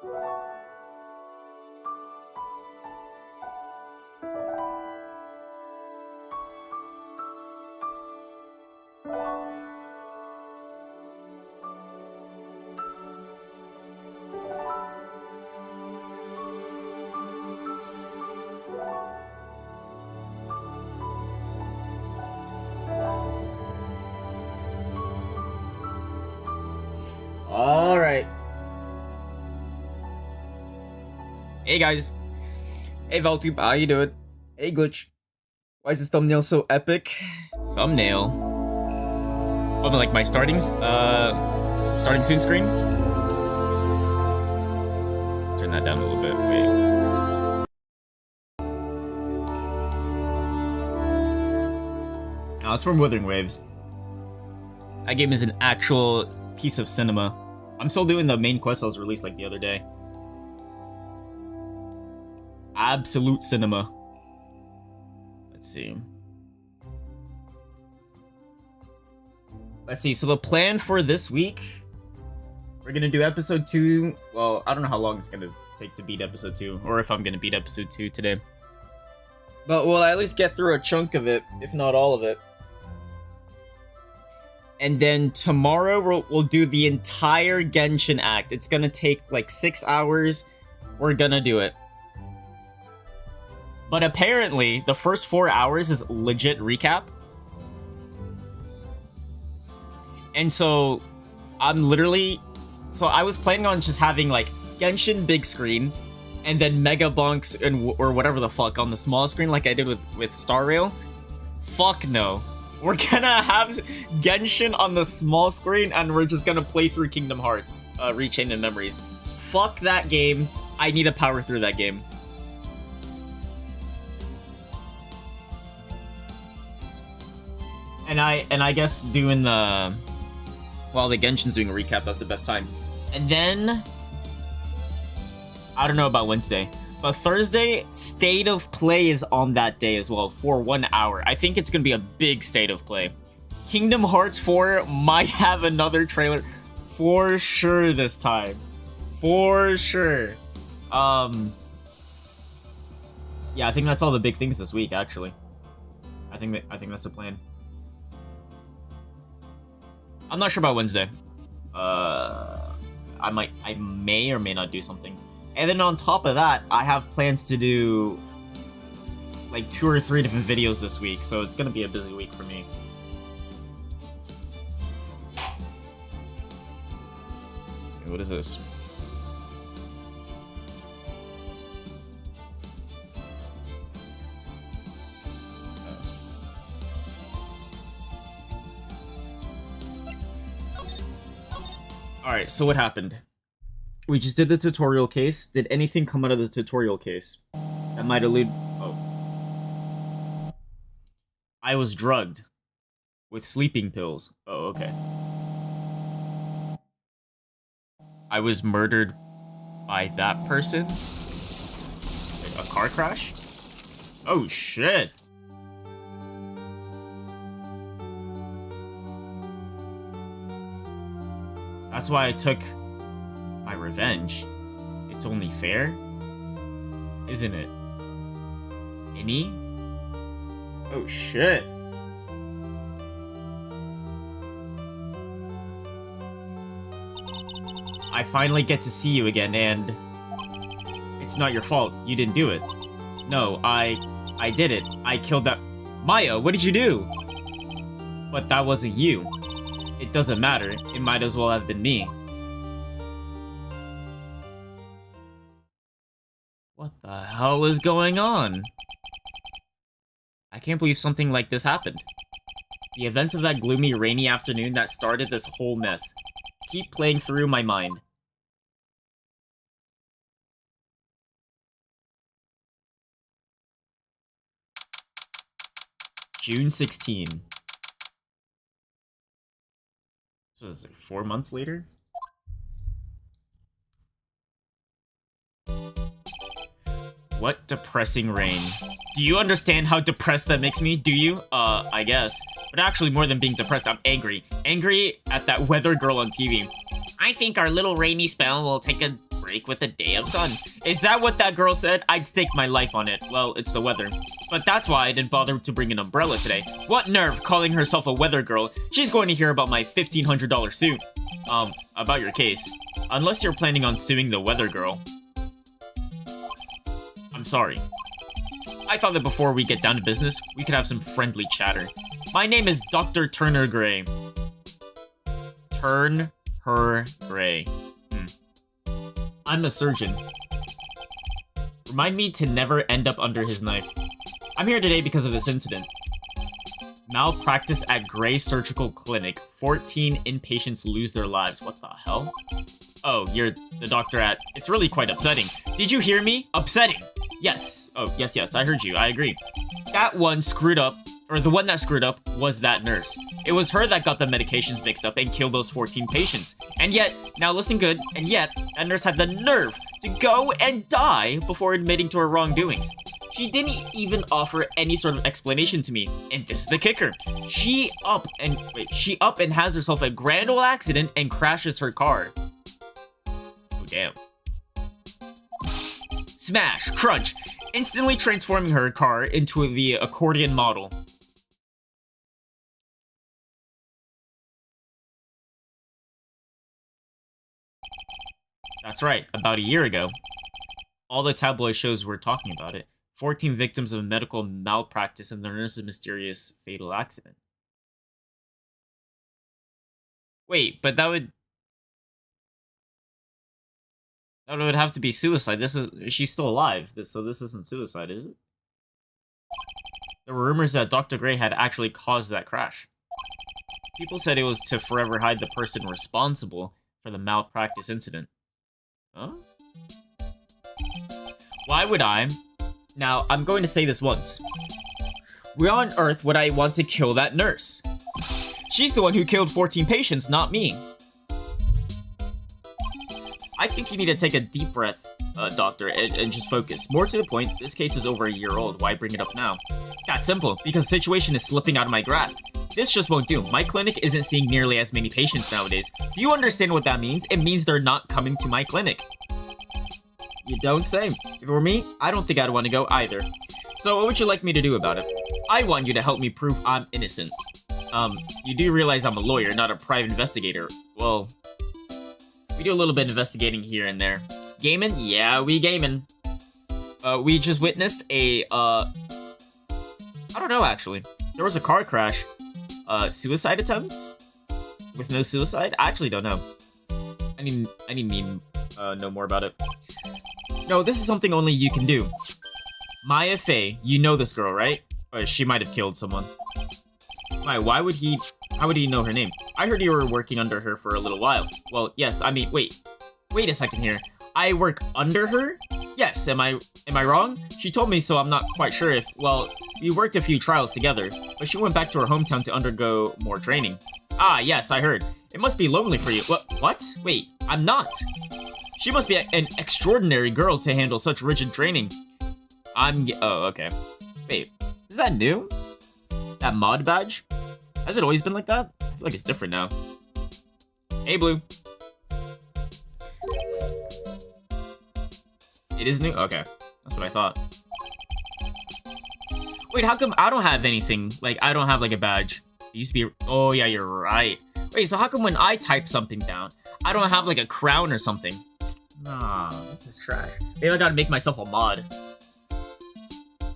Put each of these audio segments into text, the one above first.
Alright. Hey guys. Hey Valtube, how you doing? Hey Glitch. Why is this thumbnail so epic? Thumbnail? Oh, like my starting soon screen? Turn that down a little bit, wait. Oh, it's from Wuthering Waves. That game is an actual piece of cinema. I'm still doing the main quest that was released like the other day. Absolute cinema. Let's see. So the plan for this week, we're gonna do episode 2. Well, I don't know how long it's gonna take to beat episode 2, or if I'm gonna beat episode 2 today. But we'll at least get through a chunk of it, if not all of it. And then tomorrow we'll do the entire Genshin act. It's gonna take like 6 hours. We're gonna do it. But apparently, the first 4 hours is legit recap. And so, I was planning on just having like Genshin big screen, and then Mega Bunks or whatever the fuck on the small screen like I did with Star Rail. Fuck no. We're gonna have Genshin on the small screen, and we're just gonna play through Kingdom Hearts, Rechained in Memories. Fuck that game. I need to power through that game. And I guess doing the Genshin's doing a recap, that's the best time. And then I don't know about Wednesday. But Thursday, State of Play is on that day as well, for 1 hour. I think it's going to be a big State of Play. Kingdom Hearts 4 might have another trailer for sure this time. For sure. Yeah, I think that's all the big things this week, actually. I think that's the plan. I'm not sure about Wednesday. I may or may not do something. And then on top of that, I have plans to do like 2 or 3 different videos this week, so it's gonna be a busy week for me. Okay, what is this? Alright, so what happened? We just did the tutorial case. Did anything come out of the tutorial case? That might elude... Oh. I was drugged. With sleeping pills. Oh, okay. I was murdered by that person? Like a car crash? Oh, shit. That's why I took my revenge. It's only fair, isn't it? Any? Oh shit. I finally get to see you again, and it's not your fault. You didn't do it. No, I did it. I killed that... Maya, what did you do? But that wasn't you. It doesn't matter. It might as well have been me. What the hell is going on? I can't believe something like this happened. The events of that gloomy, rainy afternoon that started this whole mess keep playing through my mind. June 16. This was like 4 months later? What depressing rain. Do you understand how depressed that makes me? Do you? I guess. But actually, more than being depressed, I'm angry. Angry at that weather girl on TV. I I think our little rainy spell will take a break with a day of sun. Is that what that girl said? I'd stake my life on it. Well, it's the weather. But that's why I didn't bother to bring an umbrella today. What nerve calling herself a weather girl? She's going to hear about my $1,500 suit. About your case. Unless you're planning on suing the weather girl. I'm sorry. I thought that before we get down to business, we could have some friendly chatter. My name is Dr. Turner Gray. Turn her gray. I'm a surgeon. Remind me to never end up under his knife. I'm here today because of this incident. Malpractice at Gray Surgical Clinic. 14 inpatients lose their lives. What the hell? Oh, you're the doctor at... It's really quite upsetting. Did you hear me? Upsetting. Yes. Oh, yes, I heard you. I agree. That one screwed up, or the one that screwed up was that nurse. It was her that got the medications mixed up and killed those 14 patients. And yet, now listen good, and yet, that nurse had the nerve to go and die before admitting to her wrongdoings. She didn't even offer any sort of explanation to me, and this is the kicker. She up and has herself a grand old accident and crashes her car. Oh, damn. Smash, crunch, instantly transforming her car into the accordion model. That's right, about a year ago. All the tabloid shows were talking about it. 14 victims of medical malpractice and the nurse's mysterious fatal accident. Wait, but that would have to be suicide. She's still alive, so this isn't suicide, is it? There were rumors that Dr. Gray had actually caused that crash. People said it was to forever hide the person responsible for the malpractice incident. Huh? Why would I? Now, I'm going to say this once. Why on earth would I want to kill that nurse? She's the one who killed 14 patients, not me. I think you need to take a deep breath, doctor, and just focus. More to the point, this case is over a year old. Why bring it up now? That's simple, because the situation is slipping out of my grasp. This just won't do. My clinic isn't seeing nearly as many patients nowadays. Do you understand what that means? It means they're not coming to my clinic. You don't say. If it were me, I don't think I'd want to go either. So what would you like me to do about it? I want you to help me prove I'm innocent. You do realize I'm a lawyer, not a private investigator. Well, we do a little bit of investigating here and there. Gaming? Yeah, we gaming. We just witnessed a, I don't know, actually. There was a car crash. Suicide attempts? With no suicide? I actually don't know. I need me know more about it. No, this is something only you can do. Maya Fey, you know this girl, right? Or she might have killed someone. Why, how would he know her name? I heard you were working under her for a little while. Well, yes, I mean, wait a second here. I work under her? Yes, am I wrong? She told me, so I'm not quite sure if, well, we worked a few trials together, but she went back to her hometown to undergo more training. Ah, yes, I heard. It must be lonely for you. What? Wait, I'm not. She must be an extraordinary girl to handle such rigid training. Oh, okay. Wait, is that new? That mod badge? Has it always been like that? I feel like it's different now. Hey, Blue. It is new? Okay. That's what I thought. Wait, how come I don't have anything? Like, I don't have, like, a badge. It used to be... Oh, yeah, you're right. Wait, so how come when I type something down, I don't have, like, a crown or something? Nah, this is trash. Maybe I gotta make myself a mod.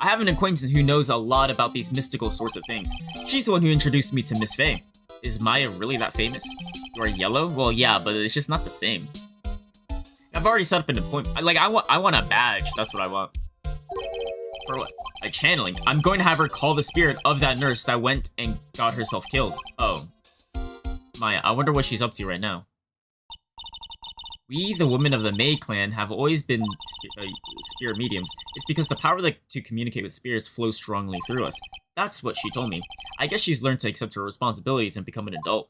I have an acquaintance who knows a lot about these mystical sorts of things. She's the one who introduced me to Miss Faye. Is Maya really that famous? You are yellow? Well, yeah, but it's just not the same. I've already set up an appointment. Like, I want a badge. That's what I want. For what? Like, channeling. I'm going to have her call the spirit of that nurse that went and got herself killed. Oh. Maya, I wonder what she's up to right now. We, the women of the May clan, have always been spirit mediums. It's because the power to communicate with spirits flows strongly through us. That's what she told me. I guess she's learned to accept her responsibilities and become an adult.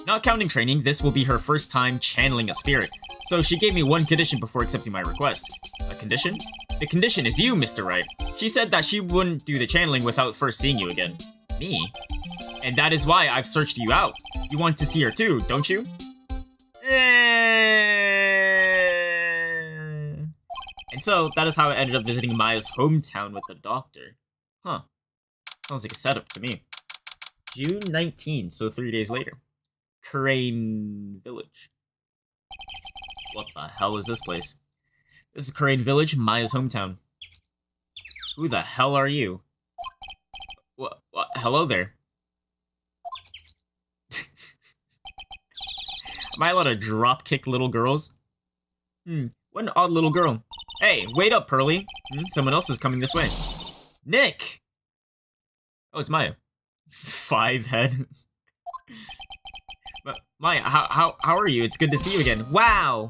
Not counting training, this will be her first time channeling a spirit. So she gave me one condition before accepting my request. A condition? The condition is you, Mr. Wright. She said that she wouldn't do the channeling without first seeing you again. Me? And that is why I've searched you out. You want to see her too, don't you? And so, that is how I ended up visiting Maya's hometown with the doctor. Huh. Sounds like a setup to me. June 19, so 3 days later. Crane Village. What the hell is this place? This is Crane Village, Maya's hometown. Who the hell are you? What? Hello there. Am I allowed to drop-kick little girls? What an odd little girl. Hey, wait up, Pearly. Someone else is coming this way. Nick! Oh, it's Maya. 5 head. But Maya, how are you? It's good to see you again. Wow!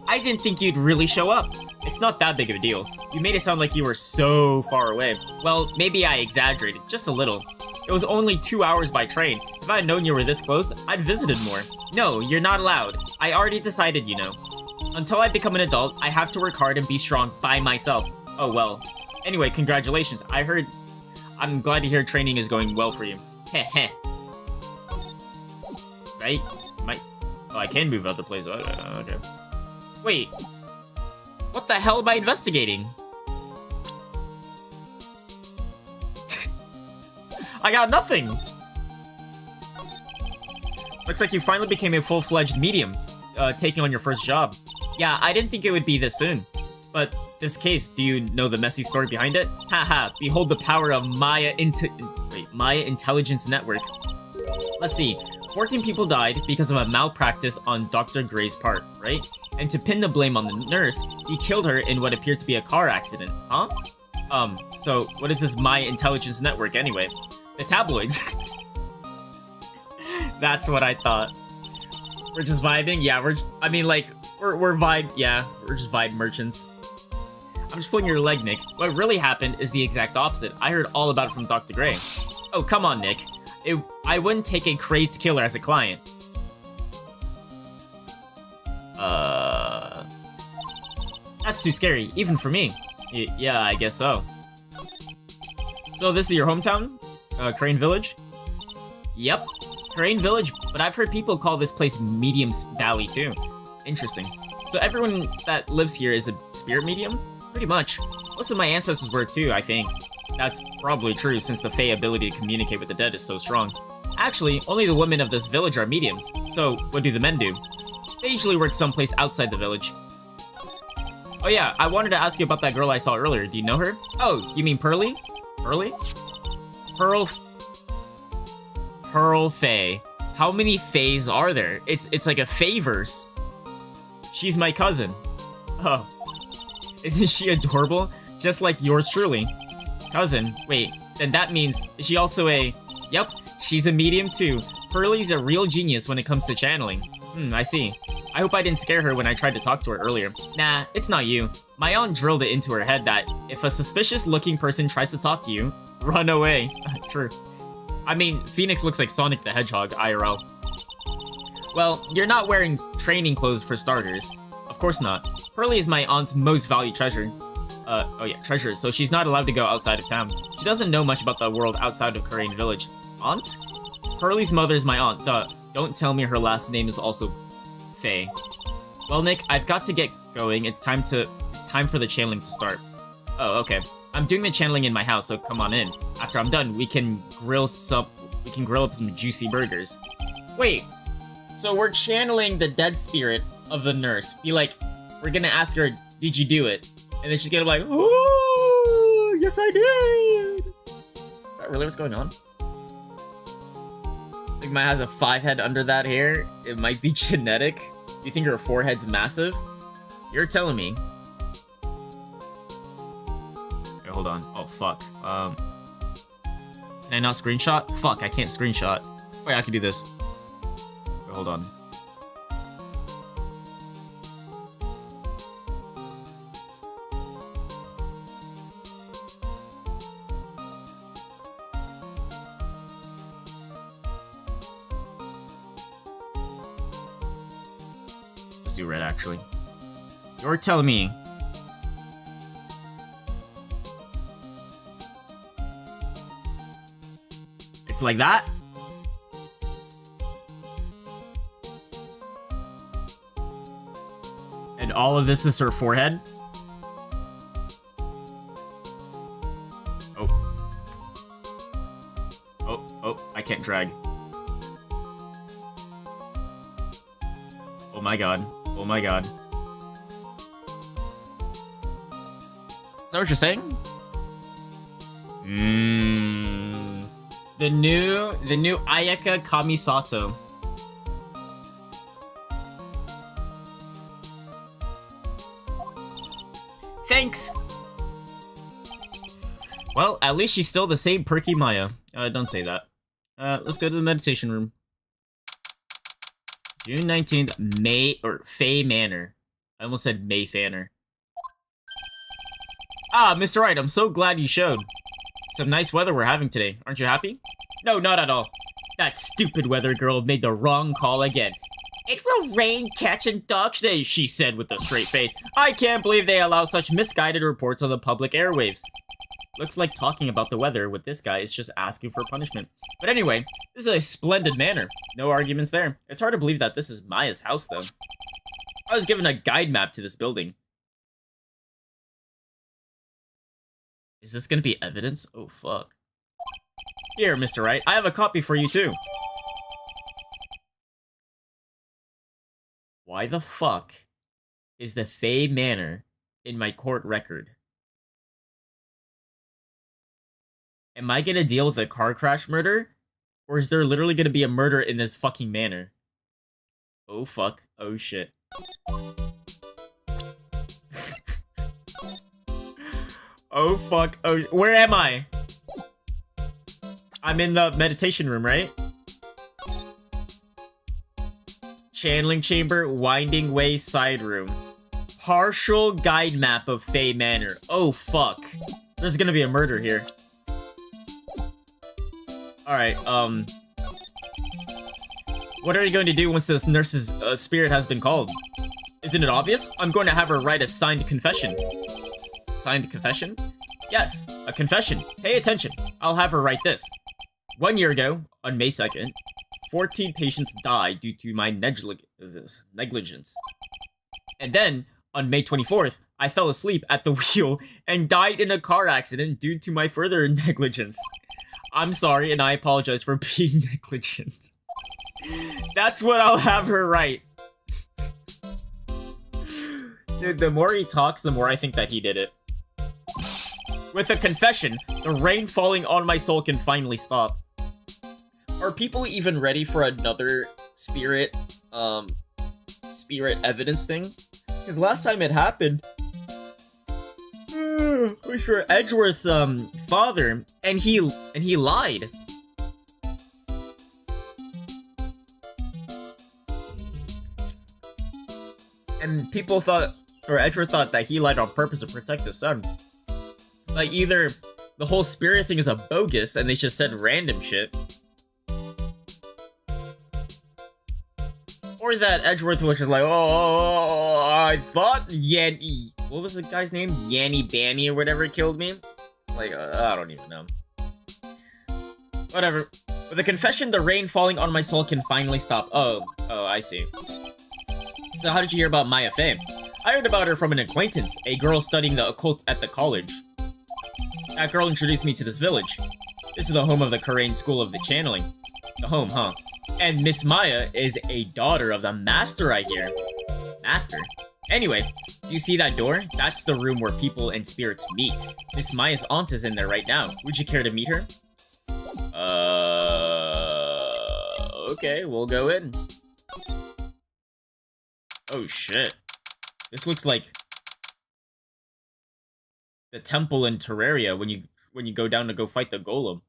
I didn't think you'd really show up. It's not that big of a deal. You made it sound like you were so far away. Well, maybe I exaggerated, just a little. It was only 2 hours by train. If I had known you were this close, I'd visited more. No, you're not allowed. I already decided, you know. Until I become an adult, I have to work hard and be strong by myself. Oh well. Anyway, congratulations. I'm glad to hear training is going well for you. Heh heh. Right? Oh, I can move other places. Okay. Wait. What the hell am I investigating? I got nothing! Looks like you finally became a full-fledged medium, taking on your first job. Yeah, I didn't think it would be this soon. But this case, do you know the messy story behind it? Haha, behold the power of Maya Intelligence Network. Let's see, 14 people died because of a malpractice on Dr. Gray's part, right? And to pin the blame on the nurse, he killed her in what appeared to be a car accident, huh? So what is this Maya Intelligence Network anyway? The tabloids. That's what I thought. We're just vibing? Yeah, we're vibe, yeah, we're just vibe merchants. I'm just pulling your leg, Nick. What really happened is the exact opposite. I heard all about it from Dr. Gray. Oh, come on, Nick. I wouldn't take a crazed killer as a client. That's too scary, even for me. Yeah, I guess so. So this is your hometown? Crane Village? Yep, Crane Village, but I've heard people call this place Medium Valley too. Interesting. So everyone that lives here is a spirit medium? Pretty much. Most of my ancestors were too, I think. That's probably true since the Fae ability to communicate with the dead is so strong. Actually, only the women of this village are mediums. So, what do the men do? They usually work someplace outside the village. Oh yeah, I wanted to ask you about that girl I saw earlier. Do you know her? Oh, you mean Pearly? Pearly? Pearl Fae. How many Faes are there? It's like a Fae-verse. She's my cousin. Oh. Isn't she adorable? Just like yours truly. Cousin? Wait, then that means, is she also a... Yep, she's a medium too. Pearly's a real genius when it comes to channeling. I see. I hope I didn't scare her when I tried to talk to her earlier. Nah, it's not you. My aunt drilled it into her head that if a suspicious-looking person tries to talk to you, run away. True. I mean, Phoenix looks like Sonic the Hedgehog, IRL. Well, you're not wearing training clothes for starters. Of course not. Pearly is my aunt's most valued treasure. Treasure, so she's not allowed to go outside of town. She doesn't know much about the world outside of Crane Village. Aunt? Pearly's mother is my aunt, duh. Don't tell me her last name is also Faye. Well, Nick, I've got to get going. It's time for the channeling to start. Oh, okay. I'm doing the channeling in my house, so come on in. After I'm done, we can grill up some juicy burgers. Wait, so we're channeling the dead spirit of the nurse. Be like, we're gonna ask her, did you do it? And then she's gonna be like, oh, yes I did! Is that really what's going on? I think Maya has a 5 head under that hair. It might be genetic. Do you think her forehead's massive? You're telling me. Okay, hold on. Oh, fuck. Can I not screenshot? Fuck, I can't screenshot. Wait, I can do this. Wait, hold on. Let's do red, actually. You're telling me. It's like that? And all of this is her forehead? Oh. Oh, I can't drag. Oh my god. Oh my god. Is that what you're saying? The new Ayaka Kamisato. Thanks! Well, at least she's still the same perky Maya. Don't say that. Let's go to the meditation room. June 19th, Faye Manor. I almost said May Fanner. Ah, Mr. Wright, I'm so glad you showed. Some nice weather we're having today. Aren't you happy? No, not at all. That stupid weather girl made the wrong call again. It will rain, catch, and dog today, she said with a straight face. I can't believe they allow such misguided reports on the public airwaves. Looks like talking about the weather with this guy is just asking for punishment. But anyway, this is a splendid manor. No arguments there. It's hard to believe that this is Maya's house, though. I was given a guide map to this building. Is this gonna be evidence? Oh, fuck. Here, Mr. Wright, I have a copy for you, too. Why the fuck is the Faye Manor in my court record? Am I gonna deal with a car crash murder? Or is there literally gonna be a murder in this fucking manor? Oh fuck. Oh shit. Oh fuck. Oh, where am I? I'm in the meditation room, right? Channeling chamber, winding way side room. Partial guide map of Faye Manor. Oh fuck. There's gonna be a murder here. Alright, what are you going to do once this nurse's spirit has been called? Isn't it obvious? I'm going to have her write a signed confession. Signed confession? Yes, a confession. Pay attention. I'll have her write this. 1 year ago, on May 2nd, 14 patients died due to my negligence. And then, on May 24th, I fell asleep at the wheel and died in a car accident due to my further negligence. I'm sorry, and I apologize for being negligent. That's what I'll have her write. Dude, the more he talks, the more I think that he did it. With a confession, the rain falling on my soul can finally stop. Are people even ready for another spirit evidence thing? Because last time it happened, was for Edgeworth's father, and he lied. And people thought, or Edgeworth thought that he lied on purpose to protect his son. Like, either the whole spirit thing is a bogus and they just said random shit, or that Edgeworth was just like, oh, I thought Yanny, what was the guy's name? Yanny Banny or whatever killed me? Like, I don't even know. Whatever. With a confession, the rain falling on my soul can finally stop. Oh, I see. So how did you hear about Maya Faye? I heard about her from an acquaintance, a girl studying the occult at the college. That girl introduced me to this village. This is the home of the Korean School of the Channeling. The home, huh? And Miss Maya is a daughter of the Master, I hear. Master? Anyway, do you see that door? That's the room where people and spirits meet. Miss Maya's aunt is in there right now. Would you care to meet her? Okay, we'll go in. Oh shit. This looks like the temple in Terraria when you go down to go fight the golem.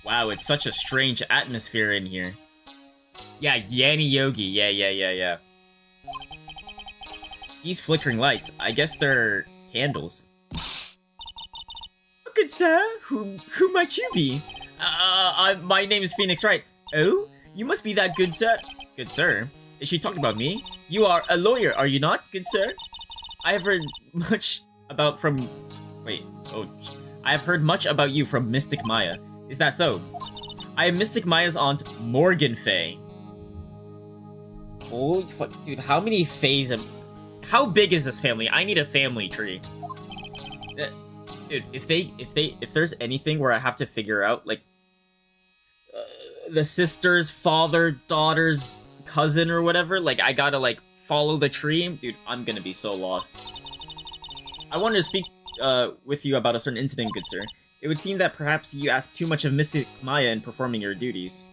Wow, it's such a strange atmosphere in here. Yeah, Yanni Yogi. Yeah. These flickering lights, I guess they're candles. Good sir, who might you be? My name is Phoenix Wright. Oh? You must be that good sir. Good sir? Is she talking about me? You are a lawyer, are you not, good sir? I have heard much about I have heard much about you from Mystic Maya. Is that so? I am Mystic Maya's aunt, Morgan Faye. Holy fuck, dude, how many how big is this family? I need a family tree. Dude, if there's anything where I have to figure out, like, the sister's father, daughter's cousin or whatever, like, I gotta, like, follow the tree, dude, I'm gonna be so lost. I wanted to speak, with you about a certain incident, good sir. It would seem that perhaps you asked too much of Mystic Maya in performing your duties.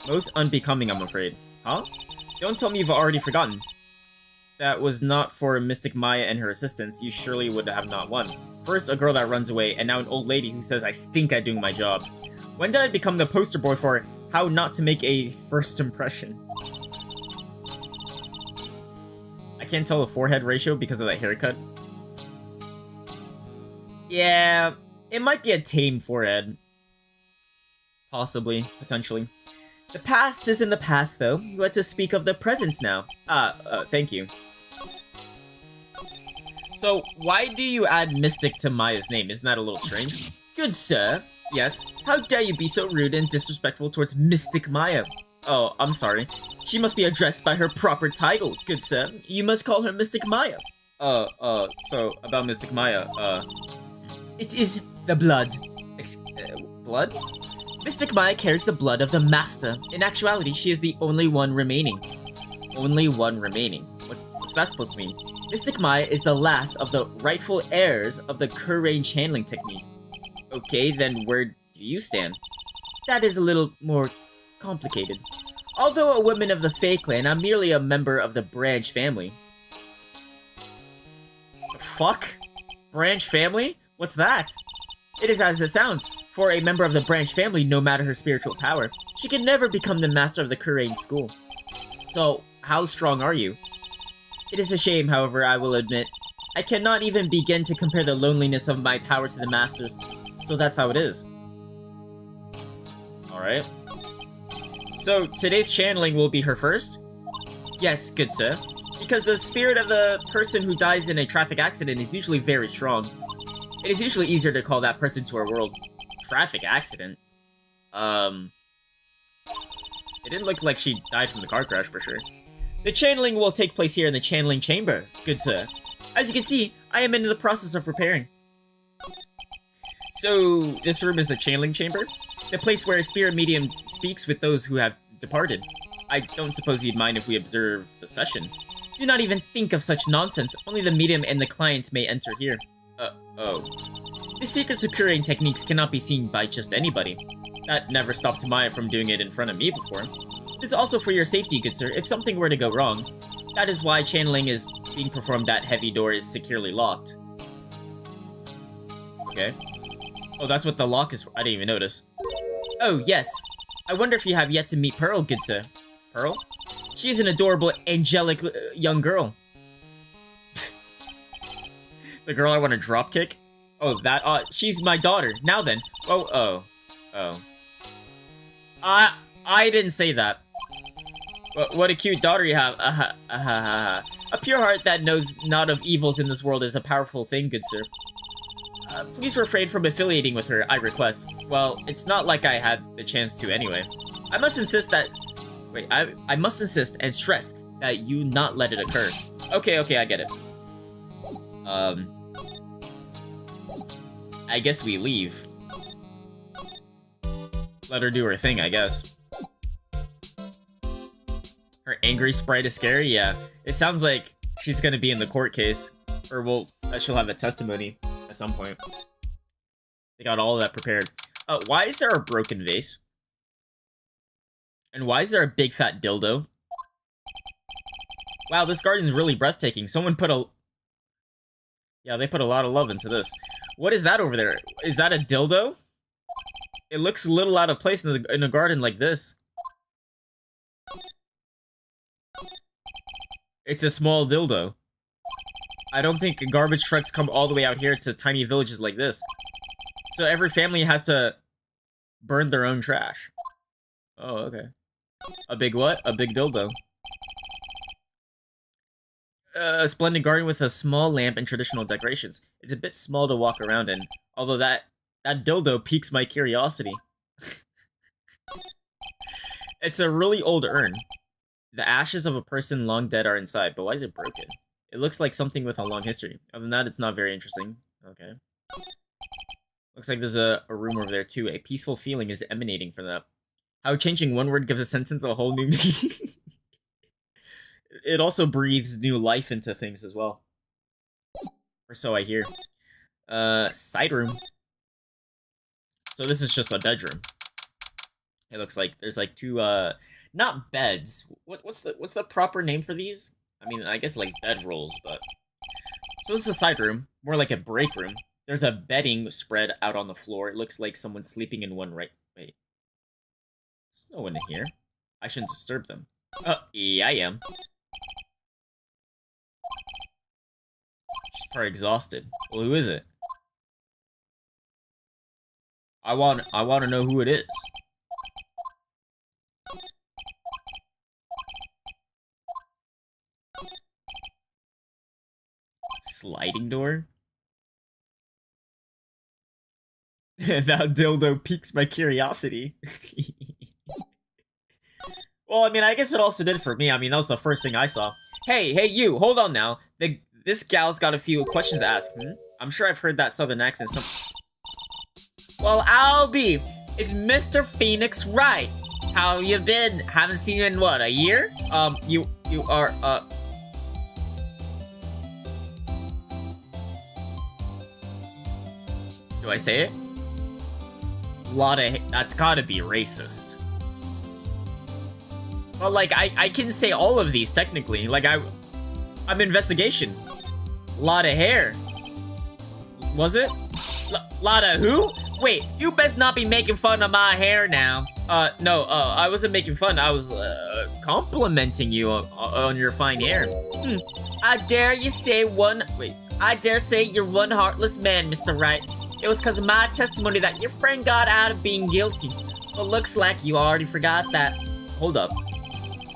Most unbecoming, I'm afraid. Huh? Don't tell me you've already forgotten. That was not for Mystic Maya and her assistants. You surely would have not won. First, a girl that runs away, and now an old lady who says I stink at doing my job. When did I become the poster boy for how not to make a first impression? I can't tell the forehead ratio because of that haircut. Yeah, it might be a tame forehead. Possibly, potentially. The past is in the past, though. Let us speak of the present now. Thank you. So, why do you add Mystic to Maya's name? Isn't that a little strange? Good sir. Yes. How dare you be so rude and disrespectful towards Mystic Maya? Oh, I'm sorry. She must be addressed by her proper title, good sir. You must call her Mystic Maya. So, about Mystic Maya, It is the blood. Blood? Mystic Maya carries the blood of the Master. In actuality, she is the only one remaining. Only one remaining. What's that supposed to mean? Mystic Maya is the last of the rightful heirs of the Kurain channeling technique. Okay, then where do you stand? That is a little more complicated. Although a woman of the Fae clan, I'm merely a member of the Branch family. The fuck? Branch family? What's that? It is as it sounds. For a member of the Branch family, no matter her spiritual power, she can never become the master of the Kurain school. So, how strong are you? It is a shame, however, I will admit. I cannot even begin to compare the loneliness of my power to the master's. So that's how it is. Alright. So, today's channeling will be her first? Yes, good sir. Because the spirit of the person who dies in a traffic accident is usually very strong. It is usually easier to call that person to our world. Traffic accident? It didn't look like she died from the car crash for sure. The channeling will take place here in the channeling chamber, good sir. As you can see, I am in the process of preparing. So, this room is the channeling chamber? The place where a spirit medium speaks with those who have departed. I don't suppose you'd mind if we observe the session. Do not even think of such nonsense. Only the medium and the client may enter here. Oh. The secrets of curing techniques cannot be seen by just anybody. That never stopped Maya from doing it in front of me before. It's also for your safety, good sir, if something were to go wrong. That is why channeling is being performed. That heavy door is securely locked. Okay. Oh, that's what the lock is for. I didn't even notice. Oh, yes. I wonder if you have yet to meet Pearl, good sir. Pearl? She is an adorable, angelic young girl. The girl I want to dropkick? Oh, that, she's my daughter. Now then. Oh. I didn't say that. What a cute daughter you have. A pure heart that knows not of evils in this world is a powerful thing, good sir. Please refrain from affiliating with her, I request. Well, it's not like I had the chance to anyway. I must insist that... Wait, I must insist and stress that you not let it occur. Okay, I get it. I guess we leave. Let her do her thing, I guess. Her angry sprite is scary? Yeah. It sounds like she's gonna be in the court case. Or she'll have a testimony at some point. They got all of that prepared. Why is there a broken vase? And why is there a big fat dildo? Wow, this garden's really breathtaking. Someone put a... Yeah, they put a lot of love into this. What is that over there? Is that a dildo? It looks a little out of place in a garden like this. It's a small dildo. I don't think garbage trucks come all the way out here to tiny villages like this. So every family has to burn their own trash. Oh, okay. A big what? A big dildo. A splendid garden with a small lamp and traditional decorations. It's a bit small to walk around in, although that dildo piques my curiosity. It's a really old urn. The ashes of a person long dead are inside, but why is it broken? It looks like something with a long history. Other than that, it's not very interesting. Okay. Looks like there's a room over there, too. A peaceful feeling is emanating from that. How changing one word gives a sentence a whole new meaning. It also breathes new life into things as well. Or so I hear. Side room. So this is just a bedroom. It looks like there's like two, not beds. What's the proper name for these? I mean, I guess like bed rolls, but... So this is a side room. More like a break room. There's a bedding spread out on the floor. It looks like someone's sleeping in one right... Wait. There's no one in here. I shouldn't disturb them. Yeah, I am. She's probably exhausted. Well, who is it? I want to know who it is. Sliding door? That dildo piques my curiosity. Well, I mean, I guess it also did for me. I mean, that was the first thing I saw. Hey, you, hold on now. This gal's got a few questions to ask. I'm sure I've heard that southern accent some... Well, I'll be. It's Mr. Phoenix Wright. How you been? Haven't seen you in, what, a year? You are, Do I say it? That's gotta be racist. Well, like, I can say all of these, technically. Like, I'm investigation. Lot of hair. Was it? Lot of who? Wait, you best not be making fun of my hair now. No, I wasn't making fun. I was, complimenting you on your fine hair. I dare say you're one heartless man, Mr. Wright. It was because of my testimony that your friend got out of being guilty. But looks like you already forgot that. Hold up.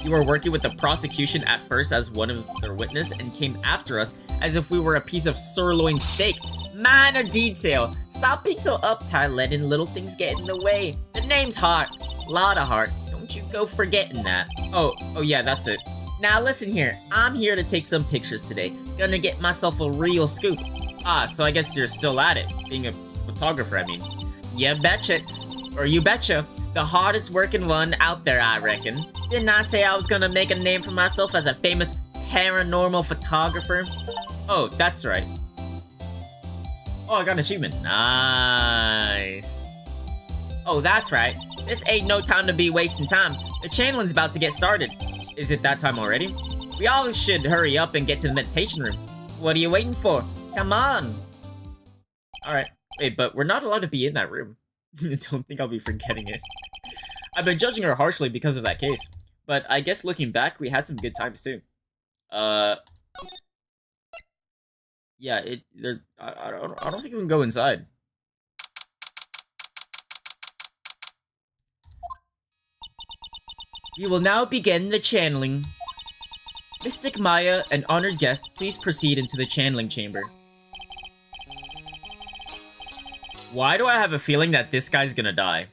You were working with the prosecution at first as one of their witnesses and came after us as if we were a piece of sirloin steak. Minor detail. Stop being so uptight, letting little things get in the way. The name's Heart. Lot of heart. Don't you go forgetting that. Oh yeah, that's it. Now listen here. I'm here to take some pictures today. Gonna get myself a real scoop. So I guess you're still at it. Being a photographer, I mean. You betcha. Or you betcha. The hardest working one out there, I reckon. Didn't I say I was gonna make a name for myself as a famous paranormal photographer? Oh, that's right. Oh, I got an achievement. Nice. Oh, that's right. This ain't no time to be wasting time. The channeling's about to get started. Is it that time already? We all should hurry up and get to the meditation room. What are you waiting for? Come on. Alright. Wait, but we're not allowed to be in that room. I don't think I'll be forgetting it. I've been judging her harshly because of that case. But I guess looking back, we had some good times too. Yeah, I don't think we can go inside. We will now begin the channeling. Mystic Maya, an honored guest, please proceed into the channeling chamber. Why do I have a feeling that this guy's gonna die?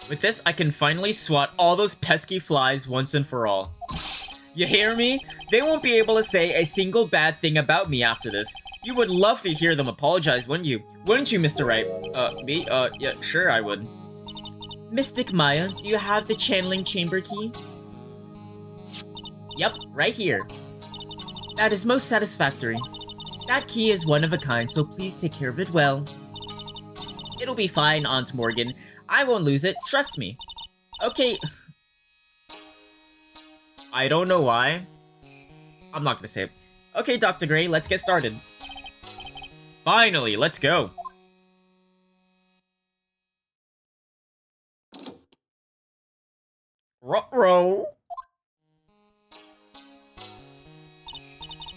With this, I can finally swat all those pesky flies once and for all. You hear me? They won't be able to say a single bad thing about me after this. You would love to hear them apologize, wouldn't you? Wouldn't you, Mr. Wright? Me? Yeah, sure I would. Mystic Maya, do you have the channeling chamber key? Yep, right here. That is most satisfactory. That key is one of a kind, so please take care of it well. It'll be fine, Aunt Morgan. I won't lose it, trust me. Okay. I don't know why. I'm not gonna say it. Okay, Dr. Gray, let's get started. Finally, let's go. Ruh-roh.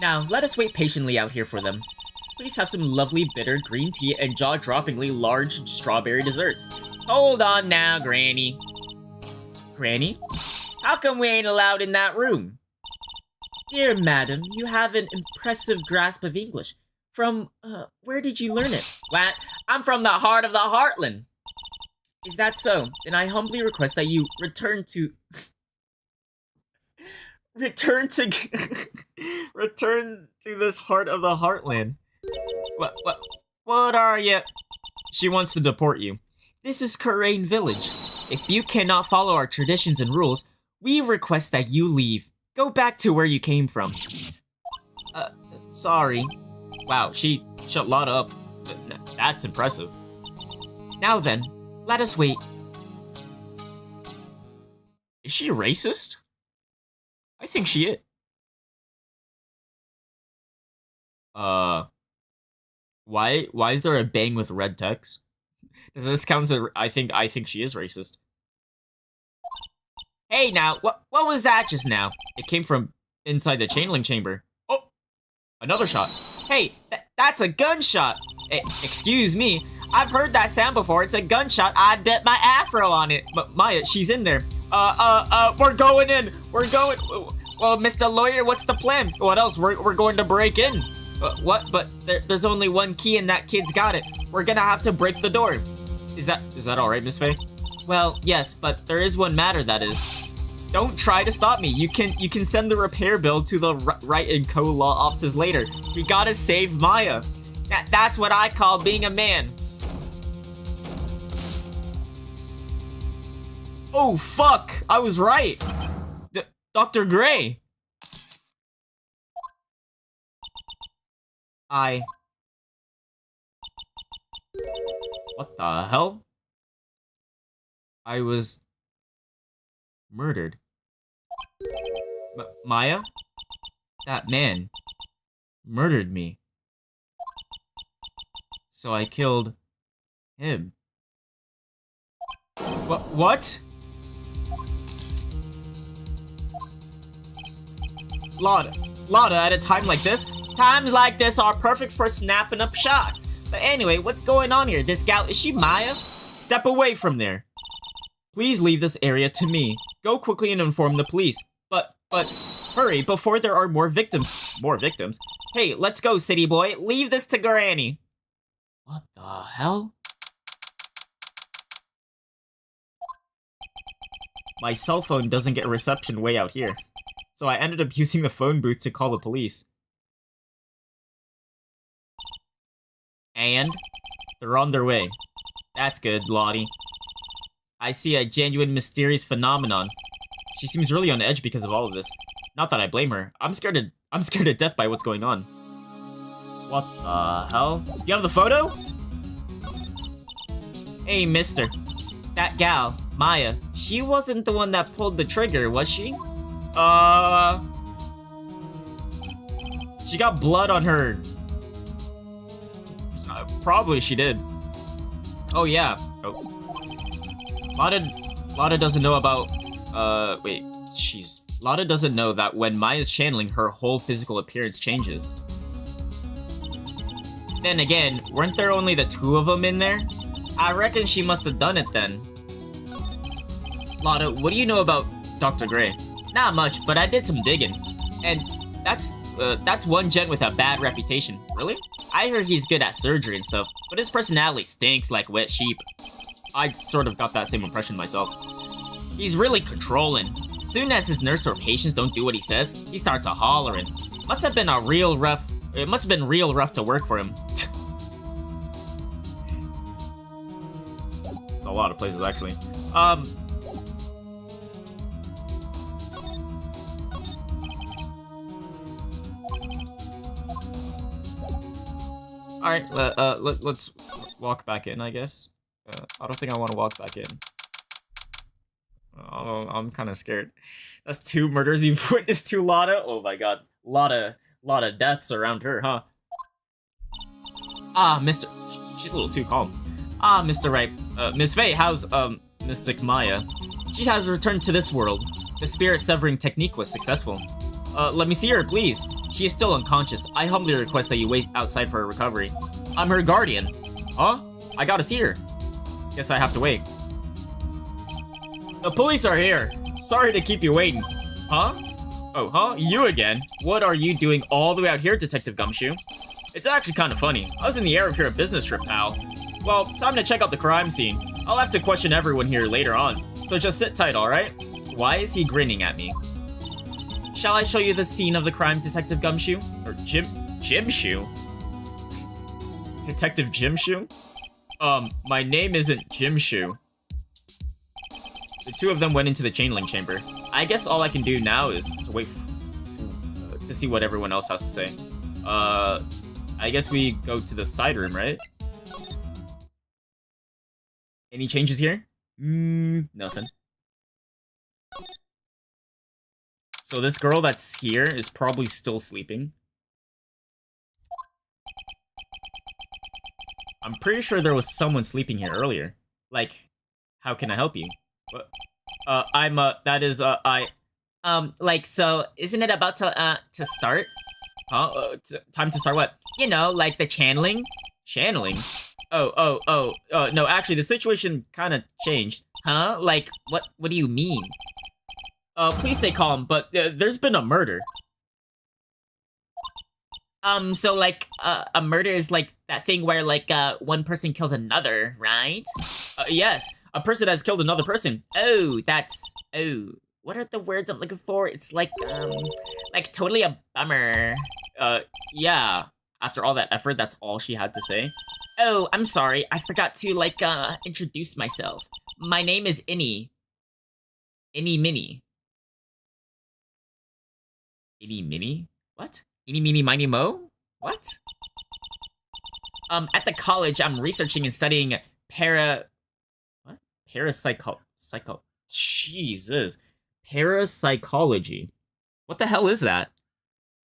Now, let us wait patiently out here for them. Please have some lovely bitter green tea and jaw-droppingly large strawberry desserts. Hold on now, Granny. Granny? How come we ain't allowed in that room? Dear madam, you have an impressive grasp of English. From, where did you learn it? What? I'm from the heart of the heartland. Is that so? Then I humbly request that you return to... return to this heart of the heartland. What are you? She wants to deport you. This is Kurain Village. If you cannot follow our traditions and rules, we request that you leave. Go back to where you came from. Sorry. Wow, she shut Lotta up. That's impressive. Now then, let us wait. Is she racist? I think she is. Why is there a bang with red text? Does this count as I think she is racist. Hey now, what was that just now? It came from inside the channeling chamber. Oh, another shot. Hey, that's a gunshot. Excuse me, I've heard that sound before. It's a gunshot. I bet my afro on it. But Maya, she's in there. We're going in. We're going. Well, Mr. Lawyer, what's the plan? What else? We're going to break in. What? But there's only one key and that kid's got it. We're gonna have to break the door. Is that all right, Miss Faye? Well, yes, but there is one matter, that is. Don't try to stop me. You can send the repair bill to the Wright and Co. law offices later. We gotta save Maya. That's what I call being a man. Oh, fuck! I was right! Dr. Gray! What the hell? I was... murdered. Maya? That man murdered me. So I killed him. What? Lotta, at a time like this? Times like this are perfect for snapping up shots. But anyway, what's going on here? This gal, is she Maya? Step away from there. Please leave this area to me. Go quickly and inform the police. But hurry, before there are more victims. More victims? Hey, let's go, city boy. Leave this to Granny. What the hell? My cell phone doesn't get reception way out here. So I ended up using the phone booth to call the police. And they're on their way. That's good, Lottie. I see a genuine mysterious phenomenon. She seems really on edge because of all of this. Not that I blame her. I'm scared to death by what's going on. What the hell? Do you have the photo? Hey, mister. That gal, Maya, she wasn't the one that pulled the trigger, was she? She got blood on her. Probably she did. Oh, yeah. Oh. Lotta doesn't know about, Lotta doesn't know that when Maya's channeling, her whole physical appearance changes. Then again, weren't there only the two of them in there? I reckon she must have done it then. Lotta, what do you know about Dr. Gray? Not much, but I did some digging. And that's one gent with a bad reputation. Really? I heard he's good at surgery and stuff, but his personality stinks like wet sheep. I sort of got that same impression myself. He's really controlling. Soon as his nurse or patients don't do what he says, he starts a-hollering. It must have been real rough to work for him. A lot of places, actually. Alright, let's walk back in, I guess. I don't think I want to walk back in. I'm kind of scared. That's 2 murders you've witnessed to Lotta? Oh my god. Lot of deaths around her, huh? Ah, Mr... She's a little too calm. Ah, Mr. Wright. Miss Faye, how's, Mystic Maya? She has returned to this world. The spirit-severing technique was successful. Let me see her, please. She is still unconscious. I humbly request that you wait outside for her recovery. I'm her guardian. Huh? I gotta see her. Guess I have to wait. The police are here. Sorry to keep you waiting. Huh? Oh, huh? You again? What are you doing all the way out here, Detective Gumshoe? It's actually kind of funny. I was in the air for a business trip, pal. Well, time to check out the crime scene. I'll have to question everyone here later on, so just sit tight, alright? Why is he grinning at me? Shall I show you the scene of the crime, Detective Gumshoe? Or Jimshoe? Detective Jimshoe? My name isn't Jimshoe. The two of them went into the chain link chamber. I guess all I can do now is to wait to see what everyone else has to say. I guess we go to the side room, right? Any changes here? Nothing. So this girl that's here is probably still sleeping. I'm pretty sure there was someone sleeping here earlier. Like, how can I help you? What? Like, so, isn't it about to start? Huh? Time to start what? You know, like the channeling? Channeling? No, actually, the situation kind of changed. Huh? Like, what do you mean? Please stay calm, but there's been a murder. So, like, a murder is, like, that thing where, like, one person kills another, right? Yes, a person has killed another person. Oh, what are the words I'm looking for? It's like totally a bummer. Yeah. After all that effort, that's all she had to say. Oh, I'm sorry. I forgot to, like, introduce myself. My name is Innie. Innie Minnie. Innie Minnie? What? Eeny, meeny, miny, mo? What? At the college, I'm researching and studying what? Jesus. Parapsychology. What the hell is that?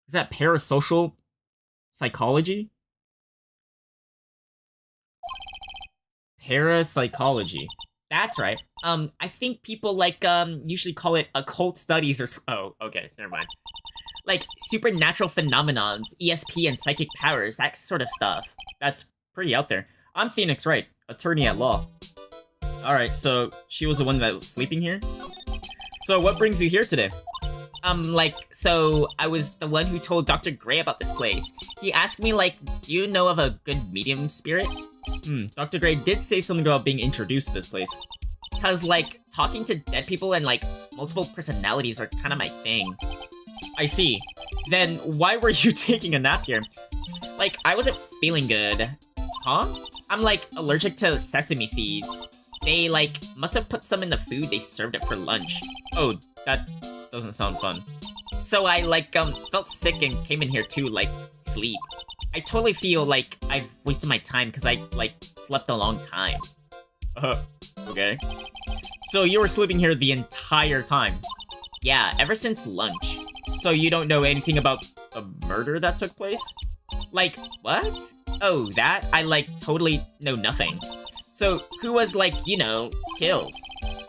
Is that parasocial psychology? Parapsychology. That's right. I think people, like, usually call it occult studies or oh, okay, never mind. Like, supernatural phenomenons, ESP and psychic powers, that sort of stuff. That's pretty out there. I'm Phoenix Wright, attorney at law. Alright, so she was the one that was sleeping here? So what brings you here today? So I was the one who told Dr. Gray about this place. He asked me, like, do you know of a good medium spirit? Dr. Gray did say something about being introduced to this place. Cause, like, talking to dead people and, like, multiple personalities are kind of my thing. I see. Then why were you taking a nap here? Like, I wasn't feeling good. Huh? I'm, like, allergic to sesame seeds. They, like, must have put some in the food they served it for lunch. Oh, that doesn't sound fun. So I, like, felt sick and came in here to, like, sleep. I totally feel like I've wasted my time because I, like, slept a long time. Okay. So you were sleeping here the entire time? Yeah, ever since lunch. So you don't know anything about a murder that took place? Like, what? Oh, that? I, like, totally know nothing. So, who was, like, you know, killed?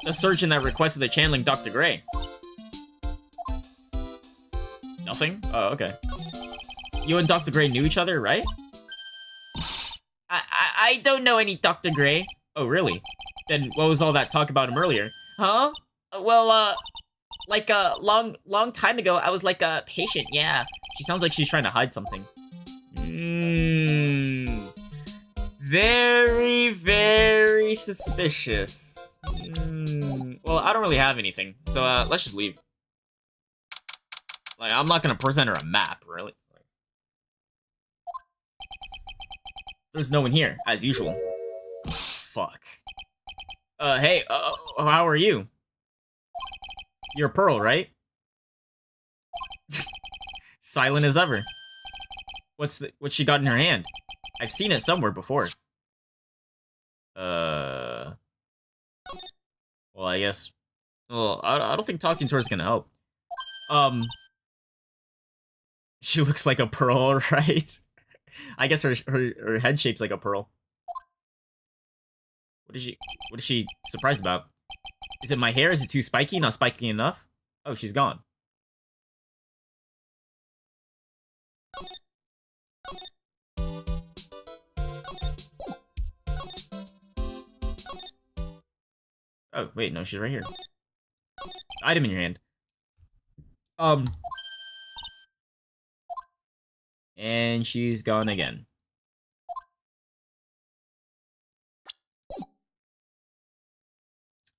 The surgeon that requested the channeling Dr. Gray. Nothing? Oh, okay. You and Dr. Gray knew each other, right? I don't know any Dr. Gray. Oh, really? Then what was all that talk about him earlier? Huh? Well, like a long time ago, I was like a patient, yeah. She sounds like she's trying to hide something. Very, very suspicious. Well, I don't really have anything, so let's just leave. Like, I'm not gonna present her a map, really. There's no one here, as usual. Fuck. Hey, how are you? You're Pearl, right? Silent as ever. What's she got in her hand? I've seen it somewhere before. Well, I guess. Well, I don't think talking to her is gonna help. She looks like a pearl, right? I guess her head shape's like a pearl. What is she surprised about? Is it my hair? Is it too spiky? Not spiky enough? Oh, she's gone. Oh, wait, no, she's right here. Item in your hand. And she's gone again.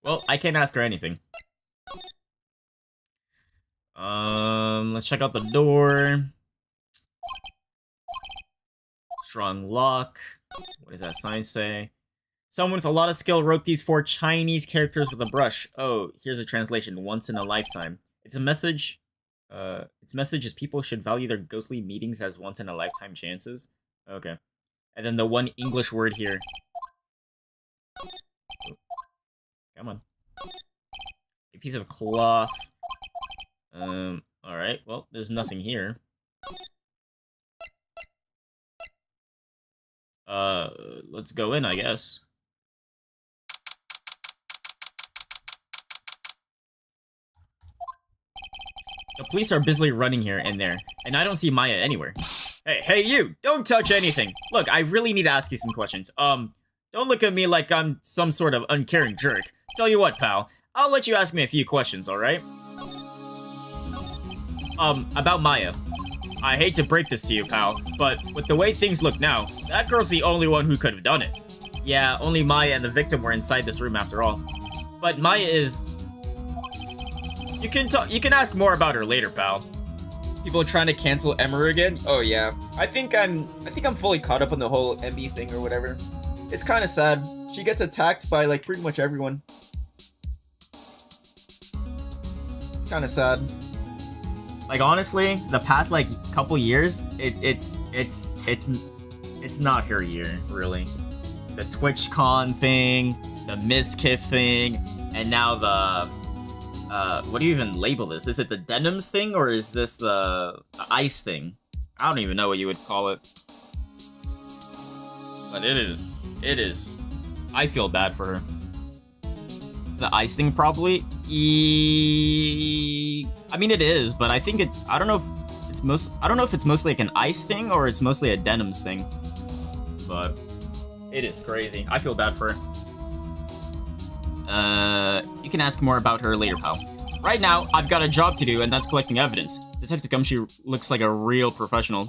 Well, I can't ask her anything. Let's check out the door. Strong lock. What does that sign say? Someone with a lot of skill wrote these 4 Chinese characters with a brush. Oh, here's a translation. Once in a lifetime. It's a message. Its message is people should value their ghostly meetings as once in a lifetime chances. Okay. And then the one English word here. Oh, come on. A piece of cloth. Alright. Well, there's nothing here. Let's go in, I guess. The police are busily running here and there, and I don't see Maya anywhere. Hey, you! Don't touch anything! Look, I really need to ask you some questions. Don't look at me like I'm some sort of uncaring jerk. Tell you what, pal. I'll let you ask me a few questions, alright? About Maya. I hate to break this to you, pal, but with the way things look now, that girl's the only one who could have done it. Yeah, only Maya and the victim were inside this room after all. But Maya is... You can ask more about her later, pal. People are trying to cancel Emmer again? Oh yeah. I think I'm fully caught up on the whole MB thing or whatever. It's kind of sad. She gets attacked by like pretty much everyone. It's kind of sad. Like honestly, the past like couple years, it's not her year, really. The TwitchCon thing, the Mizkif thing, and now the what do you even label this? Is it the denims thing, or is this the ice thing? I don't even know what you would call it. But it is. I feel bad for her. The ice thing, probably? I mean, it is, but I think it's... I don't know if it's mostly like an ice thing, or it's mostly a denims thing. But it is crazy. I feel bad for her. You can ask more about her later, pal. Right now, I've got a job to do, and that's collecting evidence. Detective Gumshoe looks like a real professional.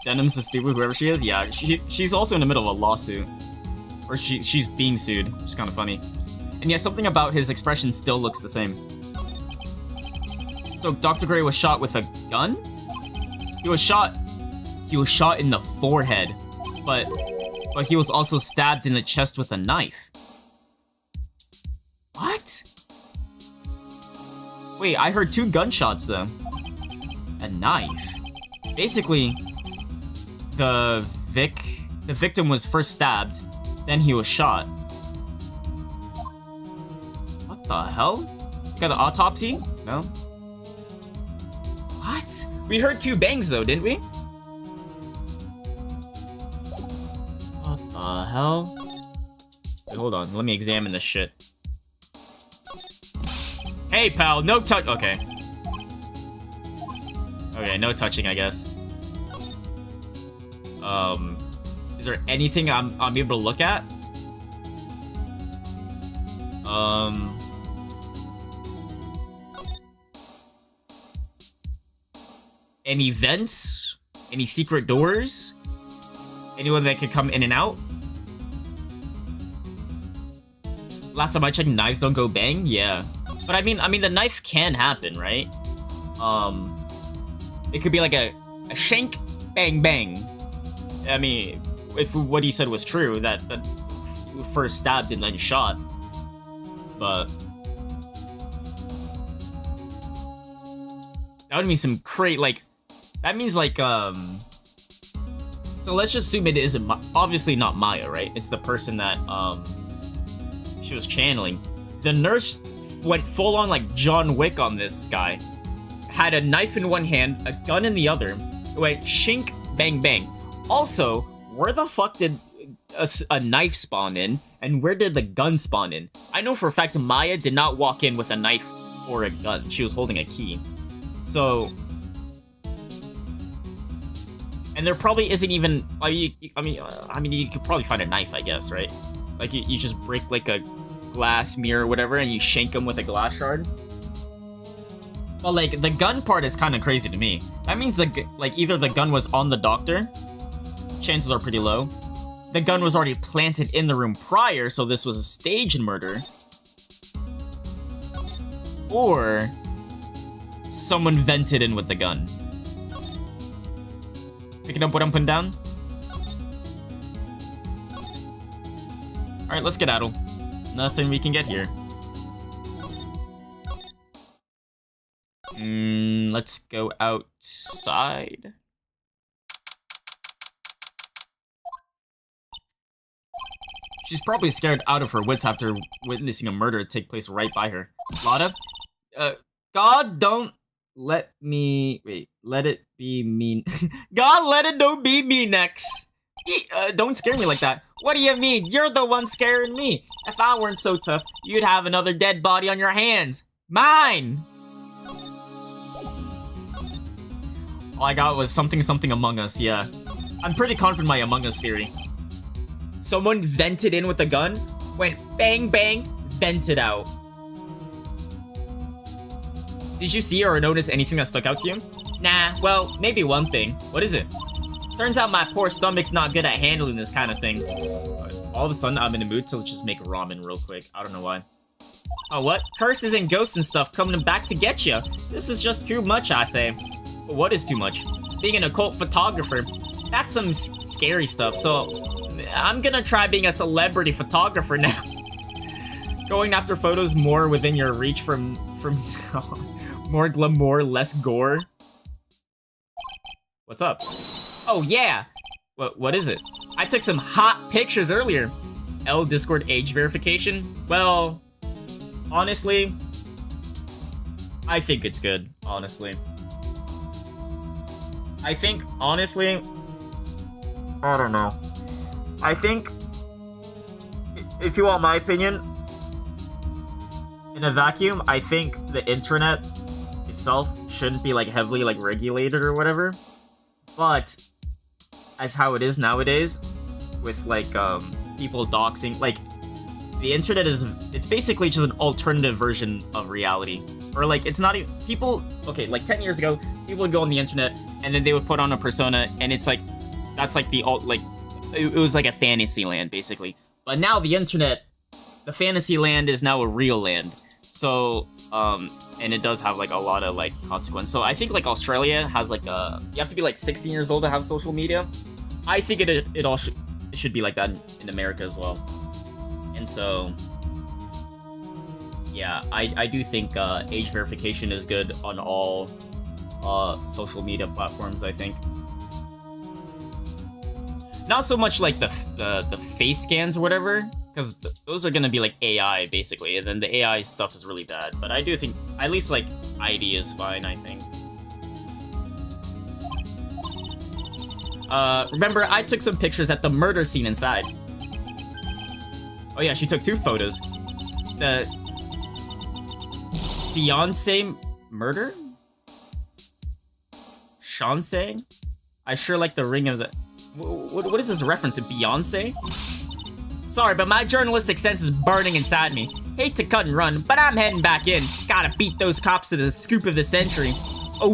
Denims is stupid, whoever she is. Yeah, she's also in the middle of a lawsuit. Or she's being sued, which is kind of funny. And yeah, something about his expression still looks the same. So Dr. Gray was shot with a gun? He was shot in the forehead, but he was also stabbed in the chest with a knife. What? Wait, I heard 2 gunshots though. A knife. Basically, the victim was first stabbed, then he was shot. What the hell? Got the autopsy? No. What? We heard 2 bangs though, didn't we? What the hell? Wait, hold on, let me examine this shit. Hey, pal, no touch. Okay. Okay, no touching, I guess. Is there anything I'm able to look at? Any vents? Any secret doors? Anyone that could come in and out? Last time I checked, knives don't go bang? Yeah. But I mean, the knife can happen, right? It could be like a shank, bang, bang. I mean, if what he said was true, that first stabbed and then shot. But that would mean some like, that means like, so let's just assume it isn't, obviously not Maya, right? It's the person that, she was channeling. The nurse went full on like John Wick on this guy. Had a knife in one hand, a gun in the other. It went shink, bang, bang. Also, where the fuck did a knife spawn in? And where did the gun spawn in? I know for a fact Maya did not walk in with a knife or a gun. She was holding a key. So... And there probably isn't even... I mean, you could probably find a knife, I guess, right? Like, you just break, like, a glass mirror or whatever, and you shank them with a glass shard. But, like, the gun part is kind of crazy to me. That means, either the gun was on the doctor. Chances are pretty low. The gun was already planted in the room prior, so this was a staged murder. or someone vented in with the gun. Picking up what I'm putting down? Alright, let's skedaddle. Nothing we can get here. Let's go outside. She's probably scared out of her wits after witnessing a murder take place right by her. Lotta? God, don't let me... Wait, let it be me... God, let it don't be me next. Don't scare me like that. What do you mean? You're the one scaring me. If I weren't so tough, you'd have another dead body on your hands. Mine! All I got was something Among Us, yeah. I'm pretty confident my Among Us theory. Someone vented in with a gun, went bang bang, vented out. Did you see or notice anything that stuck out to you? Nah, well, maybe one thing. What is it? Turns out my poor stomach's not good at handling this kind of thing. All of a sudden, I'm in the mood to just make ramen real quick. I don't know why. Oh, what? Curses and ghosts and stuff coming back to get you. This is just too much, I say. But what is too much? Being an occult photographer. That's some scary stuff, so I'm gonna try being a celebrity photographer now. Going after photos more within your reach from more glamour, less gore. What's up? Oh yeah! What is it? I took some hot pictures earlier. L Discord age verification? Well, honestly, I think it's good, honestly. I think, honestly, I don't know. I think, if you want my opinion, in a vacuum, I think the internet itself shouldn't be like heavily like regulated or whatever. But as how it is nowadays, with like people doxing, like the internet it's basically just an alternative version of reality. Or like it's not even people. Okay, like 10 years ago, people would go on the internet and then they would put on a persona, and it's like that's like the it was like a fantasy land basically. But now the internet, the fantasy land is now a real land. So and it does have like a lot of like consequence. So I think like Australia has like you have to be like 16 years old to have social media. I think it all should be like that in America as well. And so yeah, I do think age verification is good on all social media platforms, I think. Not so much like the face scans or whatever, because those are gonna be like AI basically, and then the AI stuff is really bad. But I do think at least like ID is fine, I think. Remember, I took some pictures at the murder scene inside. Oh yeah, she took 2 photos. The Beyonce murder? Beyonce? I sure like the ring of the... What is this reference to Beyonce? Sorry, but my journalistic sense is burning inside me. Hate to cut and run, but I'm heading back in. Gotta beat those cops to the scoop of the century. I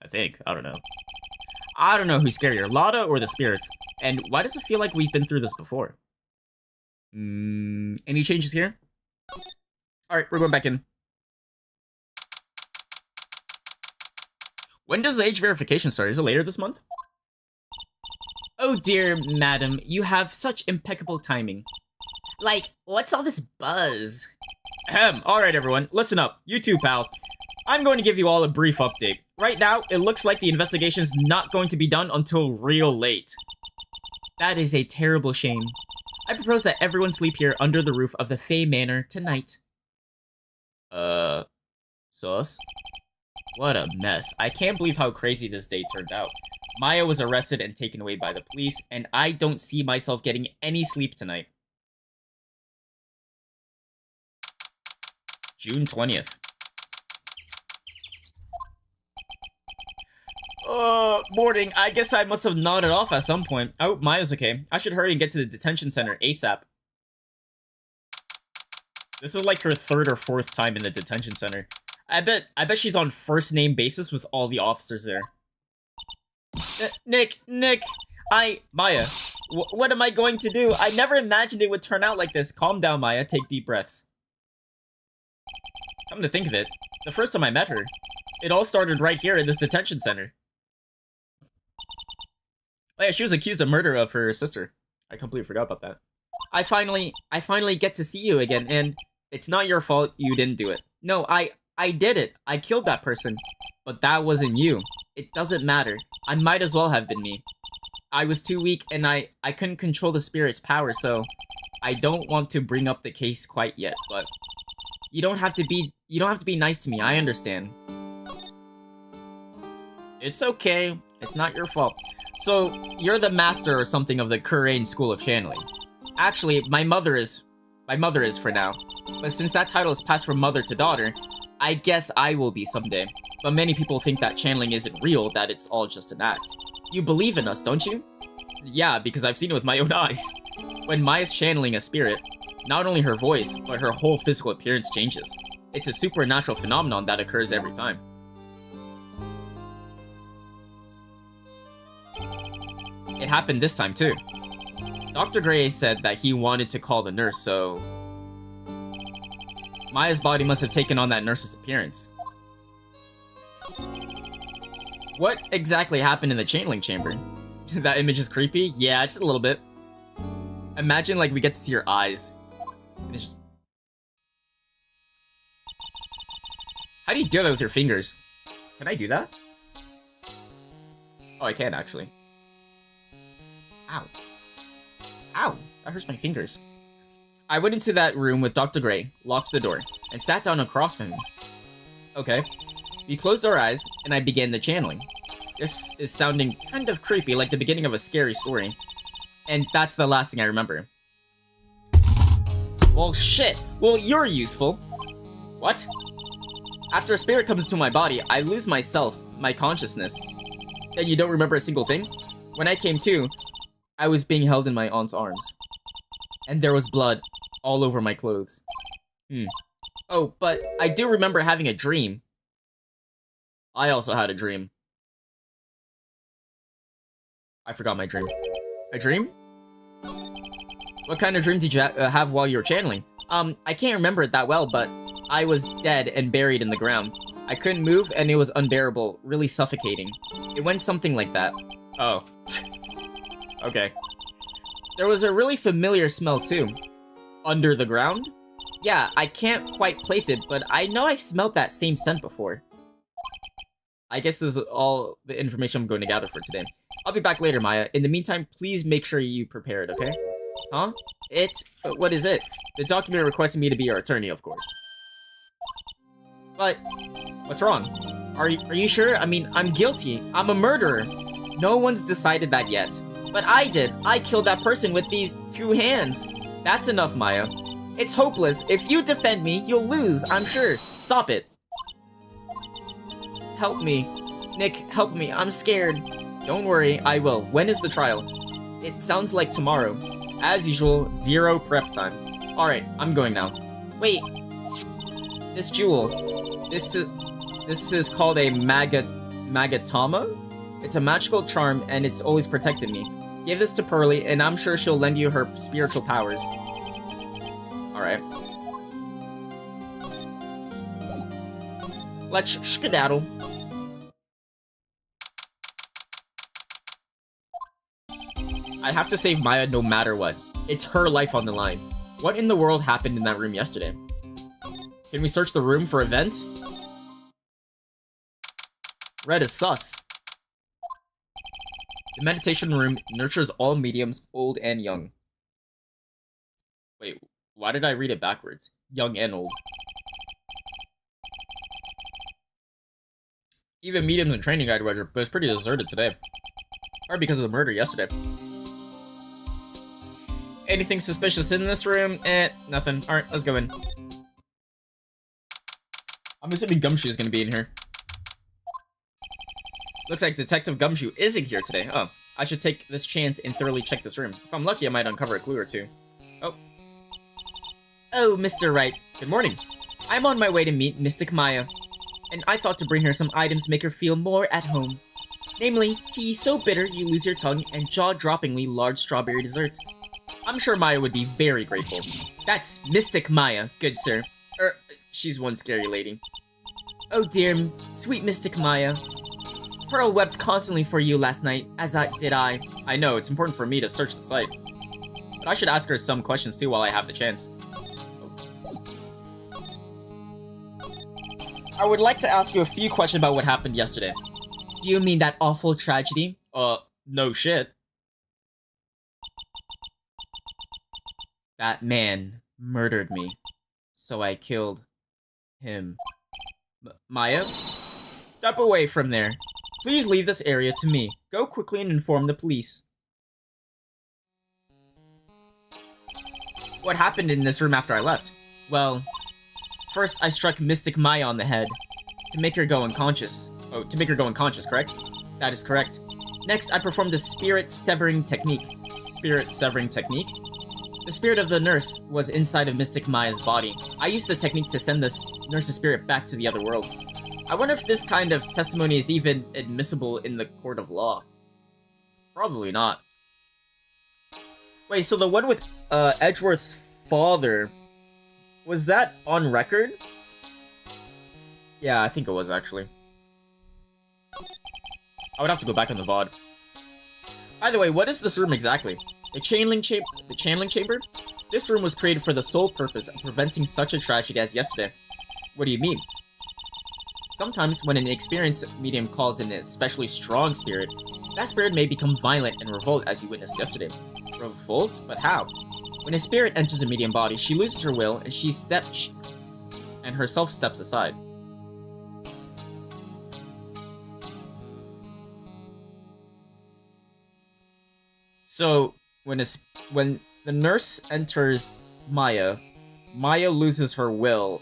think. I don't know. I don't know who's scarier, Lotta or the spirits. And why does it feel like we've been through this before? Any changes here? Alright, we're going back in. When does the age verification start? Is it later this month? Oh dear, madam, you have such impeccable timing. Like, what's all this buzz? Ahem, alright everyone, listen up. You too, pal. I'm going to give you all a brief update. Right now, it looks like the investigation is not going to be done until real late. That is a terrible shame. I propose that everyone sleep here under the roof of the Fey Manor tonight. Sus? What a mess. I can't believe how crazy this day turned out. Maya was arrested and taken away by the police, and I don't see myself getting any sleep tonight. June 20th. Morning. I guess I must have nodded off at some point. I hope Maya's okay. I should hurry and get to the detention center ASAP. This is like her 3rd or 4th time in the detention center. I bet she's on first name basis with all the officers there. Nick, Maya, What am I going to do? I never imagined it would turn out like this. Calm down, Maya. Take deep breaths. Come to think of it, the first time I met her, it all started right here in this detention center. Oh yeah, she was accused of murder of her sister. I completely forgot about that. I finally get to see you again, and it's not your fault you didn't do it. No, I did it. I killed that person. But that wasn't you. It doesn't matter. I might as well have been me. I was too weak, and I couldn't control the spirit's power, so I don't want to bring up the case quite yet, but you don't have to be nice to me. I understand. It's okay. It's not your fault. So, you're the master or something of the Kurain School of Channeling. Actually, my mother is for now. But since that title is passed from mother to daughter, I guess I will be someday. But many people think that channeling isn't real, that it's all just an act. You believe in us, don't you? Yeah, because I've seen it with my own eyes. When Maya's channeling a spirit, not only her voice, but her whole physical appearance changes. It's a supernatural phenomenon that occurs every time. It happened this time too. Dr. Gray said that he wanted to call the nurse, so Maya's body must have taken on that nurse's appearance. What exactly happened in the channeling chamber? That image is creepy? Yeah, just a little bit. Imagine, like, we get to see her eyes. And it's just... How do you do that with your fingers? Can I do that? Oh, I can, actually. Ow. Ow! That hurts my fingers. I went into that room with Dr. Gray, locked the door, and sat down across from him. Okay. We closed our eyes, and I began the channeling. This is sounding kind of creepy, like the beginning of a scary story. And that's the last thing I remember. Well, shit! Well, you're useful! What? After a spirit comes into my body, I lose myself, my consciousness. Then you don't remember a single thing? When I came to, I was being held in my aunt's arms. And there was blood all over my clothes. Oh, but I do remember having a dream. I also had a dream. I forgot my dream. A dream? What kind of dream did you have while you were channeling? I can't remember it that well, but I was dead and buried in the ground. I couldn't move, and it was unbearable, really suffocating. It went something like that. Oh. Okay. There was a really familiar smell, too. Under the ground? Yeah, I can't quite place it, but I know I've smelled that same scent before. I guess this is all the information I'm going to gather for today. I'll be back later, Maya. In the meantime, please make sure you prepare it, okay? Huh? What is it? The document requested me to be your attorney, of course. But, what's wrong? Are you sure? I mean, I'm guilty. I'm a murderer. No one's decided that yet. But I did. I killed that person with these 2 hands. That's enough, Maya. It's hopeless. If you defend me, you'll lose, I'm sure. Stop it. Help me. Nick, help me. I'm scared. Don't worry, I will. When is the trial? It sounds like tomorrow. As usual, 0 prep time. Alright, I'm going now. Wait. This jewel. This is called a Magatama? It's a magical charm, and it's always protected me. Give this to Pearly, and I'm sure she'll lend you her spiritual powers. Alright. Let's skedaddle. I have to save Maya no matter what. It's her life on the line. What in the world happened in that room yesterday? Can we search the room for events? Red is sus. The meditation room nurtures all mediums, old and young. Wait, why did I read it backwards? Young and old. Even mediums and training guide was pretty deserted today. Or because of the murder yesterday. Anything suspicious in this room? Nothing. Alright, let's go in. I'm assuming Gumshoe's gonna be in here. Looks like Detective Gumshoe isn't here today. Oh, I should take this chance and thoroughly check this room. If I'm lucky, I might uncover a clue or two. Oh, Mr. Wright. Good morning. I'm on my way to meet Mystic Maya, and I thought to bring her some items to make her feel more at home. Namely, tea so bitter you lose your tongue and jaw-droppingly large strawberry desserts. I'm sure Maya would be very grateful. That's Mystic Maya, good sir. She's one scary lady. Oh dear, sweet Mystic Maya. Pearl wept constantly for you last night, as did I. I know, it's important for me to search the site. But I should ask her some questions too while I have the chance. I would like to ask you a few questions about what happened yesterday. Do you mean that awful tragedy? No shit. That man murdered me, so I killed him. Maya? Step away from there. Please leave this area to me. Go quickly and inform the police. What happened in this room after I left? Well, first I struck Mystic Maya on the head to make her go unconscious. Oh, to make her go unconscious, correct? That is correct. Next, I performed the spirit severing technique. Spirit severing technique? The spirit of the nurse was inside of Mystic Maya's body. I used the technique to send the nurse's spirit back to the other world. I wonder if this kind of testimony is even admissible in the court of law. Probably not. Wait, so the one with Edgeworth's father, was that on record? Yeah, I think it was actually. I would have to go back on the VOD. By the way, what is this room exactly? The channeling chamber? This room was created for the sole purpose of preventing such a tragedy as yesterday. What do you mean? Sometimes, when an experienced medium calls in an especially strong spirit, that spirit may become violent and revolt as you witnessed yesterday. Revolt? But how? When a spirit enters a medium body, she loses her will and herself steps aside. So, when the nurse enters Maya, Maya loses her will,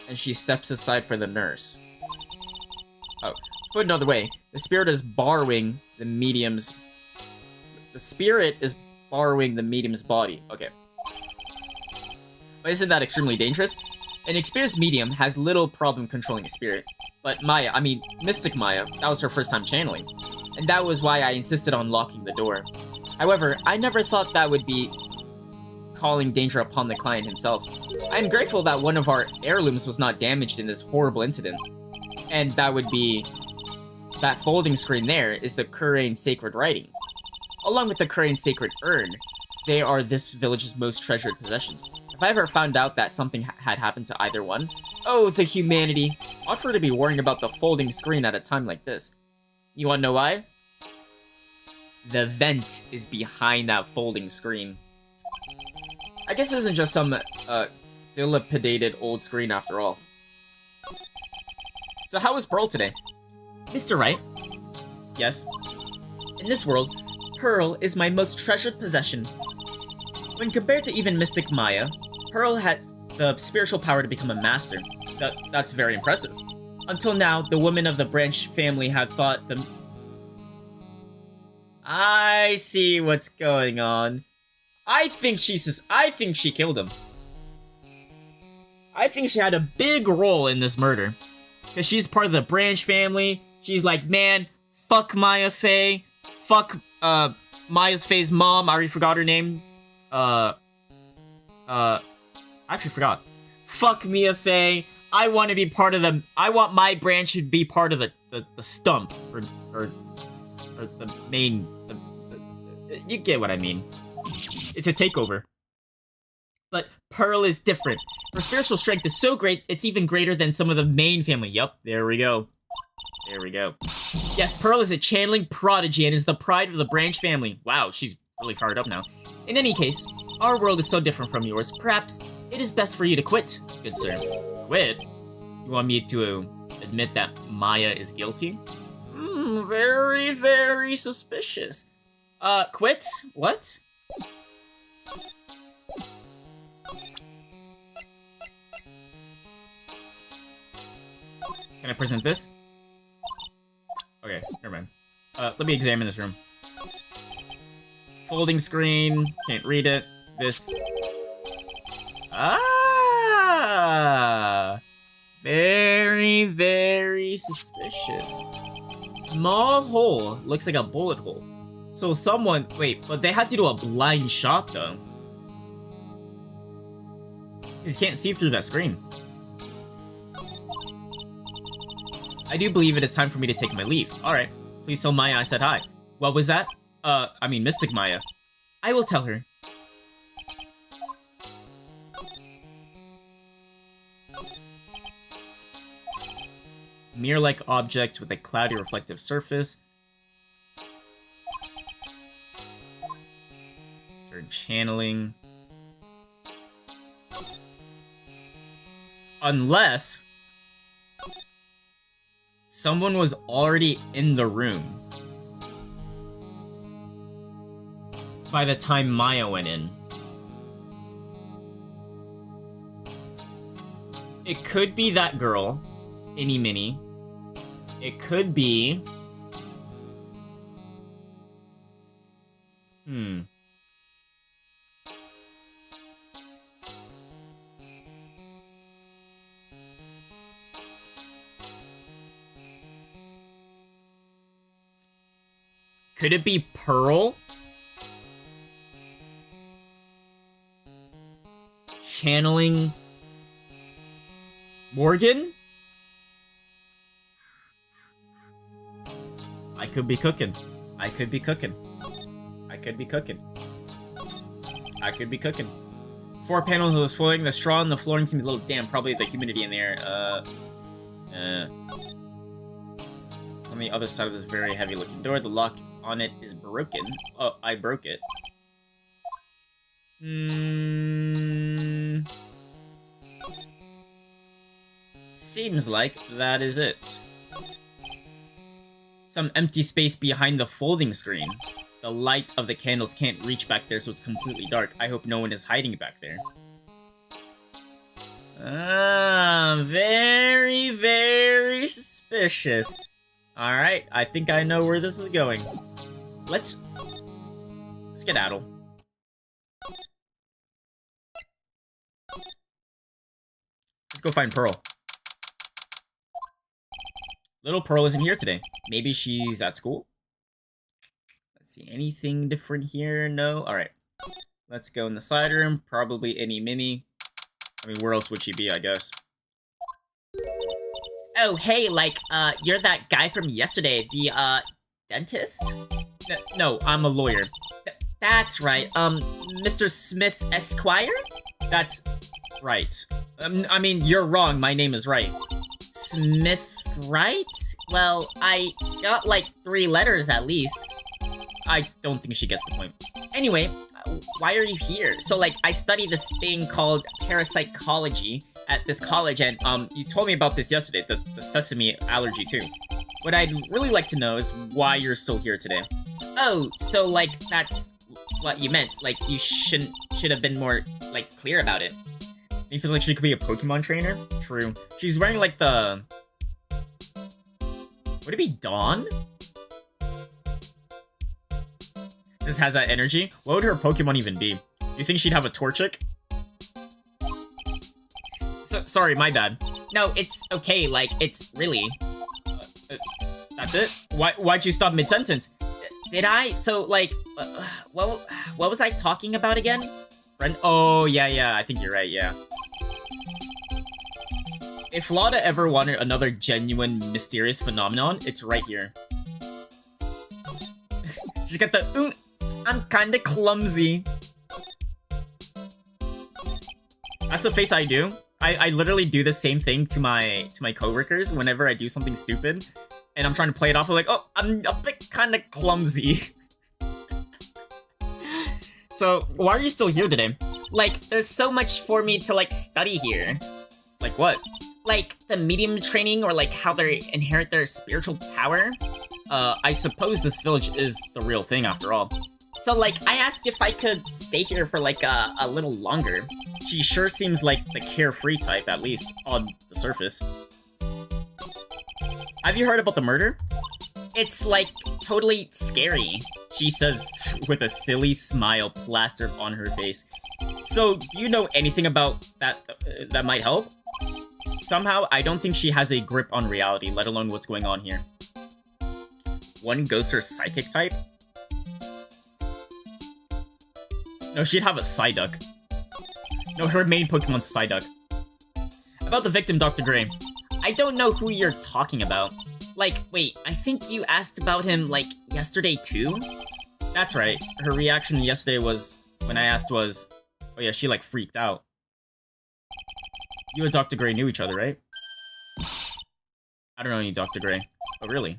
and she steps aside for the nurse. Oh, put another way, the spirit is borrowing the medium's... The spirit is borrowing the medium's body. Okay. But isn't that extremely dangerous? An experienced medium has little problem controlling a spirit. But Maya, I mean, Mystic Maya, that was her first time channeling. And that was why I insisted on locking the door. However, I never thought that would be calling danger upon the client himself. I am grateful that one of our heirlooms was not damaged in this horrible incident. And that would be... That folding screen there is the Kurain sacred writing. Along with the Kurain sacred urn, they are this village's most treasured possessions. If I ever found out that something had happened to either one... Oh, the humanity! Ought for her to be worrying about the folding screen at a time like this. You wanna know why? The vent is behind that folding screen. I guess this isn't just some, dilapidated old screen after all. So how was Pearl today? Mr. Wright? Yes? In this world, Pearl is my most treasured possession. When compared to even Mystic Maya, Pearl has the spiritual power to become a master. That's very impressive. Until now, the women of the Branch family have thought them... I see what's going on. I think she killed him. I think she had a big role in this murder. Because she's part of the Branch family. She's like, man, fuck Maya Fey. Fuck, Maya Fey's mom. I already forgot her name. I actually forgot. Fuck Mia Fey. I want to be part of the... I want my branch to be part of the stump. Or the main... you get what I mean. It's a takeover. But Pearl is different. Her spiritual strength is so great, it's even greater than some of the main family. Yup, there we go. There we go. Yes, Pearl is a channeling prodigy and is the pride of the Branch family. Wow, she's really fired up now. In any case, our world is so different from yours. Perhaps it is best for you to quit, good sir. Quit? You want me to admit that Maya is guilty? Very, very suspicious. Quit? What? Can I present this? Okay, never mind. Let me examine this room. Folding screen, can't read it. This... Ah! Very, very suspicious. Small hole looks like a bullet hole. So someone... Wait, but they had to do a blind shot, though. You can't see through that screen. I do believe it is time for me to take my leave. Alright. Please tell Maya I said hi. What was that? I mean Mystic Maya. I will tell her. Mirror-like object with a cloudy reflective surface. During channeling. Unless someone was already in the room by the time Maya went in. It could be that girl, Innie Minnie. It could be... Could it be Pearl? Channeling Morgan? I could be cooking. I could be cooking. I could be cooking. I could be cooking. 4 panels was floating. The straw on the flooring seems a little damp. Probably the humidity in the air. On the other side of this very heavy-looking door, the lock on it is broken. Oh, I broke it. Seems like that is it. Some empty space behind the folding screen. The light of the candles can't reach back there, so it's completely dark. I hope no one is hiding back there. Very, very suspicious. Alright, I think I know where this is going. Let's skedaddle. Let's go find Pearl. Little Pearl isn't here today. Maybe she's at school? Let's see, anything different here? No? Alright. Let's go in the side room. Probably Innie Minnie. I mean, where else would she be, I guess? Oh, hey, like, you're that guy from yesterday, the, dentist? No, I'm a lawyer. That's right, Mr. Smith Esquire? That's right. I mean, you're wrong, my name is Wright. Smith Wright? Well, I got, like, 3 letters at least. I don't think she gets the point. Anyway, why are you here? So, like, I study this thing called parapsychology at this college, and, you told me about this yesterday, the sesame allergy, too. What I'd really like to know is why you're still here today. Oh, so, like, that's what you meant. Like, you should have been more, like, clear about it. It feels like she could be a Pokemon trainer? True. She's wearing, like, the... Would it be Dawn? Just has that energy? What would her Pokemon even be? Do you think she'd have a Torchic? Sorry, my bad. No, it's okay, like, it's really... that's it? Why'd you stop mid-sentence? Did I? So, like, what was I talking about again? Friend? Oh, yeah, I think you're right, yeah. If Lada ever wanted another genuine, mysterious phenomenon, it's right here. She's got the, I'm kinda clumsy. That's the face I do. I literally do the same thing to my coworkers whenever I do something stupid. And I'm trying to play it off of like, oh, I'm a bit kinda clumsy. So, why are you still here today? Like, there's so much for me to, like, study here. Like what? Like, the medium training, or like how they inherit their spiritual power? I suppose this village is the real thing after all. So, like, I asked if I could stay here for, like, a little longer. She sure seems like the carefree type, at least, on the surface. Have you heard about the murder? It's, like, totally scary, she says with a silly smile plastered on her face. So, do you know anything about that might help? Somehow, I don't think she has a grip on reality, let alone what's going on here. one ghost or psychic type? No, she'd have a Psyduck. No, her main Pokemon's Psyduck. About the victim, Dr. Gray. I don't know who you're talking about. Like, wait, I think you asked about him, like, yesterday too? That's right. Her reaction yesterday was, when I asked was, oh yeah, she, like, freaked out. You and Dr. Gray knew each other, right? I don't know any Dr. Gray. Oh, really?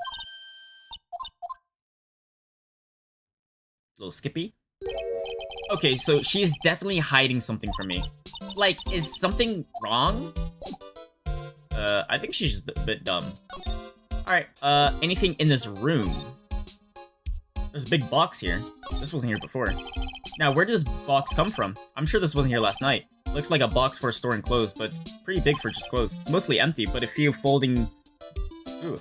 Little Skippy? Okay, so she's definitely hiding something from me. Like, is something wrong? I think she's just a bit dumb. Alright, anything in this room? There's a big box here. This wasn't here before. Now, where did this box come from? I'm sure this wasn't here last night. Looks like a box for storing clothes, but it's pretty big for just clothes. It's mostly empty, but a few folding... Ooh.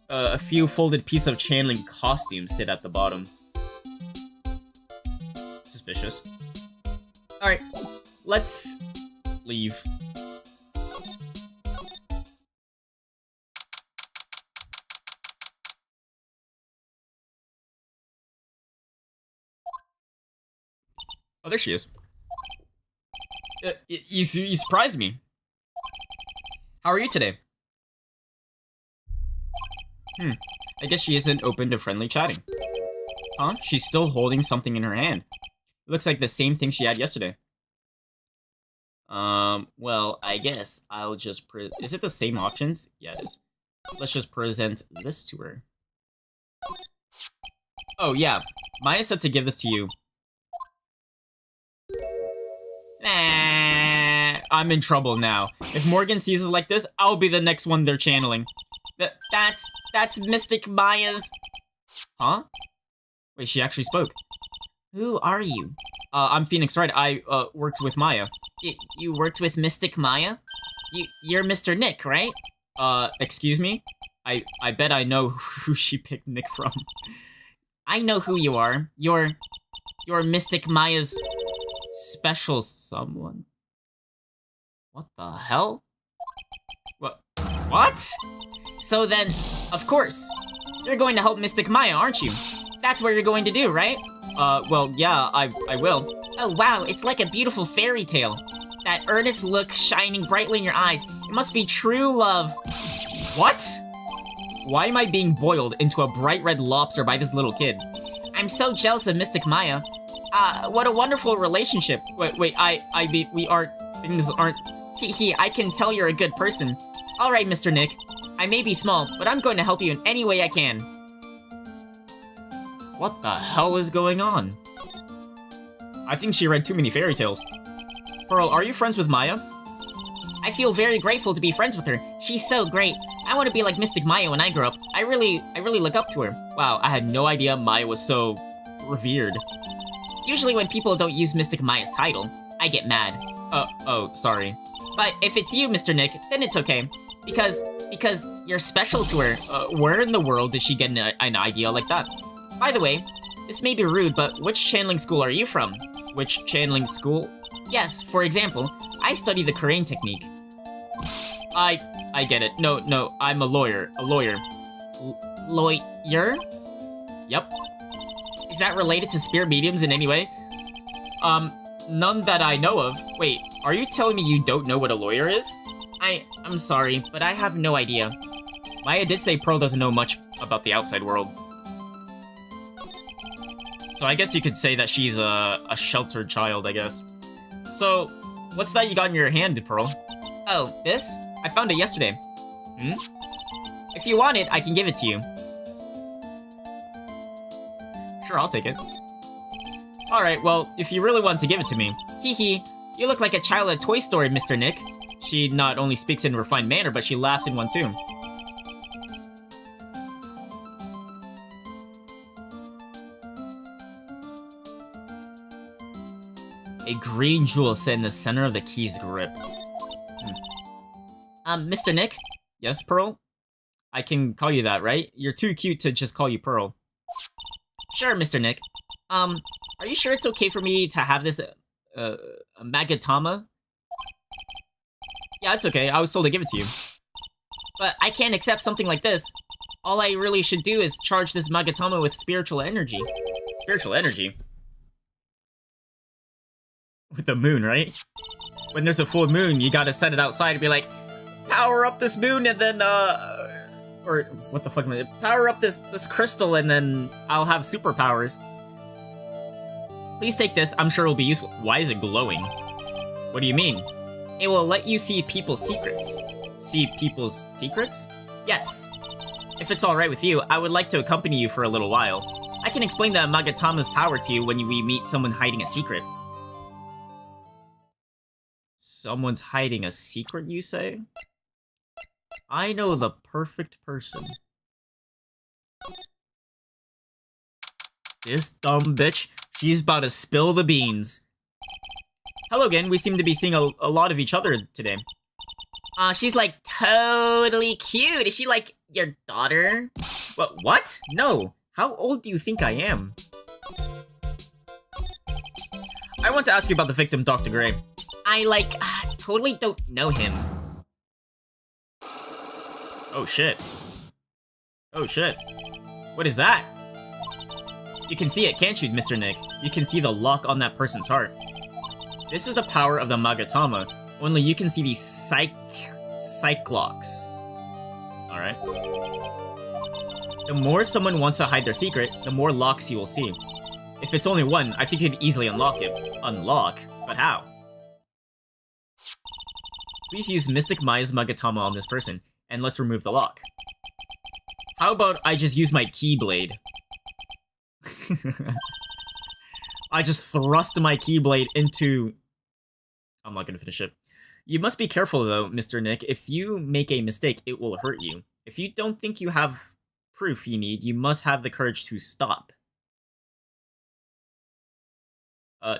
A few folded piece of channeling costumes sit at the bottom. Suspicious. Alright, let's leave. Oh, there she is. You surprised me. How are you today? I guess she isn't open to friendly chatting. Huh? She's still holding something in her hand. It looks like the same thing she had yesterday. Well, I guess I'll just is it the same options? Yeah, it is. Let's just present this to her. Oh, yeah. Maya said to give this to you. Nah, I'm in trouble now. If Morgan sees us like this, I'll be the next one they're channeling. That's Mystic Maya's... Huh? Wait, she actually spoke. Who are you? I'm Phoenix Wright. I, worked with Maya. You worked with Mystic Maya? You're Mr. Nick, right? Excuse me? I bet I know who she picked Nick from. I know who you are. You're Mystic Maya's special someone. What the hell? What? So then, of course, you're going to help Mystic Maya, aren't you? That's what you're going to do, right? Well, yeah, I will. Oh, wow, it's like a beautiful fairy tale. That earnest look shining brightly in your eyes. It must be true love. What? Why am I being boiled into a bright red lobster by this little kid? I'm so jealous of Mystic Maya. What a wonderful relationship. Wait, I mean, things aren't... I can tell you're a good person. Alright, Mr. Nick. I may be small, but I'm going to help you in any way I can. What the hell is going on? I think she read too many fairy tales. Pearl, are you friends with Maya? I feel very grateful to be friends with her. She's so great. I want to be like Mystic Maya when I grow up. I really look up to her. Wow, I had no idea Maya was so revered. Usually when people don't use Mystic Maya's title, I get mad. Oh, sorry. But if it's you, Mr. Nick, then it's okay. Because you're special to her. Where in the world did she get an idea like that? By the way, this may be rude, but which channeling school are you from? Which channeling school? Yes, for example, I study the Crane technique. I get it. No, I'm a lawyer. Lawyer? Yep. Is that related to spirit mediums in any way? None that I know of. Wait, are you telling me you don't know what a lawyer is? I'm sorry, but I have no idea. Maya did say Pearl doesn't know much about the outside world. So I guess you could say that she's a sheltered child, I guess. So, what's that you got in your hand, Pearl? Oh, this? I found it yesterday. If you want it, I can give it to you. Sure, I'll take it. Alright, well, if you really want to give it to me. Hee, you look like a child at Toy Story, Mr. Nick. She not only speaks in a refined manner, but she laughs in one too. A green jewel set in the center of the key's grip. Mr. Nick? Yes, Pearl? I can call you that, right? You're too cute to just call you Pearl. Sure, Mr. Nick. Are you sure it's okay for me to have this, Magatama? Yeah, it's okay. I was told to give it to you. But I can't accept something like this. All I really should do is charge this Magatama with spiritual energy. Spiritual energy? With the moon, right? When there's a full moon, you gotta set it outside and be like, power up this moon and then, or what the fuck am I? Power up this crystal and then I'll have superpowers. Please take this, I'm sure it'll be useful. Why is it glowing? What do you mean? It will let you see people's secrets. See people's secrets? Yes. If it's alright with you, I would like to accompany you for a little while. I can explain the Magatama's power to you when we meet someone hiding a secret. Someone's hiding a secret, you say? I know the perfect person. This dumb bitch, she's about to spill the beans. Hello again, we seem to be seeing a lot of each other today. She's like totally cute. Is she like your daughter? What? No. How old do you think I am? I want to ask you about the victim, Dr. Gray. I totally don't know him. Oh shit. Oh shit. What is that? You can see it, can't you, Mr. Nick? You can see the lock on that person's heart. This is the power of the Magatama. Only you can see these cyclocks. Alright. The more someone wants to hide their secret, the more locks you will see. If it's only one, I think you could easily unlock it. Unlock? But how? Please use Mystic Maya's Magatama on this person, and let's remove the lock. How about I just use my Keyblade? I just thrust my Keyblade into... I'm not gonna finish it. You must be careful though, Mr. Nick. If you make a mistake, it will hurt you. If you don't think you have proof you need, you must have the courage to stop.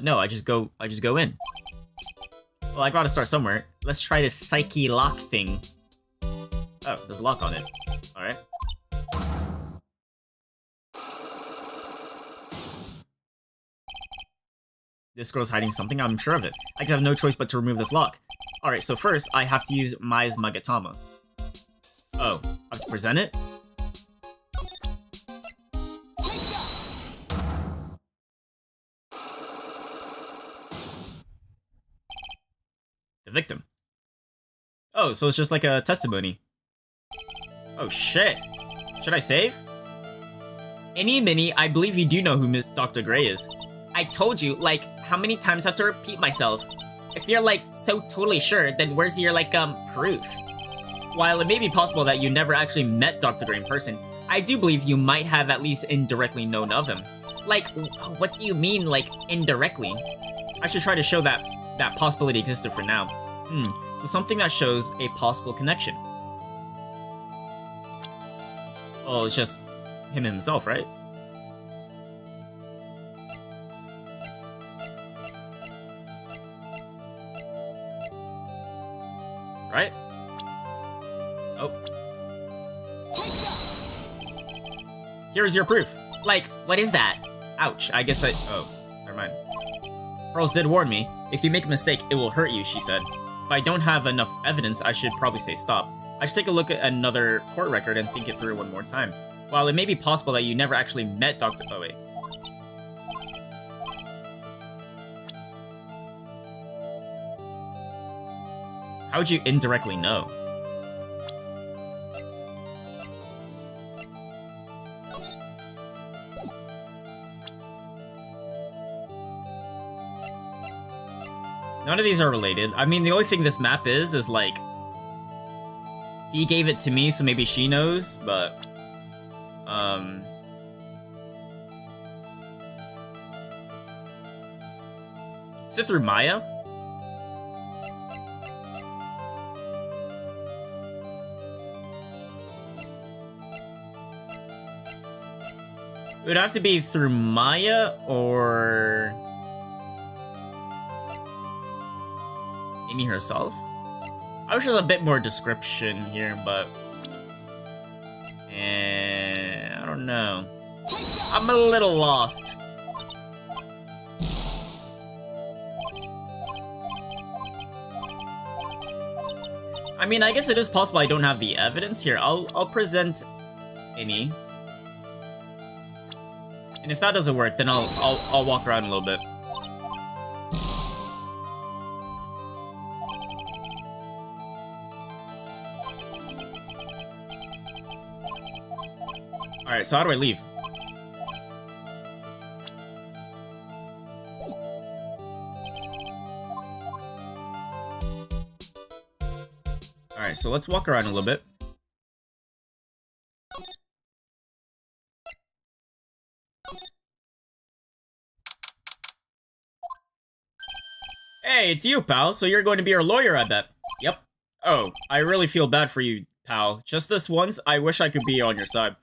No, I just go in. Well, I gotta start somewhere. Let's try this Psyche lock thing. Oh, there's a lock on it. Alright. This girl's hiding something, I'm sure of it. I have no choice but to remove this lock. Alright, so first, I have to use Maya's Magatama. Oh, I have to present it? The victim. Oh, so it's just like a testimony. Oh shit. Should I save? Any mini, I believe you do know who Miss Dr. Gray is. I told you, like, how many times I have to repeat myself? If you're, like, so totally sure, then where's your, like, proof? While it may be possible that you never actually met Dr. Gray in person, I do believe you might have at least indirectly known of him. Like, what do you mean, like, indirectly? I should try to show that possibility existed for now. So something that shows a possible connection. Well, it's just him himself, right? Right? Oh. Here's your proof. Like, what is that? Ouch, I guess oh, never mind. Pearls did warn me. If you make a mistake, it will hurt you, she said. If I don't have enough evidence, I should probably say stop. I should take a look at another court record and think it through one more time. While it may be possible that you never actually met Dr. Oh, wait. How would you indirectly know? None of these are related. I mean, the only thing this map is like... He gave it to me, so maybe she knows, but... Is it through Maya? It would have to be through Maya, or... Amy herself? I wish there was a bit more description here, but... I don't know. I'm a little lost. I mean, I guess it is possible I don't have the evidence here. I'll present any. And if that doesn't work, then I'll walk around a little bit. Alright, so how do I leave? Alright, so let's walk around a little bit. Hey, it's you, pal. So you're going to be our lawyer, I bet. Yep. Oh, I really feel bad for you, pal. Just this once, I wish I could be on your side.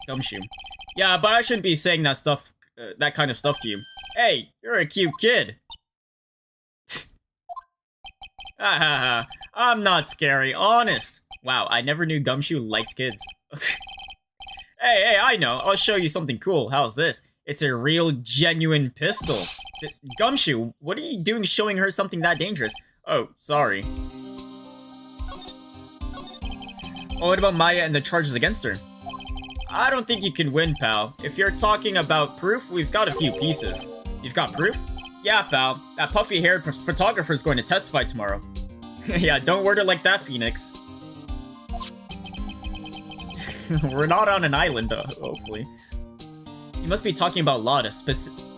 Gumshoe. Yeah, but I shouldn't be saying that stuff, that kind of stuff to you. Hey, you're a cute kid. Ha ha ha. I'm not scary, honest. Wow, I never knew Gumshoe liked kids. Hey, I know. I'll show you something cool. How's this? It's a real, genuine pistol. Gumshoe, what are you doing showing her something that dangerous? Oh, sorry. Oh, what about Maya and the charges against her? I don't think you can win, pal. If you're talking about proof, we've got a few pieces. You've got proof? Yeah, pal. That puffy-haired photographer's going to testify tomorrow. Yeah, don't word it like that, Phoenix. We're not on an island, though, hopefully. You must be talking about Lada.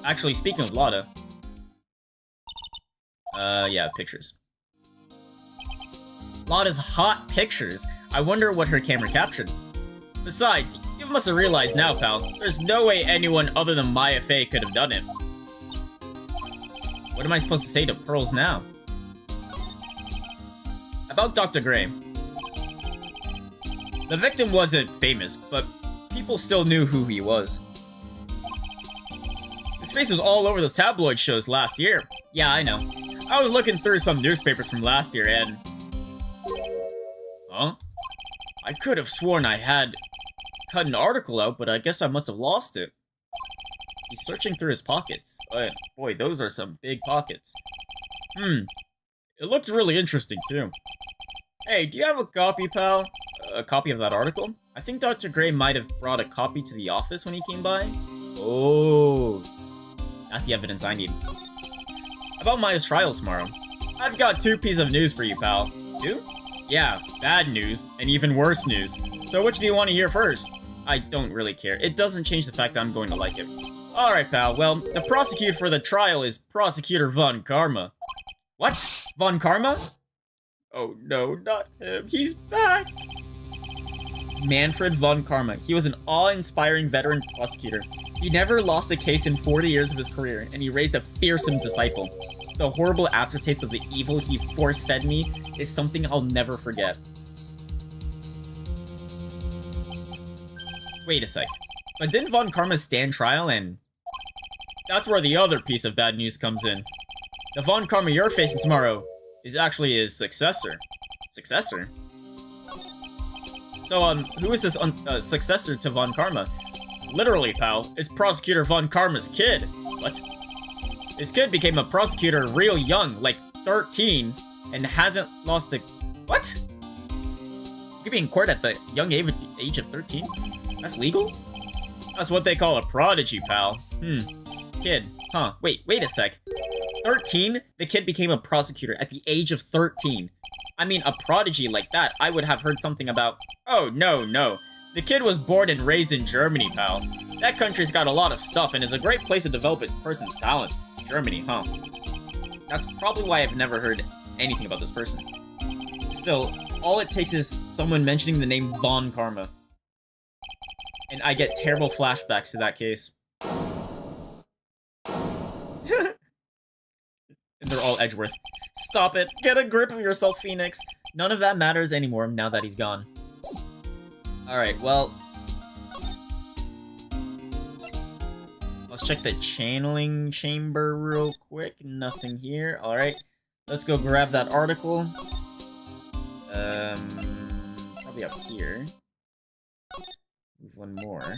Actually, speaking of Lada. Yeah, pictures. Lada's hot pictures. I wonder what her camera captured. Besides, you must have realized now, pal. There's no way anyone other than Maya Fey could have done it. What am I supposed to say to Pearls now? About Dr. Gray. The victim wasn't famous, but people still knew who he was. His face was all over those tabloid shows last year. Yeah, I know. I was looking through some newspapers from last year and... Huh? I could have sworn I had cut an article out, but I guess I must have lost it. He's searching through his pockets. Boy, those are some big pockets. It looks really interesting, too. Hey, do you have a copy, pal? A copy of that article? I think Dr. Gray might have brought a copy to the office when he came by. Oh, that's the evidence I need. About Maya's trial tomorrow. I've got 2 pieces of news for you, pal. 2? Yeah, bad news, and even worse news. So which do you want to hear first? I don't really care. It doesn't change the fact that I'm going to like it. Alright, pal. Well, the prosecutor for the trial is Prosecutor Von Karma. What? Von Karma? Oh no, not him. He's back! Manfred Von Karma. He was an awe-inspiring veteran prosecutor. He never lost a case in 40 years of his career, and he raised a fearsome disciple. The horrible aftertaste of the evil he force-fed me is something I'll never forget. Wait a sec. But didn't Von Karma stand trial and... That's where the other piece of bad news comes in. The Von Karma you're facing tomorrow is actually his successor. Successor? So, who is this successor to Von Karma? Literally, pal, it's Prosecutor Von Karma's kid. What? His kid became a prosecutor real young, like 13, and hasn't lost a... What? You could be in court at the young age of 13? That's legal? That's what they call a prodigy, pal. Kid. Huh. Wait a sec. 13? The kid became a prosecutor at the age of 13. I mean, a prodigy like that, I would have heard something about... Oh, no. The kid was born and raised in Germany, pal. That country's got a lot of stuff and is a great place to develop a person's talent. Germany, huh? That's probably why I've never heard anything about this person. Still, all it takes is someone mentioning the name Von Karma. And I get terrible flashbacks to that case. And they're all Edgeworth. Stop it! Get a grip of yourself, Phoenix! None of that matters anymore now that he's gone. Alright, well... Let's check the channeling chamber real quick. Nothing here. Alright. Let's go grab that article. Probably up here. Move one more.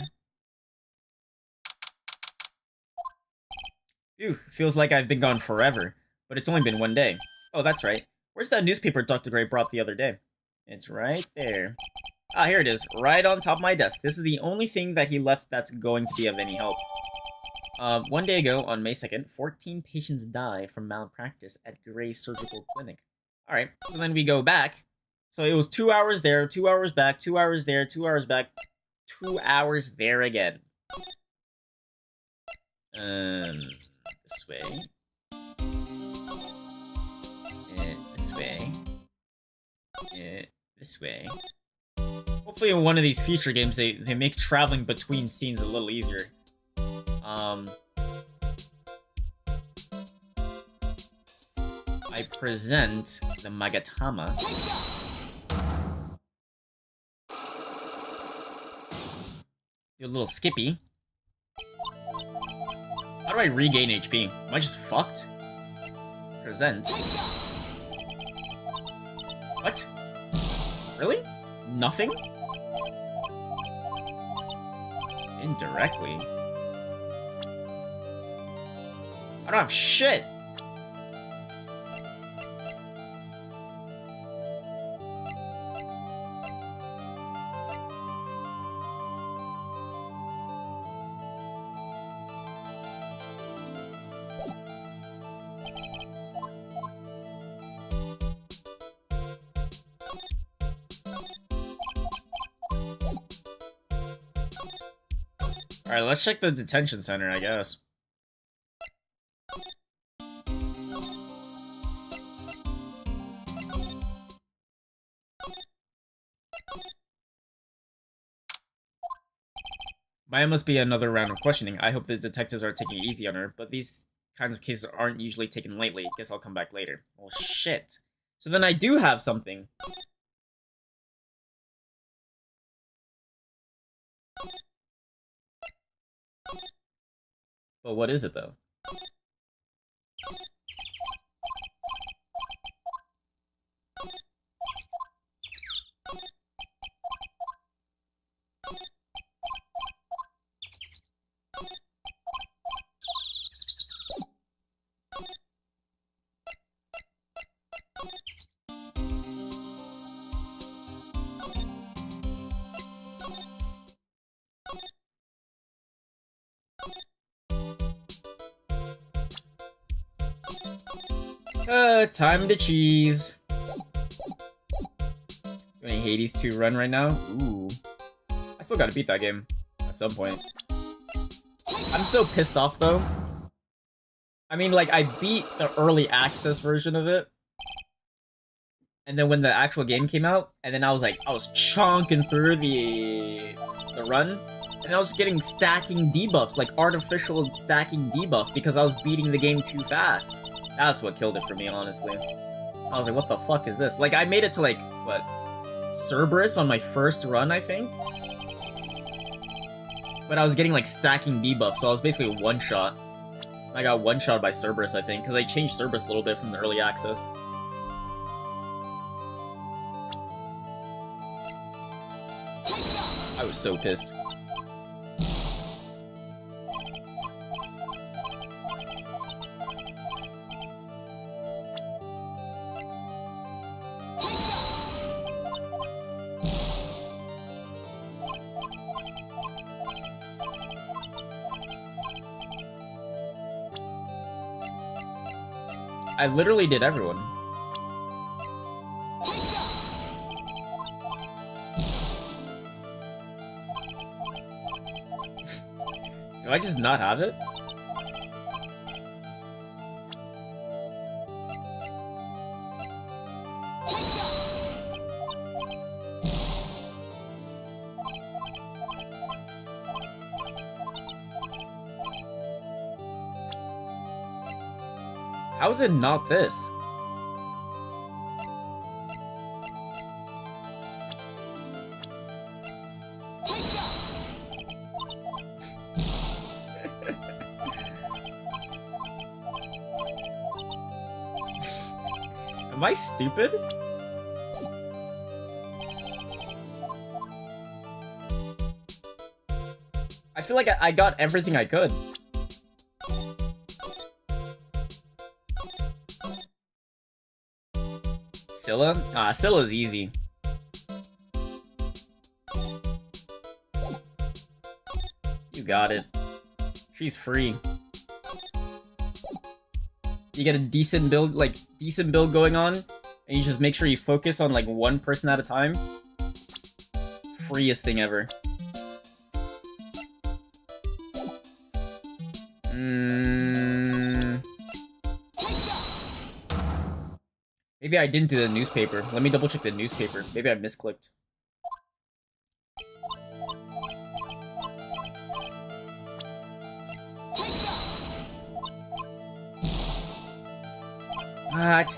Phew, feels like I've been gone forever. But it's only been 1 day. Oh, that's right. Where's that newspaper Dr. Gray brought the other day? It's right there. Ah, here it is, right on top of my desk. This is the only thing that he left that's going to be of any help. 1 day ago, on May 2nd, 14 patients died from malpractice at Gray Surgical Clinic. Alright, so then we go back. So it was 2 hours there, 2 hours back, 2 hours there, 2 hours back, 2 hours there again. This way. This way. This way. Hopefully in one of these future games, they make traveling between scenes a little easier. I present the Magatama. Do a little skippy. How do I regain HP? Am I just fucked? Present. What? Really? Nothing? Indirectly? I don't have shit! Alright, let's check the detention center, I guess. Mine must be another round of questioning. I hope the detectives are taking it easy on her, but these kinds of cases aren't usually taken lightly. Guess I'll come back later. Well, shit. So then I do have something. But what is it, though? Time to cheese. Doing Hades 2 run right now? Ooh. I still gotta beat that game at some point. I'm so pissed off, though. I mean, like, I beat the early access version of it. And then when the actual game came out, and then I was chonking through the run, and I was getting stacking debuffs, like artificial stacking debuff, because I was beating the game too fast. That's what killed it for me, honestly. I was like, what the fuck is this? Like, I made it to, like, what? Cerberus on my first run, I think? But I was getting, like, stacking debuffs, so I was basically one-shot. I got one-shot by Cerberus, I think, because I changed Cerberus a little bit from the early access. I was so pissed. I literally did everyone. Do I just not have it? How is it not this? Am I stupid? I feel like I got everything I could. Scylla? Ah, Scylla's easy. got it. She's free. You get a decent build going on, and you just make sure you focus on like one person at a time. Freest thing ever. Maybe I didn't do the newspaper. Let me double check the newspaper. Maybe I misclicked. What?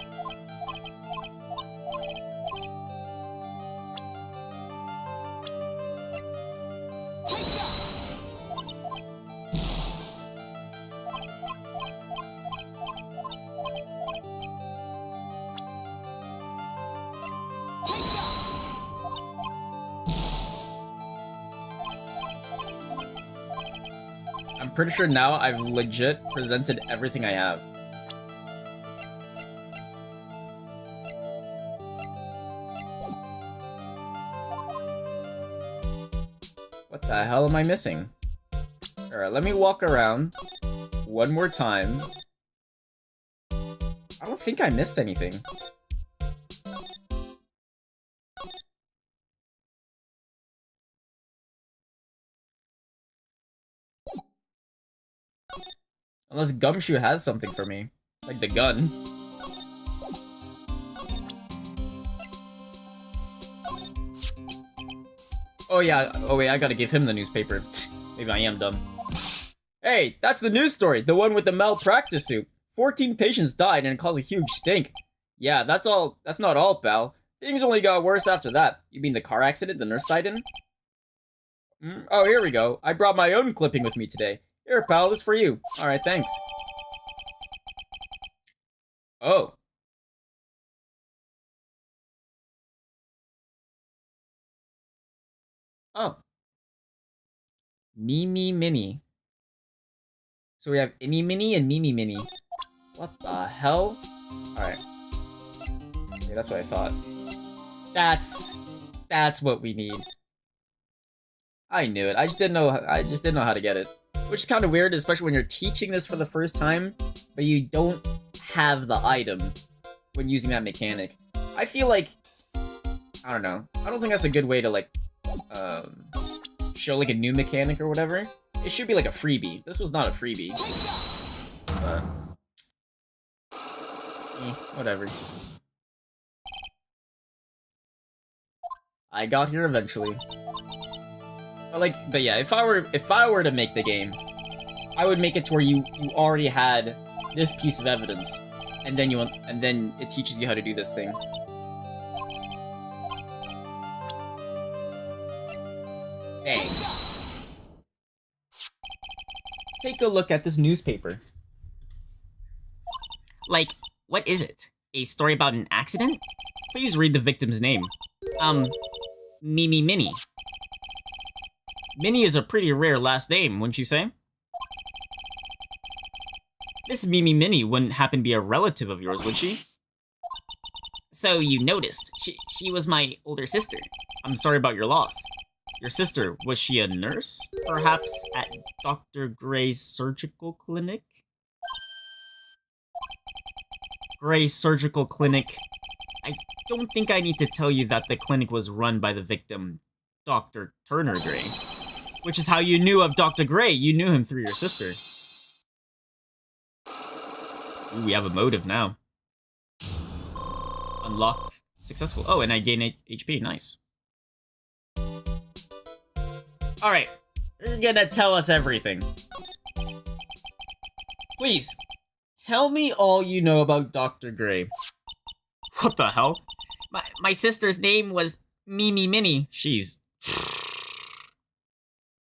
I'm pretty sure now I've legit presented everything I have. What the hell am I missing? Alright, let me walk around one more time. I don't think I missed anything. Unless Gumshoe has something for me. Like the gun. Oh yeah, oh wait, I gotta give him the newspaper. Maybe I am dumb. Hey, that's the news story, the one with the malpractice suit. 14 patients died and it caused a huge stink. Yeah, that's not all, pal. Things only got worse after that. You mean the car accident the nurse died in? Oh, here we go. I brought my own clipping with me today. Here, pal, this is for you. Alright, thanks. Oh. Oh. Mimi Mini. So we have Imi Mini and Mimi Mini. What the hell? Alright. Okay, that's what I thought. That's what we need. I knew it. I just didn't know how to get it. Which is kind of weird, especially when you're teaching this for the first time, but you don't have the item when using that mechanic. I feel like, I don't know. I don't think that's a good way to like show like a new mechanic or whatever. It should be like a freebie. This was not a freebie. But whatever. I got here eventually. But yeah, if I were to make the game, I would make it to where you already had this piece of evidence, and then it teaches you how to do this thing. Dang. Take a look at this newspaper. Like, what is it? A story about an accident? Please read the victim's name. Mimi Mini. Minnie is a pretty rare last name, wouldn't you say? Miss Mimi Minnie wouldn't happen to be a relative of yours, would she? So you noticed. She was my older sister. I'm sorry about your loss. Your sister, was she a nurse? Perhaps at Dr. Gray's surgical clinic? Gray Surgical Clinic. I don't think I need to tell you that the clinic was run by the victim, Dr. Turner Gray. Which is how you knew of Dr. Gray. You knew him through your sister. Ooh, we have a motive now. Unlock. Successful. Oh, and I gain HP. Nice. Alright. You're gonna tell us everything. Please, tell me all you know about Dr. Gray. What the hell? My sister's name was Mimi Mini. She's...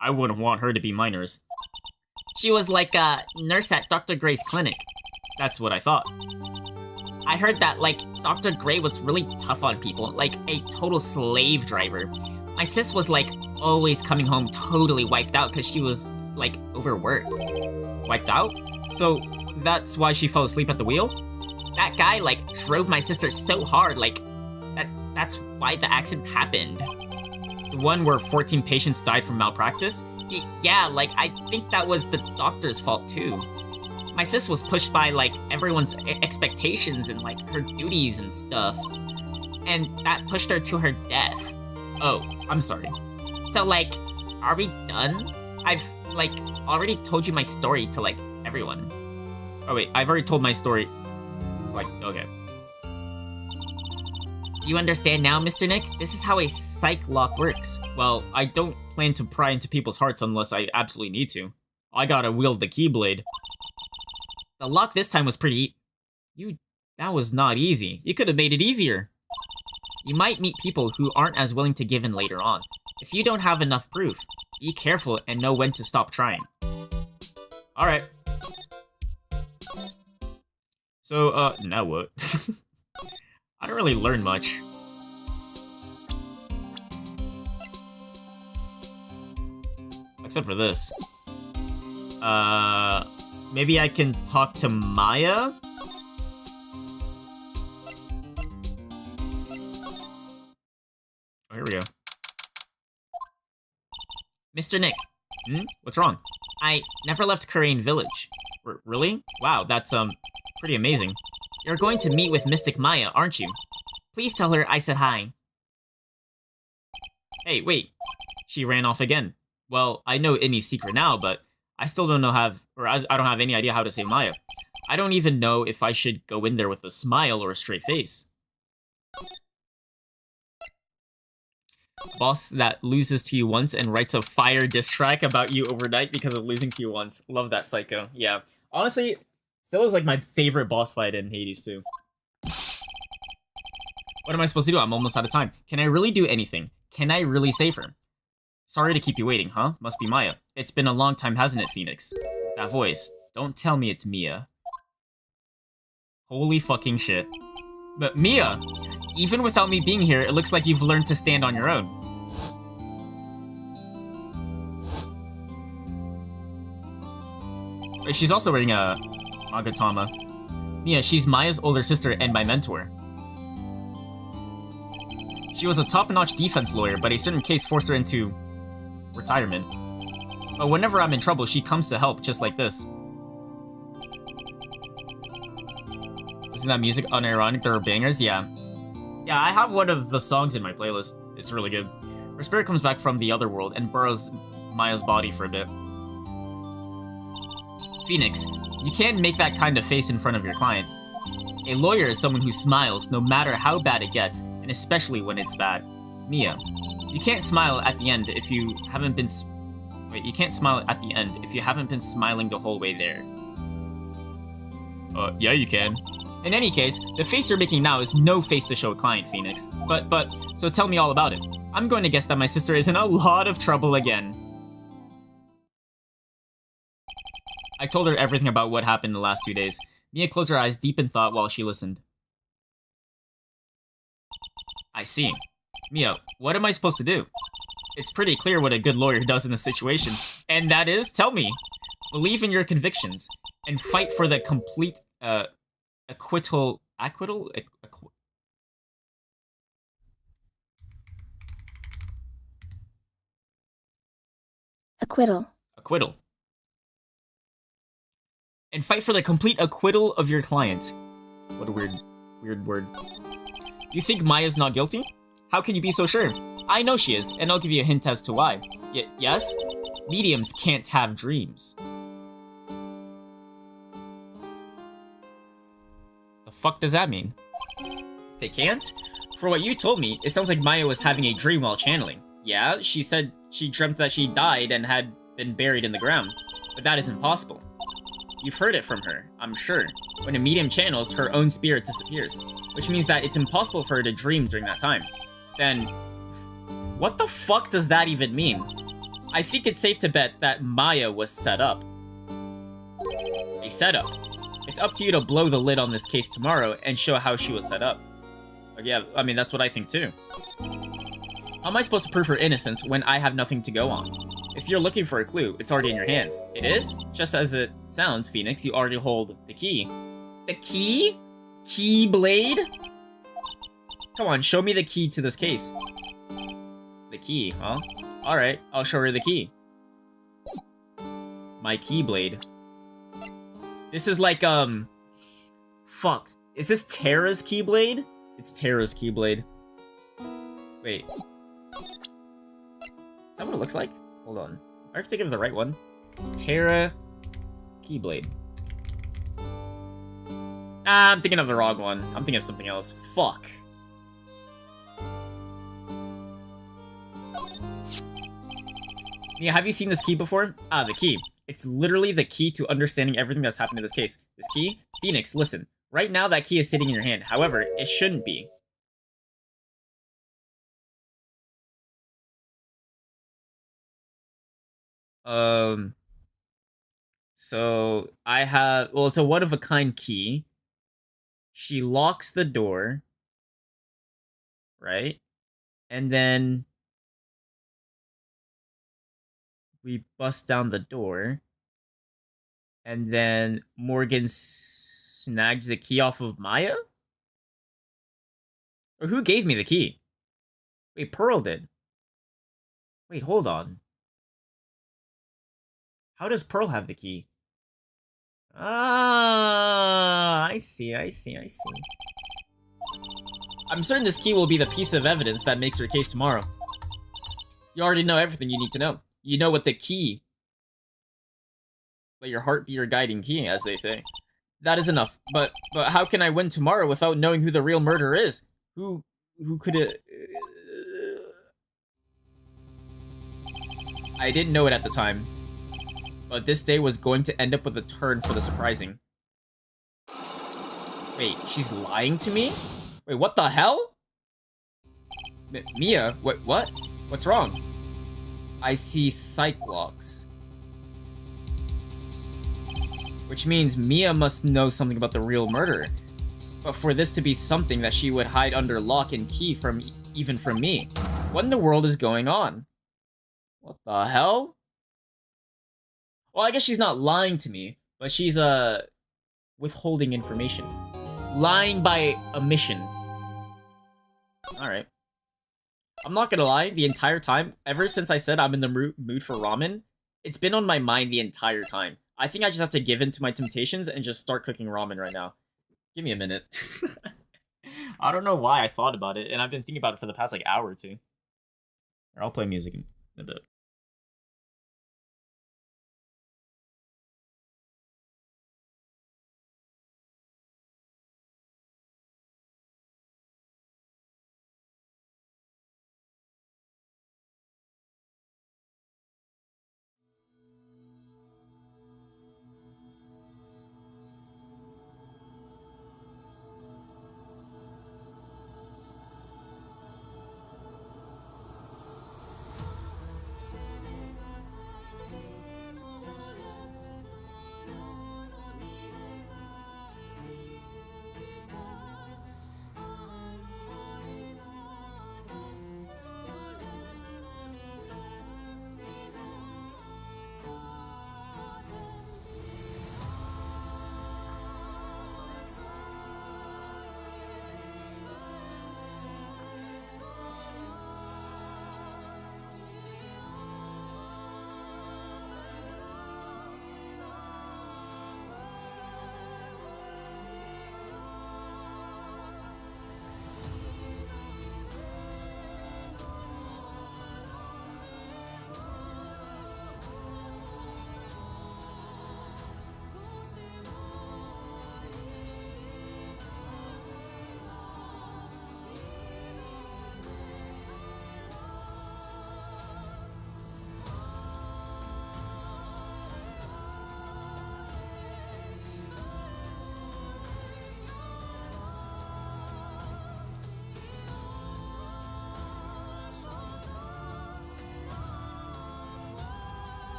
I wouldn't want her to be my nurse. She was like a nurse at Dr. Gray's clinic. That's what I thought. I heard that, like, Dr. Gray was really tough on people, like a total slave driver. My sis was, like, always coming home totally wiped out because she was, like, overworked. Wiped out? So that's why she fell asleep at the wheel? That guy, like, drove my sister so hard, like, that's why the accident happened. The one where 14 patients died from malpractice? Yeah, like, I think that was the doctor's fault, too. My sis was pushed by, like, everyone's expectations and, like, her duties and stuff. And that pushed her to her death. Oh, I'm sorry. So, like, are we done? I've, like, already told you my story to, like, everyone. Oh, wait, I've already told my story. Like, okay. You understand now, Mr. Nick? This is how a psych lock works. Well, I don't plan to pry into people's hearts unless I absolutely need to. I gotta wield the keyblade. The lock this time was pretty... That was not easy. You could have made it easier. You might meet people who aren't as willing to give in later on. If you don't have enough proof, be careful and know when to stop trying. Alright. So, now what? I don't really learn much. Except for this. Maybe I can talk to Maya? Oh, here we go. Mr. Nick. What's wrong? I never left Korean Village. Really? Wow, that's, pretty amazing. You're going to meet with Mystic Maya, aren't you? Please tell her I said hi. Hey, wait. She ran off again. Well, I know Innie's secret now, but I still don't know I don't have any idea how to say Maya. I don't even know if I should go in there with a smile or a straight face. Boss that loses to you once and writes a fire diss track about you overnight because of losing to you once. Love that psycho. Yeah. Honestly, still is like my favorite boss fight in Hades too. What am I supposed to do? I'm almost out of time. Can I really do anything? Can I really save her? Sorry to keep you waiting, huh? Must be Maya. It's been a long time, hasn't it, Phoenix? That voice. Don't tell me it's Mia. Holy fucking shit. But Mia! Even without me being here, it looks like you've learned to stand on your own. She's also wearing a Magatama. Mia, she's Maya's older sister and my mentor. She was a top-notch defense lawyer, but a certain case forced her into retirement. But whenever I'm in trouble, she comes to help, just like this. Isn't that music unironic? There are bangers? Yeah. Yeah, I have one of the songs in my playlist. It's really good. Her spirit comes back from the other world and burrows Maya's body for a bit. Phoenix, you can't make that kind of face in front of your client. A lawyer is someone who smiles no matter how bad it gets, and especially when it's bad. Mia, you can't smile at the end if you haven't been... you can't smile at the end if you haven't been smiling the whole way there. Yeah, you can. In any case, the face you're making now is no face to show a client, Phoenix. So tell me all about it. I'm going to guess that my sister is in a lot of trouble again. I told her everything about what happened the last 2 days. Mia closed her eyes deep in thought while she listened. I see. Mia, what am I supposed to do? It's pretty clear what a good lawyer does in this situation. And that is, tell me. Believe in your convictions and fight for the complete, acquittal. Acquittal. And fight for the complete acquittal of your client. What a weird word. You think Maya's not guilty? How can you be so sure? I know she is, and I'll give you a hint as to why. Yes? Mediums can't have dreams. The fuck does that mean? They can't? For what you told me, it sounds like Maya was having a dream while channeling. Yeah, she said she dreamt that she died and had been buried in the ground. But that isn't possible. You've heard it from her, I'm sure. When a medium channels, her own spirit disappears, which means that it's impossible for her to dream during that time. Then, what the fuck does that even mean? I think it's safe to bet that Maya was set up. A setup. It's up to you to blow the lid on this case tomorrow and show how she was set up. Yeah, I mean, that's what I think too. How am I supposed to prove her innocence when I have nothing to go on? If you're looking for a clue, it's already in your hands. It is? Just as it sounds, Phoenix, you already hold the key. The key? Keyblade? Come on, show me the key to this case. The key, huh? Alright, I'll show her the key. my Keyblade. This is like, fuck. Is this Terra's Keyblade? It's Terra's Keyblade. Wait. Is that what it looks like? Hold on. I have to think of the right one. Terra Keyblade. Ah, I'm thinking of the wrong one. I'm thinking of something else. Fuck. Yeah, have you seen this key before? Ah, the key. It's literally the key to understanding everything that's happened in this case. This key? Phoenix, listen. Right now, that key is sitting in your hand. However, it shouldn't be. So, I have... Well, it's a one-of-a-kind key. She locks the door. Right? And then... we bust down the door. And then Morgan snags the key off of Maya? Or who gave me the key? Wait, Pearl did. Wait, hold on. How does Pearl have the key? Ah, I see. I'm certain this key will be the piece of evidence that makes her case tomorrow. You already know everything you need to know. You know what the key... Let your heart be your guiding key, as they say. That is enough. But how can I win tomorrow without knowing who the real murderer is? Who could it... I didn't know it at the time. But this day was going to end up with a turn for the surprising. Wait, she's lying to me? Wait, what the hell? Mia, what? What's wrong? I see Cyclops. Which means Mia must know something about the real murderer. But for this to be something that she would hide under lock and key from even from me. What in the world is going on? What the hell? Well, I guess she's not lying to me, but she's, withholding information. Lying by omission. Alright. I'm not gonna lie, the entire time, ever since I said I'm in the mood for ramen, it's been on my mind the entire time. I think I just have to give in to my temptations and just start cooking ramen right now. Give me a minute. I don't know why I thought about it, and I've been thinking about it for the past, like, hour or two. Or I'll play music in a bit.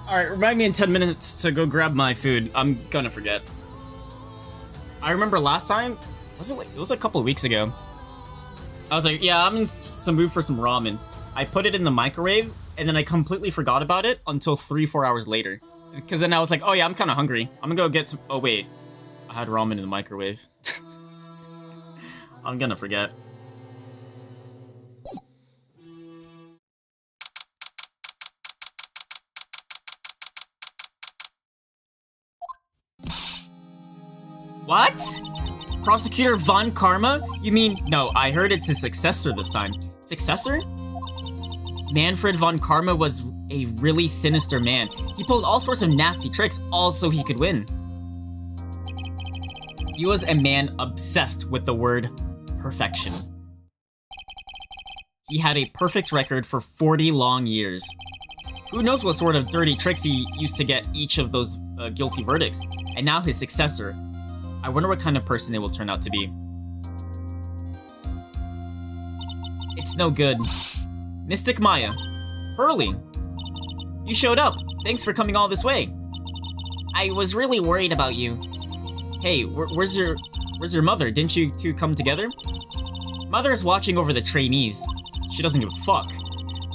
Alright, remind me in 10 minutes to go grab my food. I'm gonna forget. I remember last time, it was a couple of weeks ago. I was like, yeah, I'm in some mood for some ramen. I put it in the microwave, and then I completely forgot about it until 3-4 hours later. Because then I was like, oh yeah, I'm kind of hungry. I'm gonna go get some... Oh wait. I had ramen in the microwave. I'm gonna forget. What? Prosecutor Von Karma? You mean, no, I heard it's his successor this time. Successor? Manfred Von Karma was a really sinister man. He pulled all sorts of nasty tricks, all so he could win. He was a man obsessed with the word perfection. He had a perfect record for 40 long years. Who knows what sort of dirty tricks he used to get each of those guilty verdicts. And now his successor. I wonder what kind of person it will turn out to be. It's no good. Mystic Maya. Hurley. You showed up. Thanks for coming all this way. I was really worried about you. Hey, where's your mother? Didn't you two come together? Mother's watching over the trainees. She doesn't give a fuck.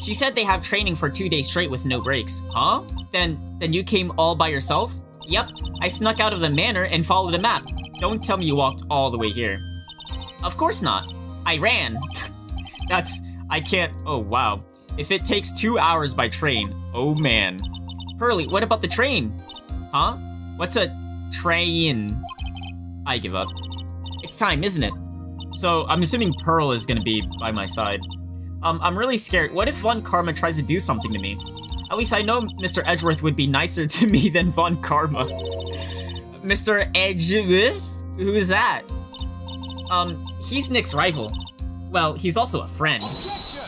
She said they have training for 2 days straight with no breaks. Huh? Then you came all by yourself? Yep, I snuck out of the manor and followed a map. Don't tell me you walked all the way here. Of course not. I ran. I can't, oh wow. If it takes 2 hours by train, oh man. Hurley, what about the train? Huh? What's a train? I give up. It's time, isn't it? So, I'm assuming Pearl is gonna be by my side. I'm really scared. What if Von Karma tries to do something to me? At least I know Mr. Edgeworth would be nicer to me than Von Karma. Mr. Edgeworth? Who is that? He's Nick's rival. Well, he's also a friend. Objection!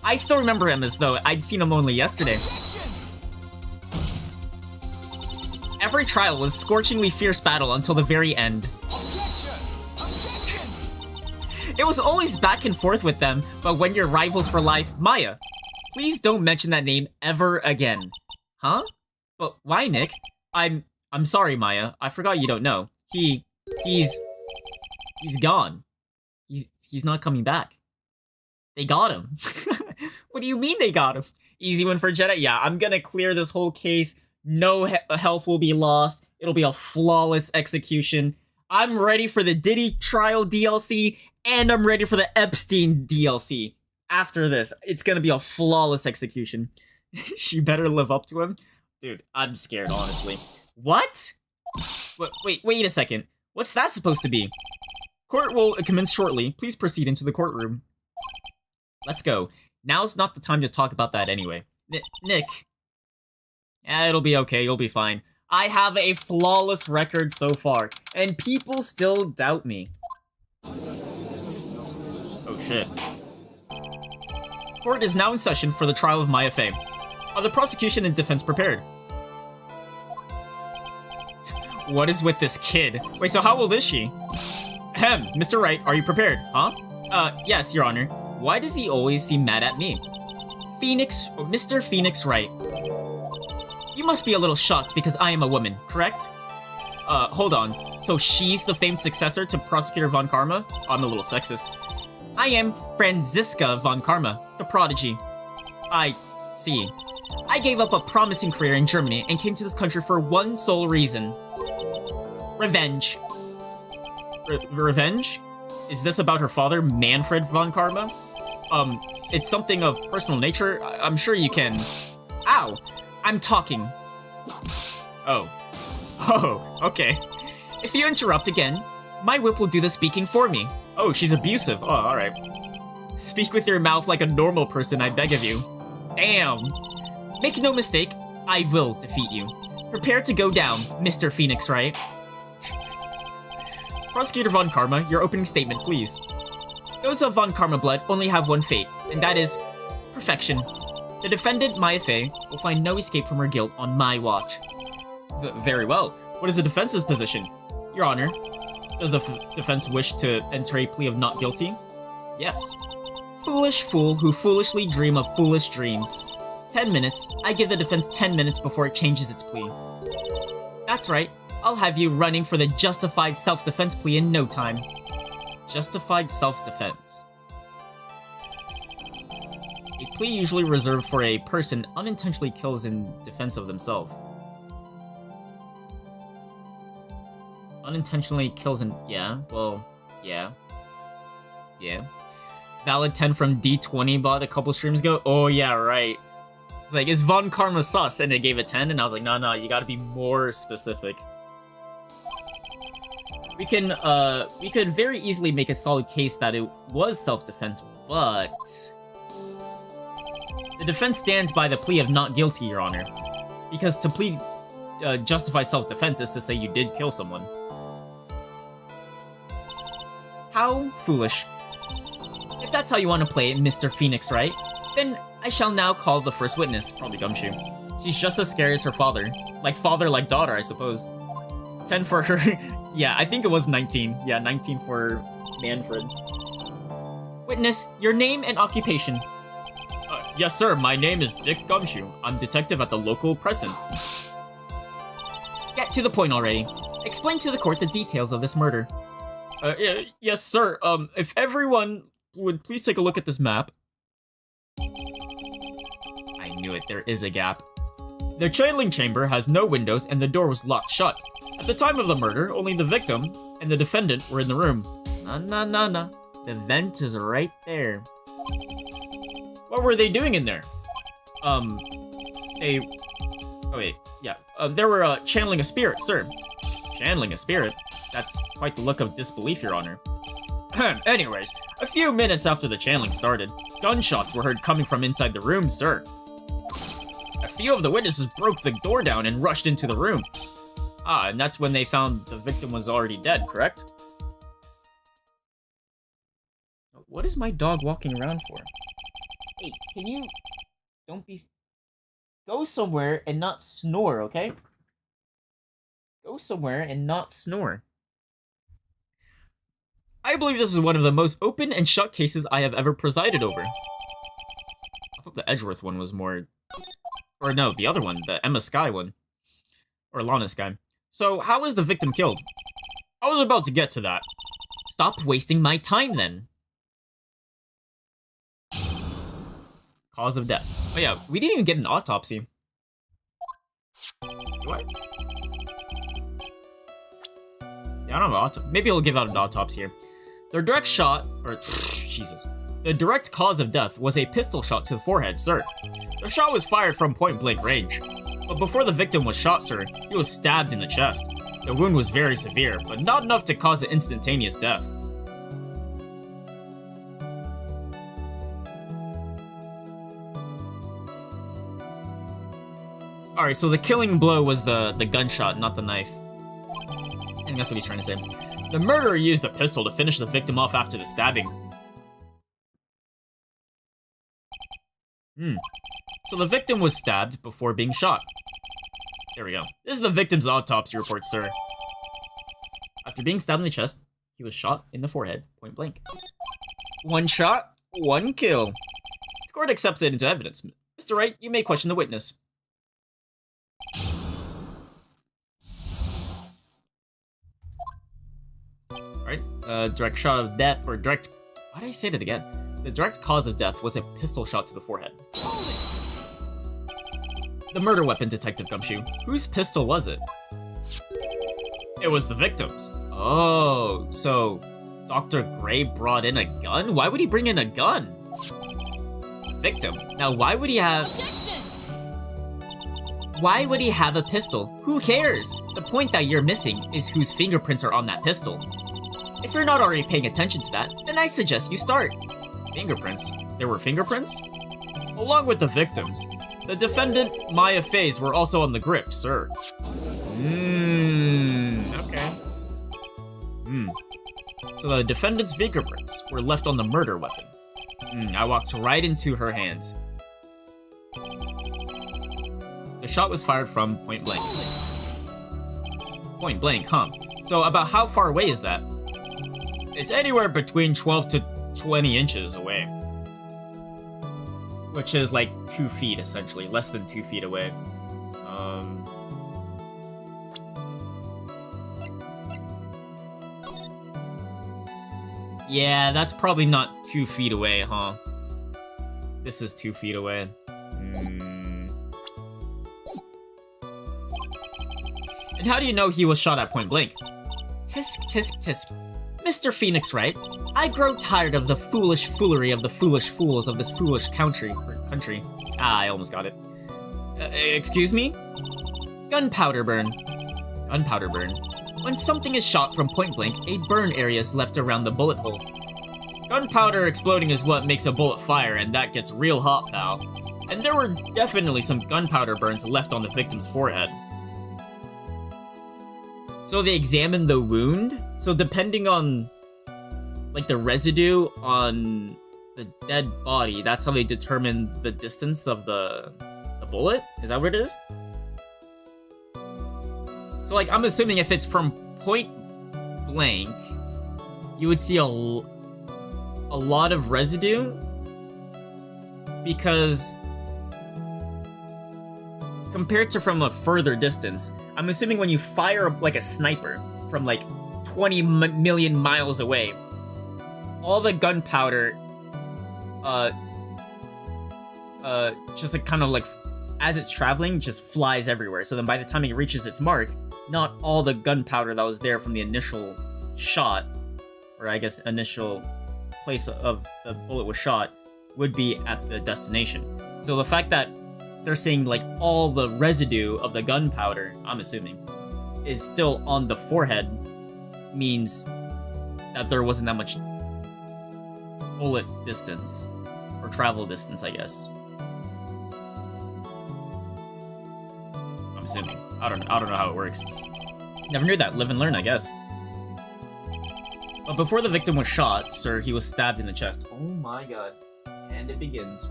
I still remember him as though I'd seen him only yesterday. Objection! Every trial was scorchingly fierce battle until the very end. Objection! Objection! It was always back and forth with them, but when you're rivals for life, Maya, please don't mention that name ever again. Huh? But why, Nick? I'm sorry, Maya. I forgot you don't know. He's gone. He's not coming back. They got him. What do you mean they got him? Easy win for Jedi? Yeah, I'm gonna clear this whole case. No health will be lost. It'll be a flawless execution. I'm ready for the Diddy trial DLC, and I'm ready for the Epstein DLC. After this, it's gonna be a flawless execution. She better live up to him. Dude, I'm scared, honestly. What? Wait a second. What's that supposed to be? Court will commence shortly. Please proceed into the courtroom. Let's go. Now's not the time to talk about that anyway. Nick. It'll be okay. You'll be fine. I have a flawless record so far, and people still doubt me. Oh shit. Court is now in session for the trial of Maya Fey. Are the prosecution and defense prepared? What is with this kid? Wait, so how old is she? Ahem, Mr. Wright, are you prepared? Huh? Yes, Your Honor. Why does he always seem mad at me? Mr. Phoenix Wright. You must be a little shocked because I am a woman, correct? Hold on. So she's the famed successor to Prosecutor Von Karma? I'm a little sexist. I am Franziska Von Karma, the prodigy. I see. I gave up a promising career in Germany and came to this country for one sole reason. Revenge. Revenge? Is this about her father, Manfred Von Karma? It's something of personal nature. I'm sure you can... Ow! I'm talking. Oh. Oh, okay. If you interrupt again, my whip will do the speaking for me. Oh, she's abusive. Oh, alright. Speak with your mouth like a normal person, I beg of you. Damn. Make no mistake, I will defeat you. Prepare to go down, Mr. Phoenix Wright. Prosecutor Von Karma, your opening statement, please. Those of Von Karma blood only have one fate, and that is perfection. The defendant, Maya Fey, will find no escape from her guilt on my watch. Very well. What is the defense's position? Your Honor, does the defense wish to enter a plea of not guilty? Yes. Foolish fool who foolishly dream of foolish dreams. 10 minutes. I give the defense 10 minutes before it changes its plea. That's right. I'll have you running for the justified self-defense plea in no time. Justified self-defense. A plea usually reserved for a person unintentionally kills in defense of themselves. Unintentionally kills an... Yeah, well, yeah. Yeah. Valid 10 from D20 bot a couple streams ago. Oh, yeah, right. It's like, is Von Karma sus? And it gave it 10, and I was like, no, you gotta be more specific. We could very easily make a solid case that it was self-defense, but... The defense stands by the plea of not guilty, Your Honor. Because to plead justify self-defense is to say you did kill someone. How foolish. If that's how you want to play it, Mr. Phoenix, right? Then I shall now call the first witness, probably Gumshoe. She's just as scary as her father. Like father, like daughter, I suppose. 10 for her. Yeah, I think it was 19. Yeah, 19 for Manfred. Witness, your name and occupation. Yes, sir. My name is Dick Gumshoe. I'm detective at the local precinct. Get to the point already. Explain to the court the details of this murder. Yes, sir. If everyone would please take a look at this map. I knew it. There is a gap. The channeling chamber has no windows and the door was locked shut. At the time of the murder, only the victim and the defendant were in the room. Nah. The vent is right there. What were they doing in there? Oh wait, yeah. They were, channeling a spirit, sir. Channeling a spirit? That's quite the look of disbelief, Your Honor. Anyways, a few minutes after the channeling started, gunshots were heard coming from inside the room, sir. A few of the witnesses broke the door down and rushed into the room. Ah, and that's when they found the victim was already dead, correct? What is my dog walking around for? Hey, can you... Don't be... Go somewhere and not snore, okay? Go somewhere and not snore. I believe this is one of the most open and shut cases I have ever presided over. I thought the Edgeworth one was more... Or no, the other one, the Emma Skye one. Or Lana Skye. So, how was the victim killed? I was about to get to that. Stop wasting my time, then. Cause of death. Oh yeah, we didn't even get an autopsy. What? Yeah, I don't have an maybe I'll give out an autopsy here. The direct shot, or Jesus. The direct cause of death was a pistol shot to the forehead, sir. The shot was fired from point-blank range. But before the victim was shot, sir, he was stabbed in the chest. The wound was very severe, but not enough to cause an instantaneous death. Alright, so the killing blow was the gunshot, not the knife. I think that's what he's trying to say. The murderer used the pistol to finish the victim off after the stabbing. So the victim was stabbed before being shot. There we go. This is the victim's autopsy report, sir. After being stabbed in the chest, he was shot in the forehead, point blank. One shot, one kill. The court accepts it into evidence. Mr. Wright, you may question the witness. Alright, direct shot of death, or direct... Why did I say that again? The direct cause of death was a pistol shot to the forehead. The murder weapon, Detective Gumshoe. Whose pistol was it? It was the victim's. Oh, so Dr. Gray brought in a gun? Why would he bring in a gun? Victim. Now, why would he have... Objection! Why would he have a pistol? Who cares? The point that you're missing is whose fingerprints are on that pistol. If you're not already paying attention to that, then I suggest you start. Fingerprints? There were fingerprints? Along with the victims. The defendant, Maya Faze, were also on the grip, sir. Okay. So the defendant's fingerprints were left on the murder weapon. I walked right into her hands. The shot was fired from point blank. Point blank, huh? So about how far away is that? It's anywhere between 12 to 20 inches away. Which is like 2 feet, essentially. Less than 2 feet away. Yeah, that's probably not 2 feet away, huh? This is 2 feet away. And how do you know he was shot at point blank? Tisk, tisk, tisk. Mr. Phoenix Wright, I grow tired of the foolish foolery of the foolish fools of this foolish country. Ah, I almost got it. Excuse me? Gunpowder burn. Gunpowder burn. When something is shot from point blank, a burn area is left around the bullet hole. Gunpowder exploding is what makes a bullet fire, and that gets real hot, pal. And there were definitely some gunpowder burns left on the victim's forehead. So they examined the wound? So depending on, like, the residue on the dead body, that's how they determine the distance of the bullet? Is that what it is? So, like, I'm assuming if it's from point blank, you would see a lot of residue, because compared to from a further distance, I'm assuming when you fire like a sniper from like 20 million miles away, all the gunpowder just like kind of like as it's traveling just flies everywhere. So then by the time it reaches its mark, not all the gunpowder that was there from the initial shot, or I guess initial place of the bullet was shot, would be at the destination. So the fact that they're saying like all the residue of the gunpowder, I'm assuming, is still on the forehead, means that there wasn't that much bullet distance or travel distance, I guess. I'm assuming. I don't know how it works. Never knew that. Live and learn, I guess. But before the victim was shot, sir, he was stabbed in the chest. Oh my god. And it begins.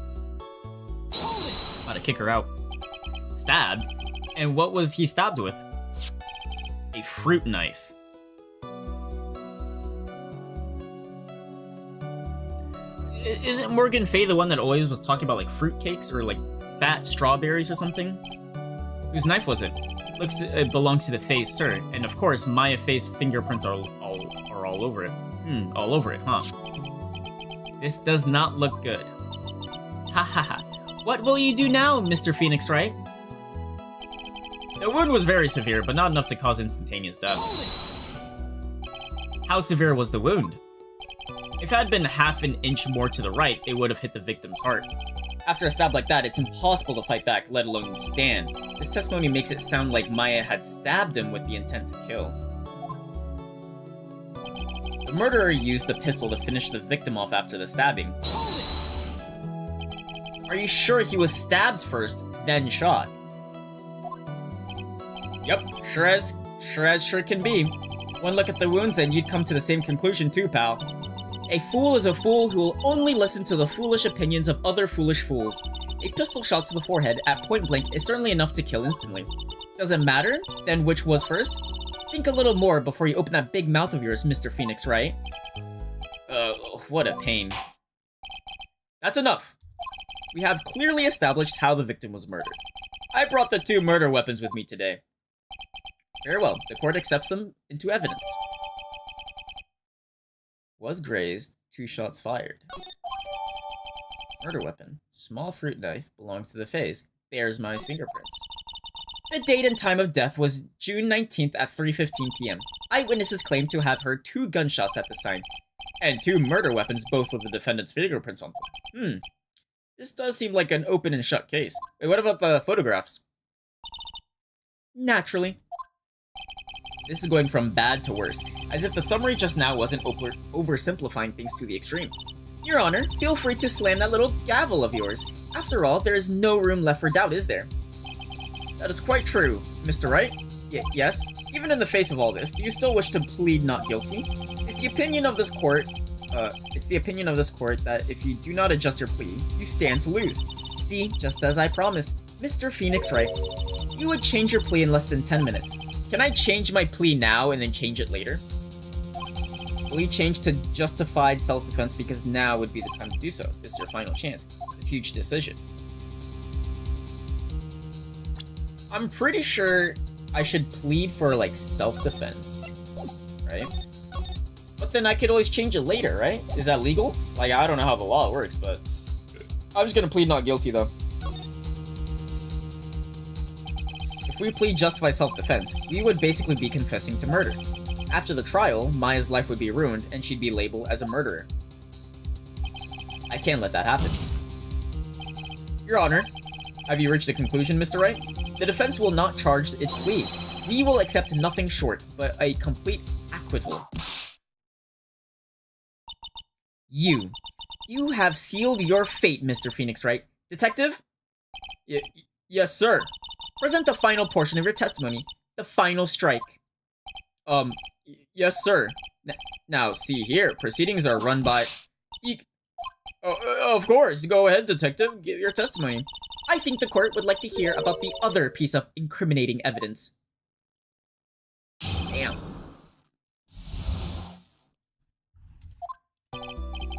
About to kick her out. Stabbed? And what was he stabbed with? A fruit knife. Isn't Morgan Fay the one that always was talking about like fruit cakes or like fat strawberries or something? Whose knife was it? It belongs to the Fays, sir. And of course, Maya Fay's fingerprints are all over it. All over it, huh? This does not look good. Ha ha ha. What will you do now, Mr. Phoenix Wright? The wound was very severe, but not enough to cause instantaneous death. How severe was the wound? If it had been half an inch more to the right, it would have hit the victim's heart. After a stab like that, it's impossible to fight back, let alone stand. This testimony makes it sound like Maya had stabbed him with the intent to kill. The murderer used the pistol to finish the victim off after the stabbing. Are you sure he was stabbed first, then shot? Yep, sure as sure can be. One look at the wounds and you'd come to the same conclusion too, pal. A fool is a fool who will only listen to the foolish opinions of other foolish fools. A pistol shot to the forehead at point blank is certainly enough to kill instantly. Does it matter, then, which was first? Think a little more before you open that big mouth of yours, Mr. Phoenix Wright. What a pain. That's enough. We have clearly established how the victim was murdered. I brought the 2 murder weapons with me today. Very well, the court accepts them into evidence. Was grazed, 2 shots fired. Murder weapon. Small fruit knife, belongs to the Fays. Bears Maya's fingerprints. The date and time of death was June 19th at 3:15 p.m. Eyewitnesses claim to have heard 2 gunshots at this time. And 2 murder weapons, both with the defendant's fingerprints on them. This does seem like an open and shut case. Wait, what about the photographs? Naturally. This is going from bad to worse, as if the summary just now wasn't oversimplifying things to the extreme. Your Honor, feel free to slam that little gavel of yours. After all, there is no room left for doubt, is there? That is quite true, Mr. Wright. Yes? Even in the face of all this, do you still wish to plead not guilty? It's the opinion of this court that if you do not adjust your plea, you stand to lose. See, just as I promised, Mr. Phoenix Wright, you would change your plea in less than 10 minutes. Can I change my plea now and then change it later? Will you change to justified self-defense because now would be the time to do so? This is your final chance. This huge decision. I'm pretty sure I should plead for, like, self-defense, right? But then I could always change it later, right? Is that legal? Like, I don't know how the law works, but I'm just gonna plead not guilty, though. If we plead justified self-defense, we would basically be confessing to murder. After the trial, Maya's life would be ruined and she'd be labeled as a murderer. I can't let that happen. Your Honor, have you reached a conclusion, Mr. Wright? The defense will not charge its plea. We will accept nothing short, but a complete acquittal. You have sealed your fate, Mr. Phoenix Wright. Detective? Yes, sir. Present the final portion of your testimony. The final strike. Yes, sir. Now, see here. Proceedings are run by... of course. Go ahead, Detective. Give your testimony. I think the court would like to hear about the other piece of incriminating evidence. Damn.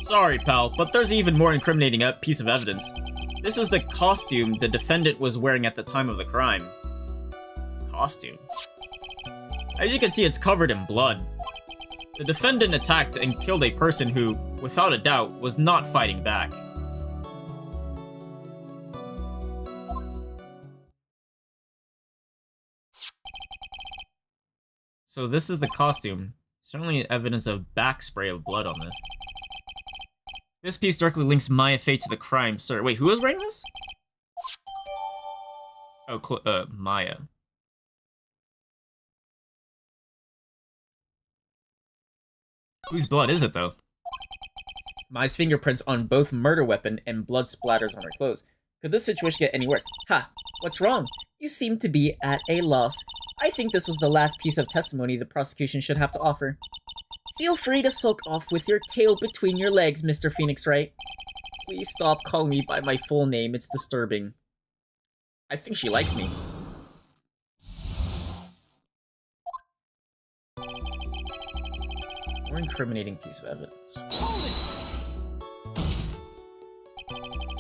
Sorry, pal, but there's even more incriminating piece of evidence. This is the costume the defendant was wearing at the time of the crime. Costume? As you can see, it's covered in blood. The defendant attacked and killed a person who, without a doubt, was not fighting back. So this is the costume. Certainly evidence of back spray of blood on this. This piece directly links Maya fate to the crime, sir. Wait, who was wearing this? Oh, Maya. Whose blood is it, though? Maya's fingerprints on both murder weapon and blood splatters on her clothes. Could this situation get any worse? Ha! What's wrong? You seem to be at a loss. I think this was the last piece of testimony the prosecution should have to offer. Feel free to sulk off with your tail between your legs, Mr. Phoenix Wright. Please stop calling me by my full name, it's disturbing. I think she likes me. More incriminating piece of evidence.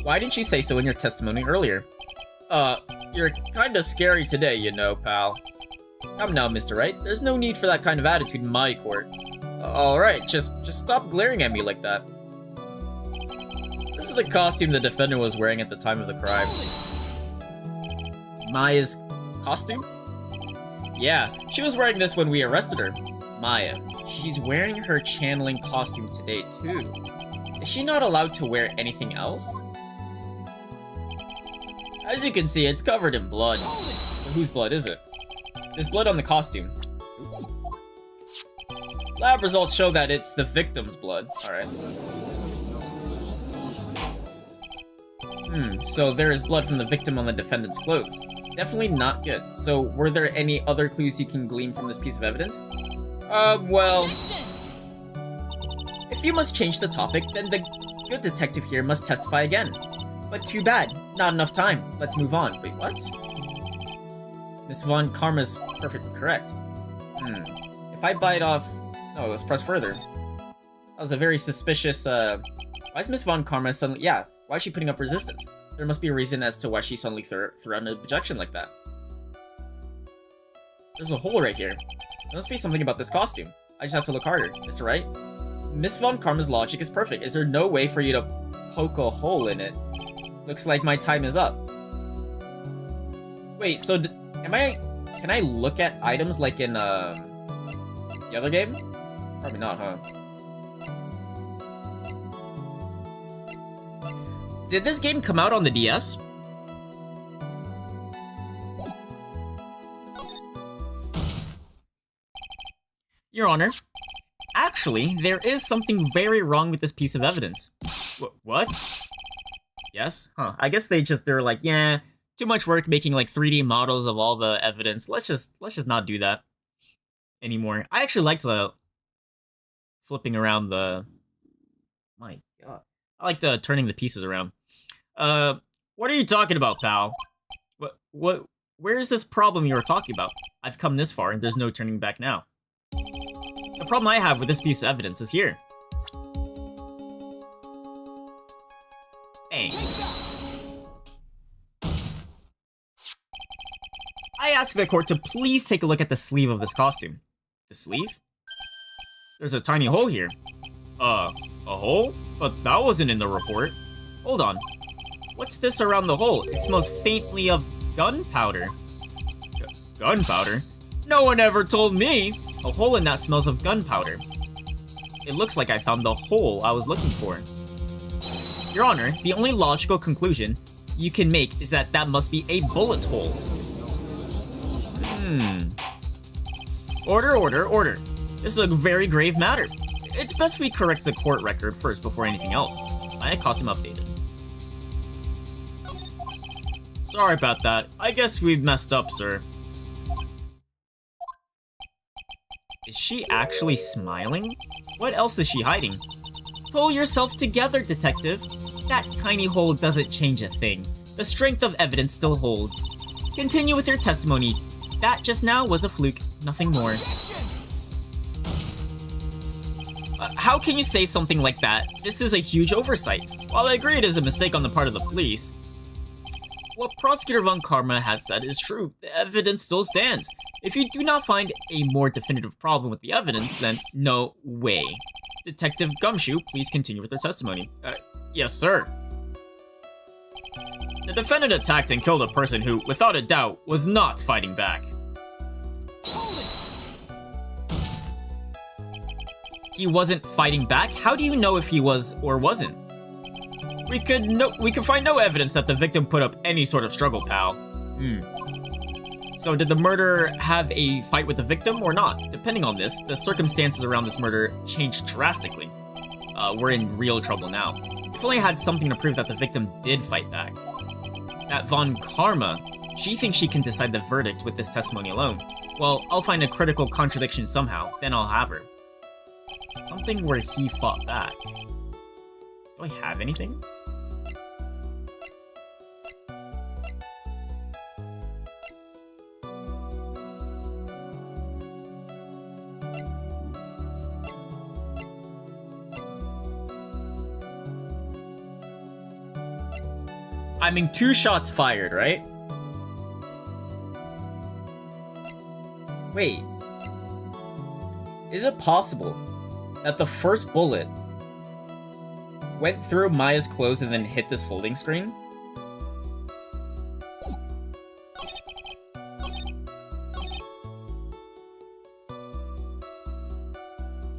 Why didn't you say so in your testimony earlier? You're kinda scary today, you know, pal. Come now, Mr. Wright. There's no need for that kind of attitude in my court. Alright, just stop glaring at me like that. This is the costume the defendant was wearing at the time of the crime. Maya's costume? Yeah, she was wearing this when we arrested her. Maya. She's wearing her channeling costume today, too. Is she not allowed to wear anything else? As you can see, it's covered in blood. But whose blood is it? There's blood on the costume. Lab results show that it's the victim's blood. Alright. So there is blood from the victim on the defendant's clothes. Definitely not good. So, were there any other clues you can glean from this piece of evidence? Well... If you must change the topic, then the good detective here must testify again. But too bad. Not enough time. Let's move on. Wait, what? Miss Von Karma's perfectly correct. If I bite off... Oh, let's press further. That was a very suspicious, Why is Miss Von Karma suddenly... Yeah, why is she putting up resistance? There must be a reason as to why she suddenly threw out an objection like that. There's a hole right here. There must be something about this costume. I just have to look harder. Mr. Wright? Miss Von Karma's logic is perfect. Is there no way for you to poke a hole in it? Looks like my time is up. Wait, so can I look at items like in the other game? Probably not, huh? Did this game come out on the DS? Your Honor, actually, there is something very wrong with this piece of evidence. What? Yes? Huh. I guess they're like, yeah, too much work making like 3D models of all the evidence. Let's just not do that anymore. I actually liked the flipping around the... My god. I liked turning the pieces around. What are you talking about, pal? Where is this problem you were talking about? I've come this far and there's no turning back now. The problem I have with this piece of evidence is here. Bang. I ask the court to please take a look at the sleeve of this costume. The sleeve? There's a tiny hole here. A hole? But that wasn't in the report. Hold on. What's this around the hole? It smells faintly of gunpowder. Gunpowder? No one ever told me! A hole in that smells of gunpowder. It looks like I found the hole I was looking for. Your Honor, the only logical conclusion you can make is that that must be a bullet hole. Order. This is a very grave matter. It's best we correct the court record first before anything else. My costume updated. Sorry about that. I guess we've messed up, sir. Is she actually smiling? What else is she hiding? Pull yourself together, detective. That tiny hole doesn't change a thing. The strength of evidence still holds. Continue with your testimony. That just now was a fluke, nothing more. How can you say something like that? This is a huge oversight. While I agree it is a mistake on the part of the police, what Prosecutor Von Karma has said is true. The evidence still stands. If you do not find a more definitive problem with the evidence, then no way. Detective Gumshoe, please continue with your testimony. Yes, sir. The defendant attacked and killed a person who, without a doubt, was not fighting back. He wasn't fighting back? How do you know if he was or wasn't? We could find no evidence that the victim put up any sort of struggle, pal. So did the murderer have a fight with the victim or not? Depending on this, the circumstances around this murder changed drastically. We're in real trouble now. If only I had something to prove that the victim did fight back. That Von Karma, she thinks she can decide the verdict with this testimony alone. Well, I'll find a critical contradiction somehow, then I'll have her. Something where he fought back. Do I have anything? I mean, 2 shots fired, right? Wait. Is it possible that the first bullet went through Maya's clothes and then hit this folding screen?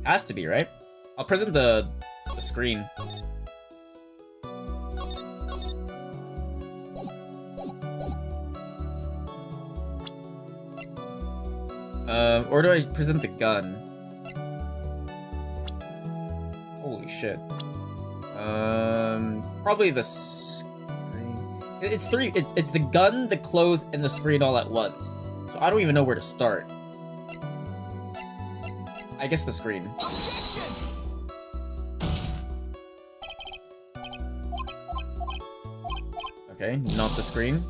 Has to be, right? I'll present the screen. Or do I present the gun? Holy shit. Probably the screen. It's the gun, the clothes, and the screen all at once. So I don't even know where to start. I guess the screen. Okay, not the screen.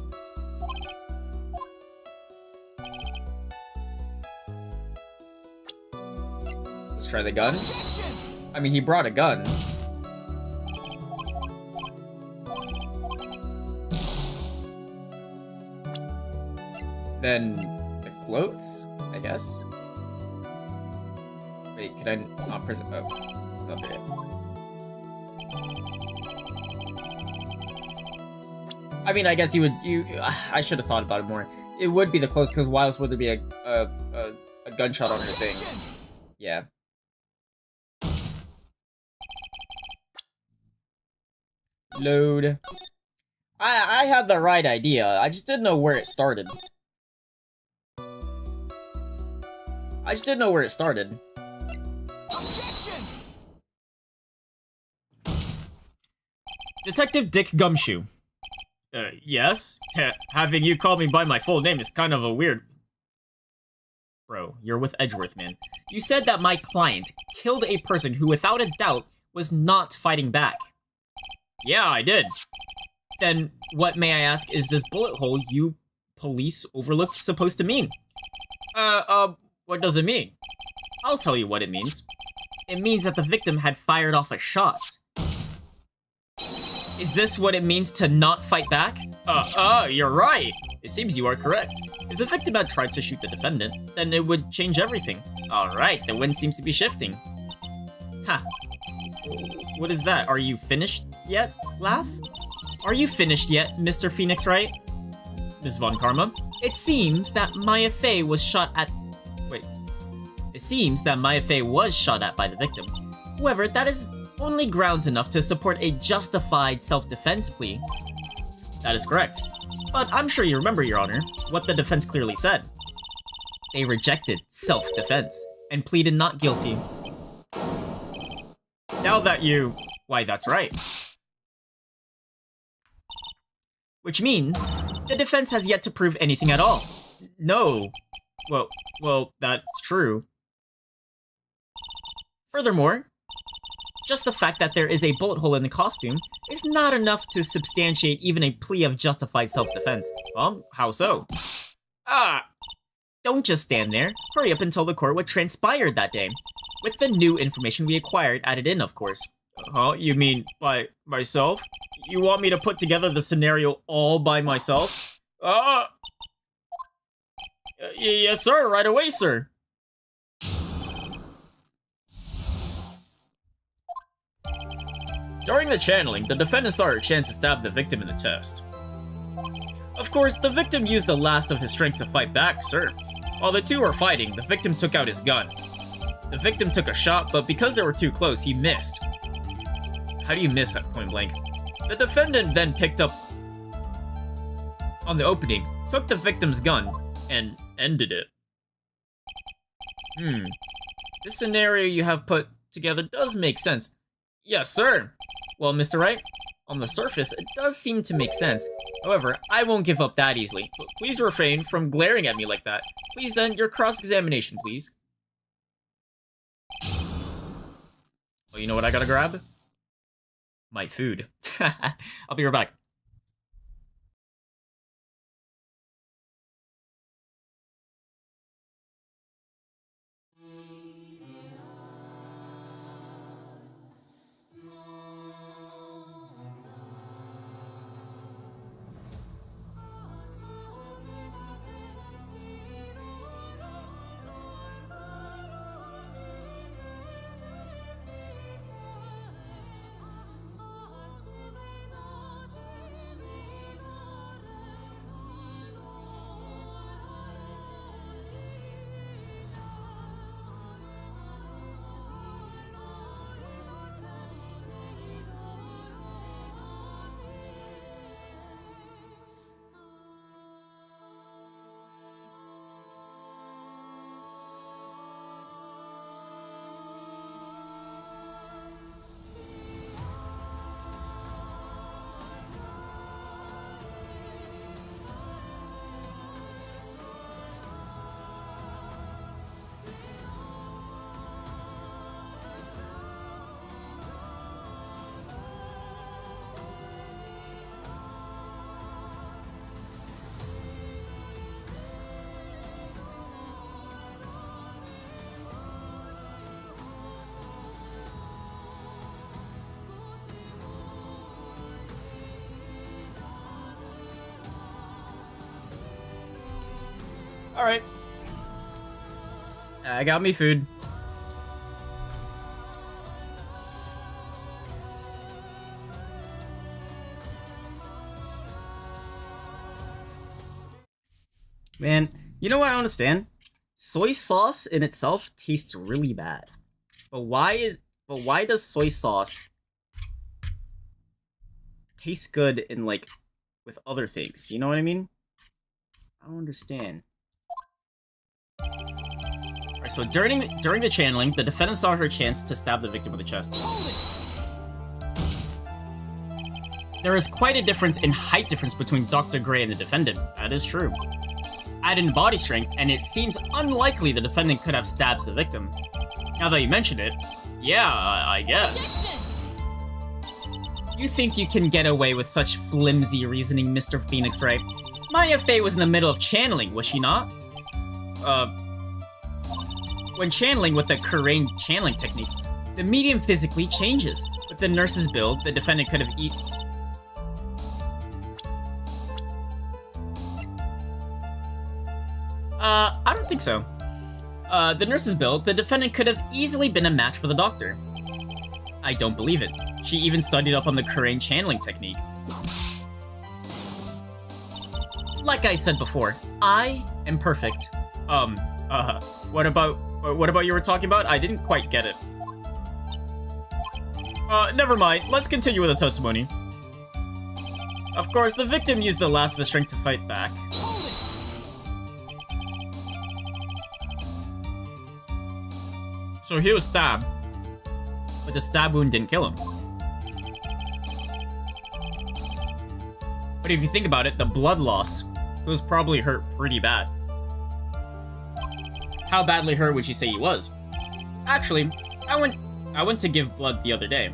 Let's try the gun. I mean, he brought a gun. Then the clothes, I guess. Wait, can I not press it? Oh, not there yet. I mean, I guess I should have thought about it more. It would be the clothes, because why else would there be a gunshot on her thing? Yeah. Load. I had the right idea. I just didn't know where it started. Detective Dick Gumshoe. Yes? Having you call me by my full name is kind of a weird... Bro, you're with Edgeworth, man. You said that my client killed a person who, without a doubt, was not fighting back. Yeah, I did. Then, what, may I ask, is this bullet hole you police overlooked supposed to mean? What does it mean? I'll tell you what it means. It means that the victim had fired off a shot. Is this what it means to not fight back? You're right. It seems you are correct. If the victim had tried to shoot the defendant, then it would change everything. Alright, the wind seems to be shifting. Ha. What is that? Are you finished yet, Laugh? Are you finished yet, Mr. Phoenix Wright? Ms. Von Karma? It seems that Maya Fey was shot at... Wait. It seems that Maya Fey was shot at by the victim. However, that is only grounds enough to support a justified self-defense plea. That is correct. But I'm sure you remember, Your Honor, what the defense clearly said. They rejected self-defense and pleaded not guilty. Now that you... Why, that's right. Which means the defense has yet to prove anything at all. No. Well, that's true. Furthermore, just the fact that there is a bullet hole in the costume is not enough to substantiate even a plea of justified self-defense. Well, how so? Don't just stand there. Hurry up and tell the court what transpired that day. With the new information we acquired added in, of course. Huh? You mean by myself? You want me to put together the scenario all by myself? Yes, sir. Right away, sir. During the channeling, the defendant saw her chance to stab the victim in the chest. Of course, the victim used the last of his strength to fight back, sir. While the two were fighting, the victim took out his gun. The victim took a shot, but because they were too close, he missed. How do you miss at point blank? The defendant then picked up on the opening, took the victim's gun, and ended it. This scenario you have put together does make sense. Yes, sir. Well, Mr. Wright, on the surface, it does seem to make sense. However, I won't give up that easily. But please refrain from glaring at me like that. Please then, your cross-examination, please. Well, you know what I gotta grab? My food. I'll be right back. Alright. I got me food. Man, you know what I don't understand? Soy sauce in itself tastes really bad. But why does soy sauce taste good in, like, with other things? You know what I mean? I don't understand. Alright, so during the channeling, the defendant saw her chance to stab the victim in the chest. There is quite a difference in height difference between Dr. Gray and the defendant. That is true. Add in body strength, and it seems unlikely the defendant could have stabbed the victim. Now that you mention it, yeah, I guess. You think you can get away with such flimsy reasoning, Mr. Phoenix, right? Maya Fey was in the middle of channeling, was she not? When channeling with the Kurain channeling technique, the medium physically changes. With the nurse's build, the defendant could have I don't think so. The nurse's build, the defendant could have easily been a match for the doctor. I don't believe it. She even studied up on the Kurain channeling technique. Like I said before, I am perfect. What about What about you were talking about? I didn't quite get it. Never mind. Let's continue with the testimony. Of course, the victim used the last of his strength to fight back. So he was stabbed, but the stab wound didn't kill him. But if you think about it, the blood loss, he was probably hurt pretty bad. How badly hurt would you say he was? Actually, I went to give blood the other day.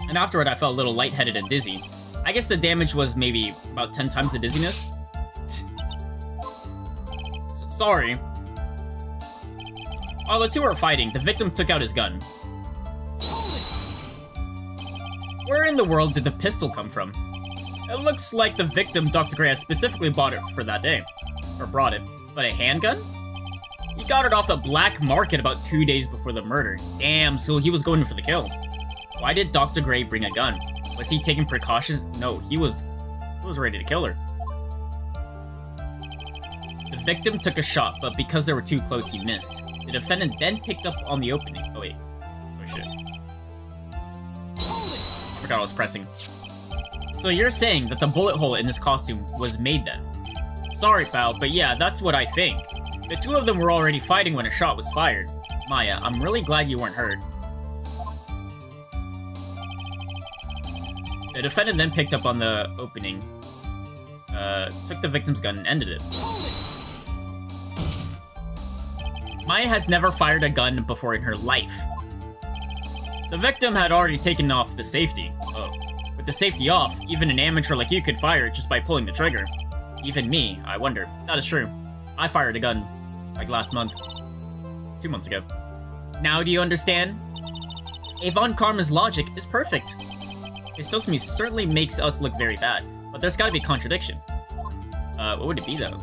And afterward, I felt a little lightheaded and dizzy. I guess the damage was maybe about 10 times the dizziness. Sorry. While the two were fighting, the victim took out his gun. Where in the world did the pistol come from? It looks like the victim, Dr. Gray, specifically bought it for that day. Or brought it. But a handgun? He got it off the black market about 2 days before the murder. Damn, so he was going for the kill. Why did Dr. Gray bring a gun? Was he taking precautions? No, he was ready to kill her. The victim took a shot, but because they were too close, he missed. The defendant then picked up on the opening. Oh wait. Oh shit. I forgot I was pressing. So you're saying that the bullet hole in this costume was made then? Sorry, pal, but yeah, that's what I think. The two of them were already fighting when a shot was fired. Maya, I'm really glad you weren't hurt. The defendant then picked up on the opening, took the victim's gun and ended it. Maya has never fired a gun before in her life. The victim had already taken off the safety. Oh. With the safety off, even an amateur like you could fire it just by pulling the trigger. Even me, I wonder. That is true. I fired a gun, like last month. 2 months ago. Now do you understand? Avon Karma's logic is perfect. His testimony certainly makes us look very bad, but there's gotta be a contradiction. What would it be though?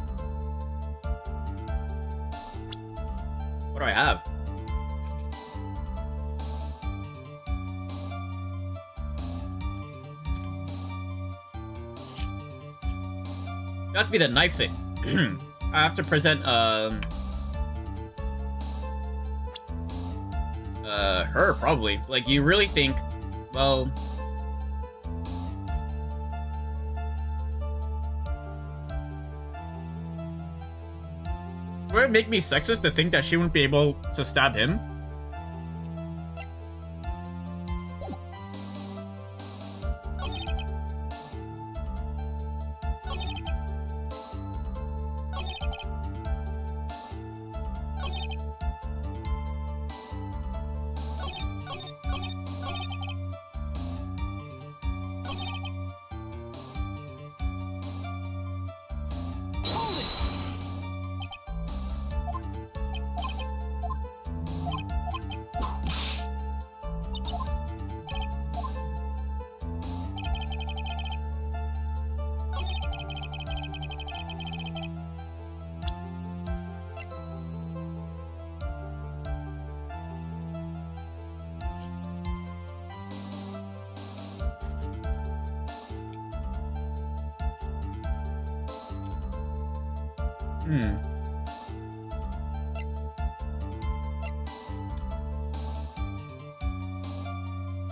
What do I have? It has to be the knife thing. I have to present, her, probably. Like, you really think, well... Would it make me sexist to think that she wouldn't be able to stab him?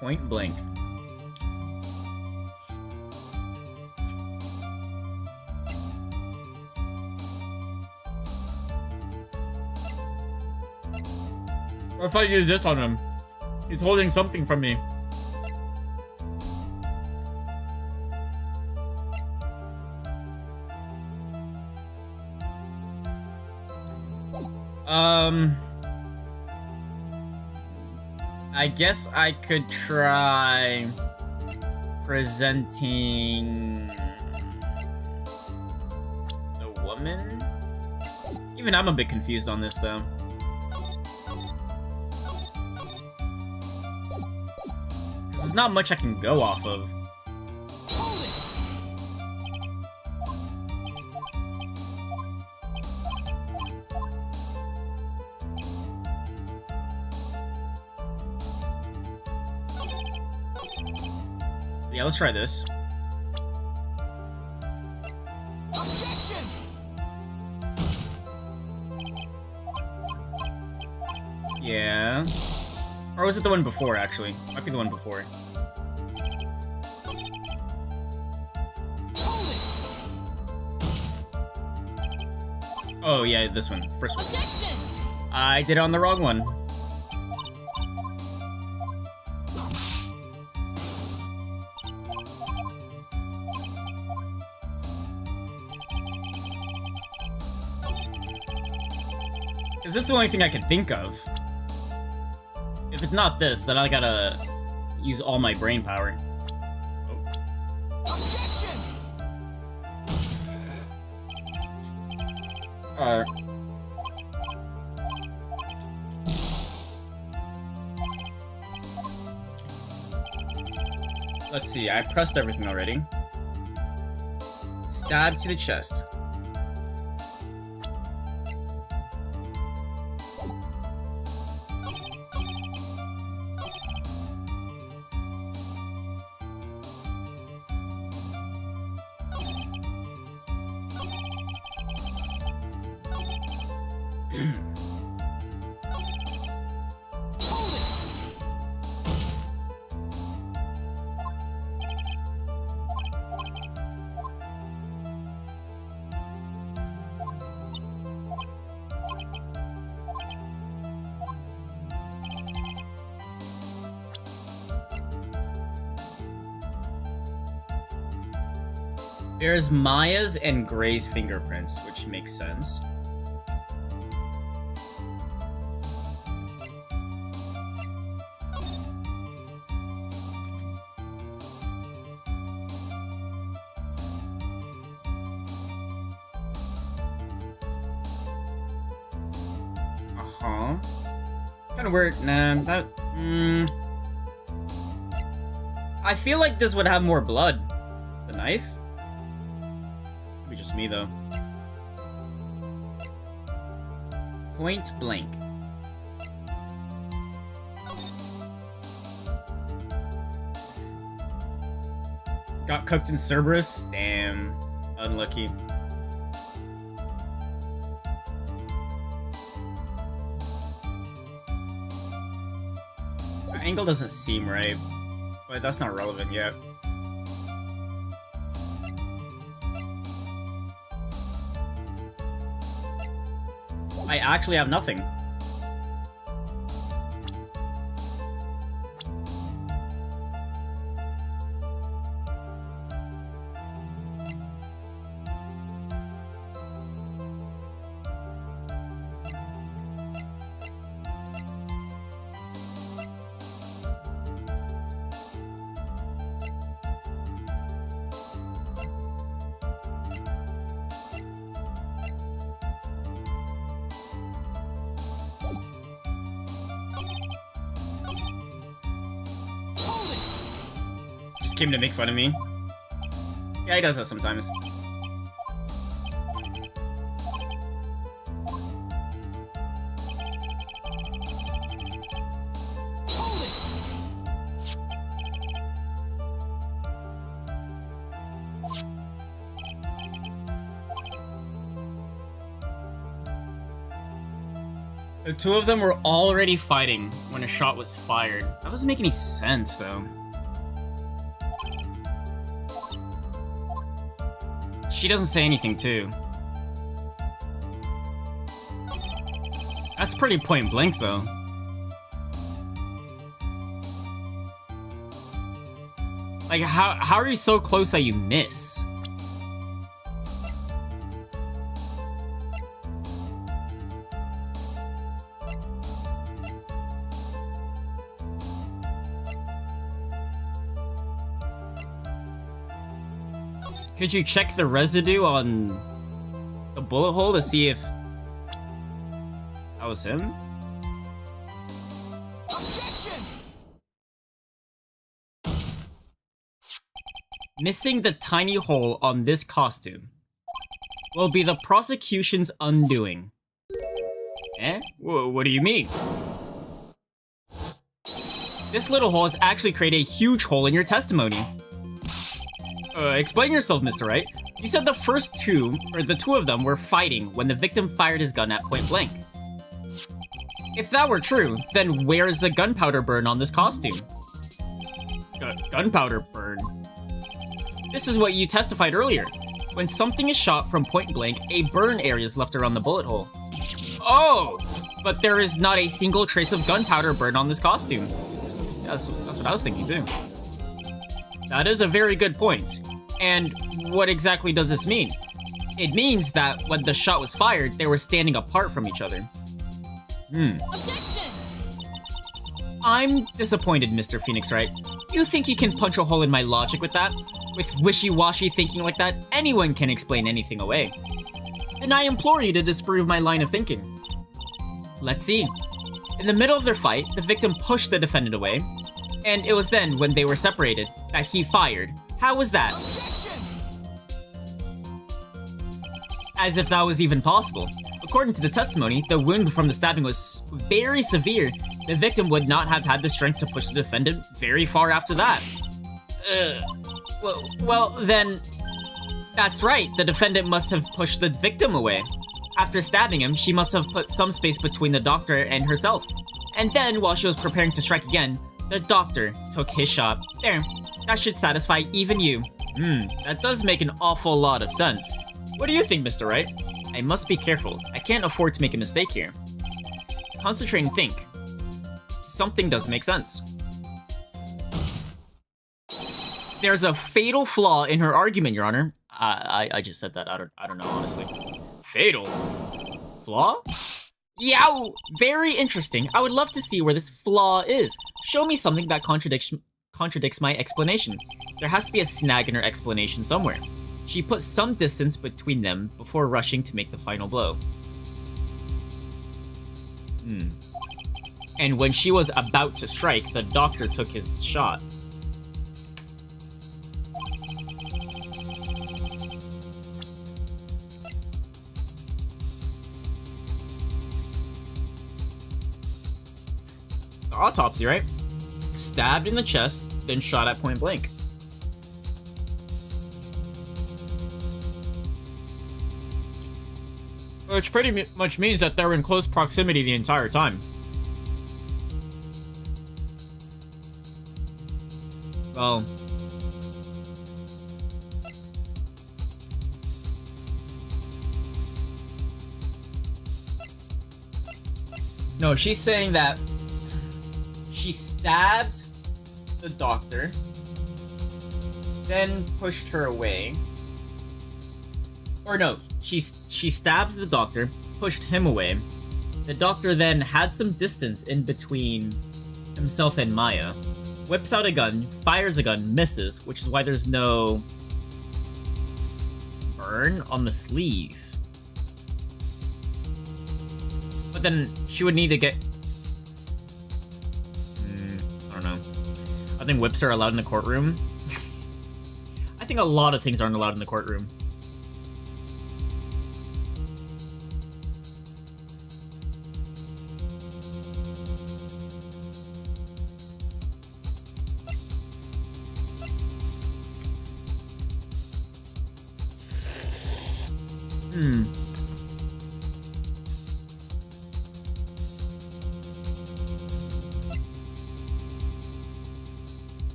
Point blank. What if I use this on him? He's holding something from me. I guess I could try presenting the woman? Even I'm a bit confused on this, though. Because there's not much I can go off of. Yeah, let's try this. Objection! Or was it the one before, actually? Might be the one before. Oh, yeah, this one. First one. Objection! I did it on the wrong one. Is this the only thing I can think of? If it's not this, then I gotta use all my brain power. Objection! Let's see, I pressed everything already. Stab to the chest. There's Maya's and Gray's fingerprints, which makes sense. Uh-huh. Kind of weird. Nah, that... I feel like this would have more blood. The knife? Maybe just me, though. Point blank. Got cooked in Cerberus? Damn. Unlucky. The angle doesn't seem right, but that's not relevant yet. I actually have nothing. Came to make fun of me. Yeah, he does that sometimes. The two of them were already fighting when a shot was fired. That doesn't make any sense, though. She doesn't say anything, too. That's pretty point blank, though. Like, how are you so close that you miss? Could you check the residue on the bullet hole to see if that was him? Objection! Missing the tiny hole on this costume will be the prosecution's undoing. Eh? What do you mean? This little hole has actually created a huge hole in your testimony. Explain yourself, Mr. Wright. You said the two of them were fighting when the victim fired his gun at point blank. If that were true, then where's the gunpowder burn on this costume? Gunpowder burn? This is what you testified earlier. When something is shot from point blank, a burn area is left around the bullet hole. Oh! But there is not a single trace of gunpowder burn on this costume. That's what I was thinking too. That is a very good point. And what exactly does this mean? It means that when the shot was fired, they were standing apart from each other. Objection! I'm disappointed, Mr. Phoenix Wright. You think you can punch a hole in my logic with that? With wishy-washy thinking like that, anyone can explain anything away. Then I implore you to disprove my line of thinking. Let's see. In the middle of their fight, the victim pushed the defendant away, and it was then, when they were separated, that he fired. How was that? Objection! As if that was even possible. According to the testimony, the wound from the stabbing was very severe. The victim would not have had the strength to push the defendant very far after that. Well, then... That's right, the defendant must have pushed the victim away. After stabbing him, she must have put some space between the doctor and herself. And then, while she was preparing to strike again, the doctor took his shot. There, that should satisfy even you. That does make an awful lot of sense. What do you think, Mr. Wright? I must be careful. I can't afford to make a mistake here. Concentrate and think. Something does make sense. There's a fatal flaw in her argument, Your Honor. I just said that. I don't know, honestly. Fatal? Flaw? Yeah, very interesting. I would love to see where this flaw is. Show me something that contradicts my explanation. There has to be a snag in her explanation somewhere. She put some distance between them before rushing to make the final blow. And when she was about to strike, the doctor took his shot. The autopsy, right? Stabbed in the chest, then shot at point blank. Which pretty much means that they're in close proximity the entire time. Well... No, she's saying that she stabbed the doctor, then pushed her away. Or no, she stabs the doctor, pushed him away. The doctor then had some distance in between himself and Maya. Whips out a gun, fires a gun, misses, which is why there's no burn on the sleeve. But then she would need to get... I don't know. I think whips are allowed in the courtroom. I think a lot of things aren't allowed in the courtroom.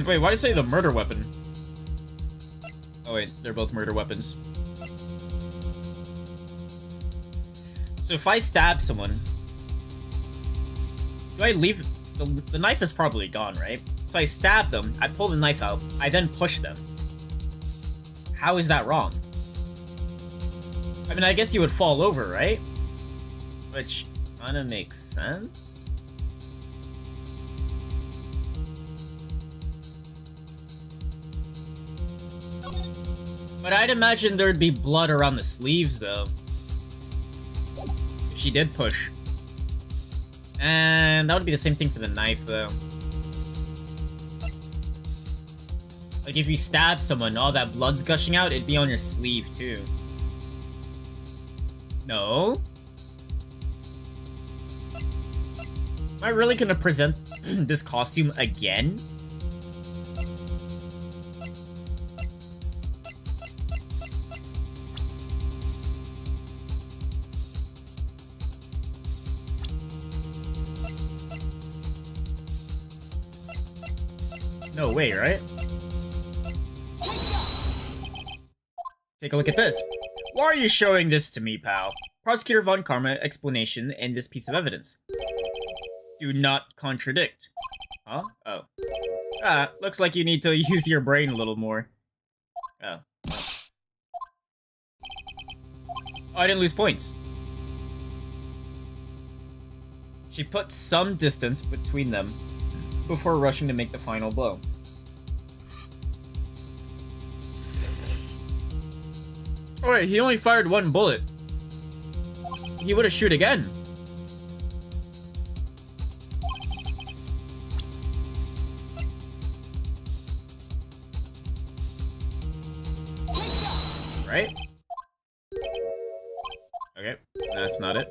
Wait, why did you say the murder weapon? Oh wait, they're both murder weapons. So if I stab someone... Do I leave... The knife is probably gone, right? So I stab them, I pull the knife out, I then push them. How is that wrong? I mean, I guess you would fall over, right? Which kinda makes sense. But I'd imagine there'd be blood around the sleeves, though. If she did push. And that would be the same thing for the knife, though. Like, if you stab someone, all that blood's gushing out, it'd be on your sleeve, too. No? Am I really gonna present this costume again? No way, right? Take a look at this. Why are you showing this to me, pal? Prosecutor Von Karma explanation in this piece of evidence. Do not contradict. Huh? Oh. Ah, looks like you need to use your brain a little more. Oh. Oh, I didn't lose points. She put some distance between them before rushing to make the final blow. Oh wait, he only fired one bullet. He would have shoot again. Right? Okay, that's not it.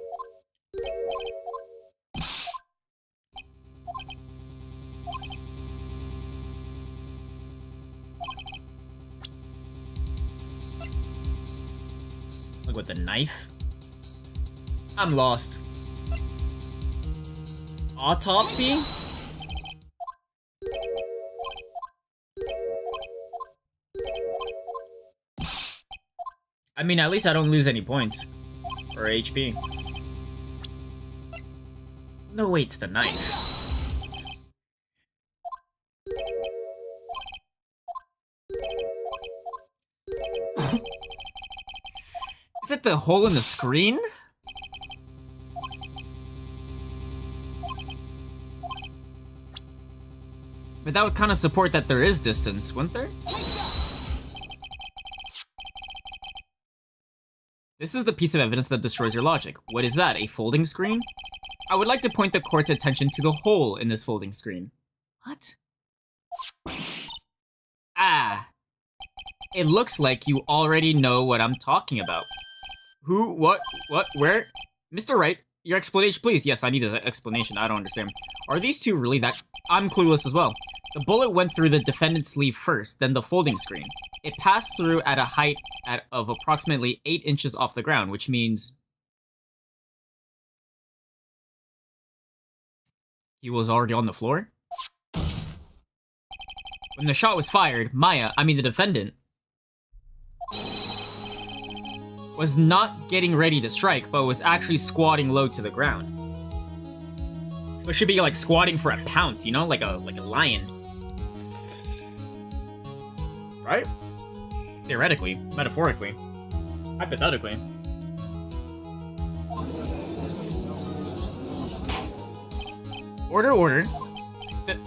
Look with the knife. I'm lost. Autopsy? I mean, at least I don't lose any points. Or HP. No, wait, it's the knife. Is it the hole in the screen? But that would kind of support that there is distance, wouldn't there? This is the piece of evidence that destroys your logic. What is that, a folding screen? I would like to point the court's attention to the hole in this folding screen. What? Ah. It looks like you already know what I'm talking about. Who, what, where? Mr. Wright, your explanation, please. Yes, I need an explanation. I don't understand. Are these two really that... I'm clueless as well. The bullet went through the defendant's sleeve first, then the folding screen. It passed through at a height of approximately 8 inches off the ground, which means... he was already on the floor? When the shot was fired, the defendant, was not getting ready to strike, but was actually squatting low to the ground. It should be like squatting for a pounce, you know? Like a lion. Right? Theoretically, metaphorically, hypothetically. Order.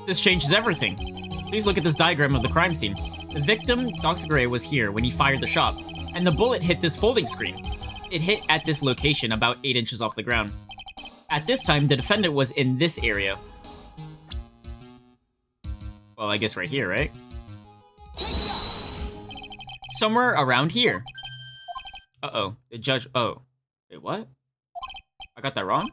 This changes everything. Please look at this diagram of the crime scene. The victim, Dr. Gray, was here when he fired the shot, and the bullet hit this folding screen. It hit at this location about 8 inches off the ground. At this time, the defendant was in this area. Well, I guess right here, right? Somewhere around here. Uh-oh. The judge... Oh. Wait, what? I got that wrong?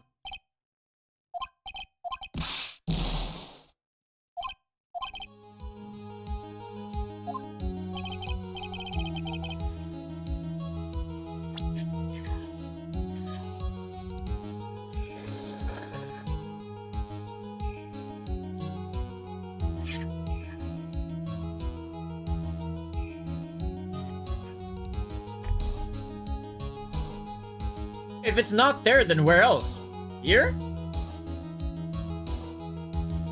If it's not there, then where else? Here?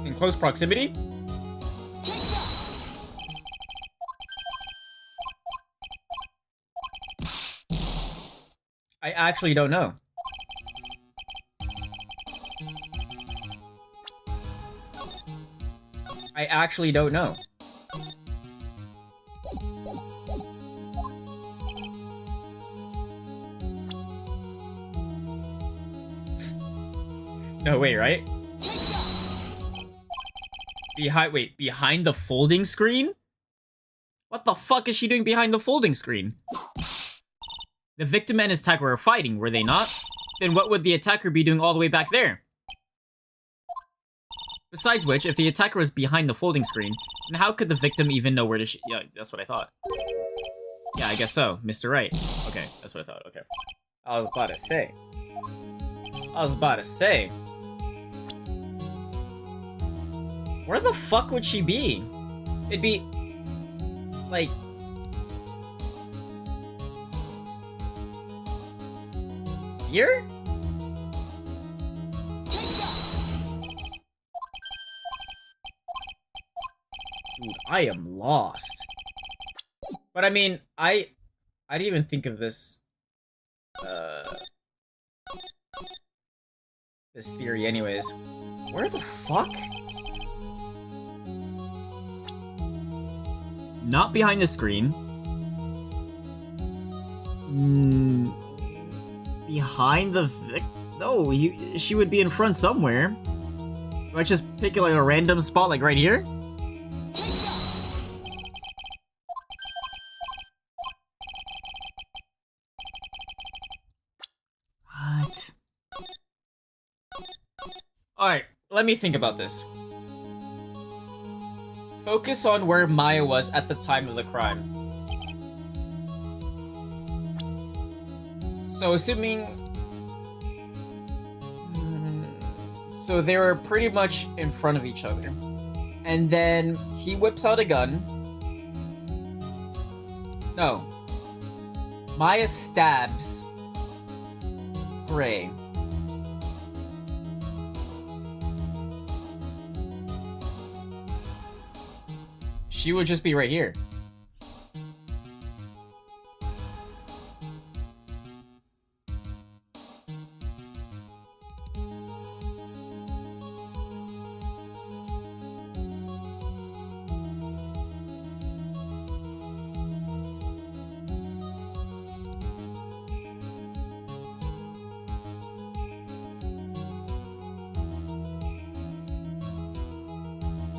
In close proximity? I actually don't know. I actually don't know. No, wait, right? Behind the folding screen? What the fuck is she doing behind the folding screen? The victim and his attacker were fighting, were they not? Then what would the attacker be doing all the way back there? Besides which, if the attacker was behind the folding screen, then how could the victim even know where to yeah, that's what I thought. Yeah, I guess so, Mr. Wright. Okay, that's what I thought, okay. I was about to say. Where the fuck would she be? It'd be... like... here? Dude, I am lost. But I mean, I didn't even think of this, this theory anyways. Where the fuck? Not behind the screen. Behind the no, she would be in front somewhere. Do I just pick like a random spot like right here? What? Alright, let me think about this. Focus on where Maya was at the time of the crime. So assuming... so they were pretty much in front of each other. And then he whips out a gun. No. Maya stabs Gray. She would just be right here.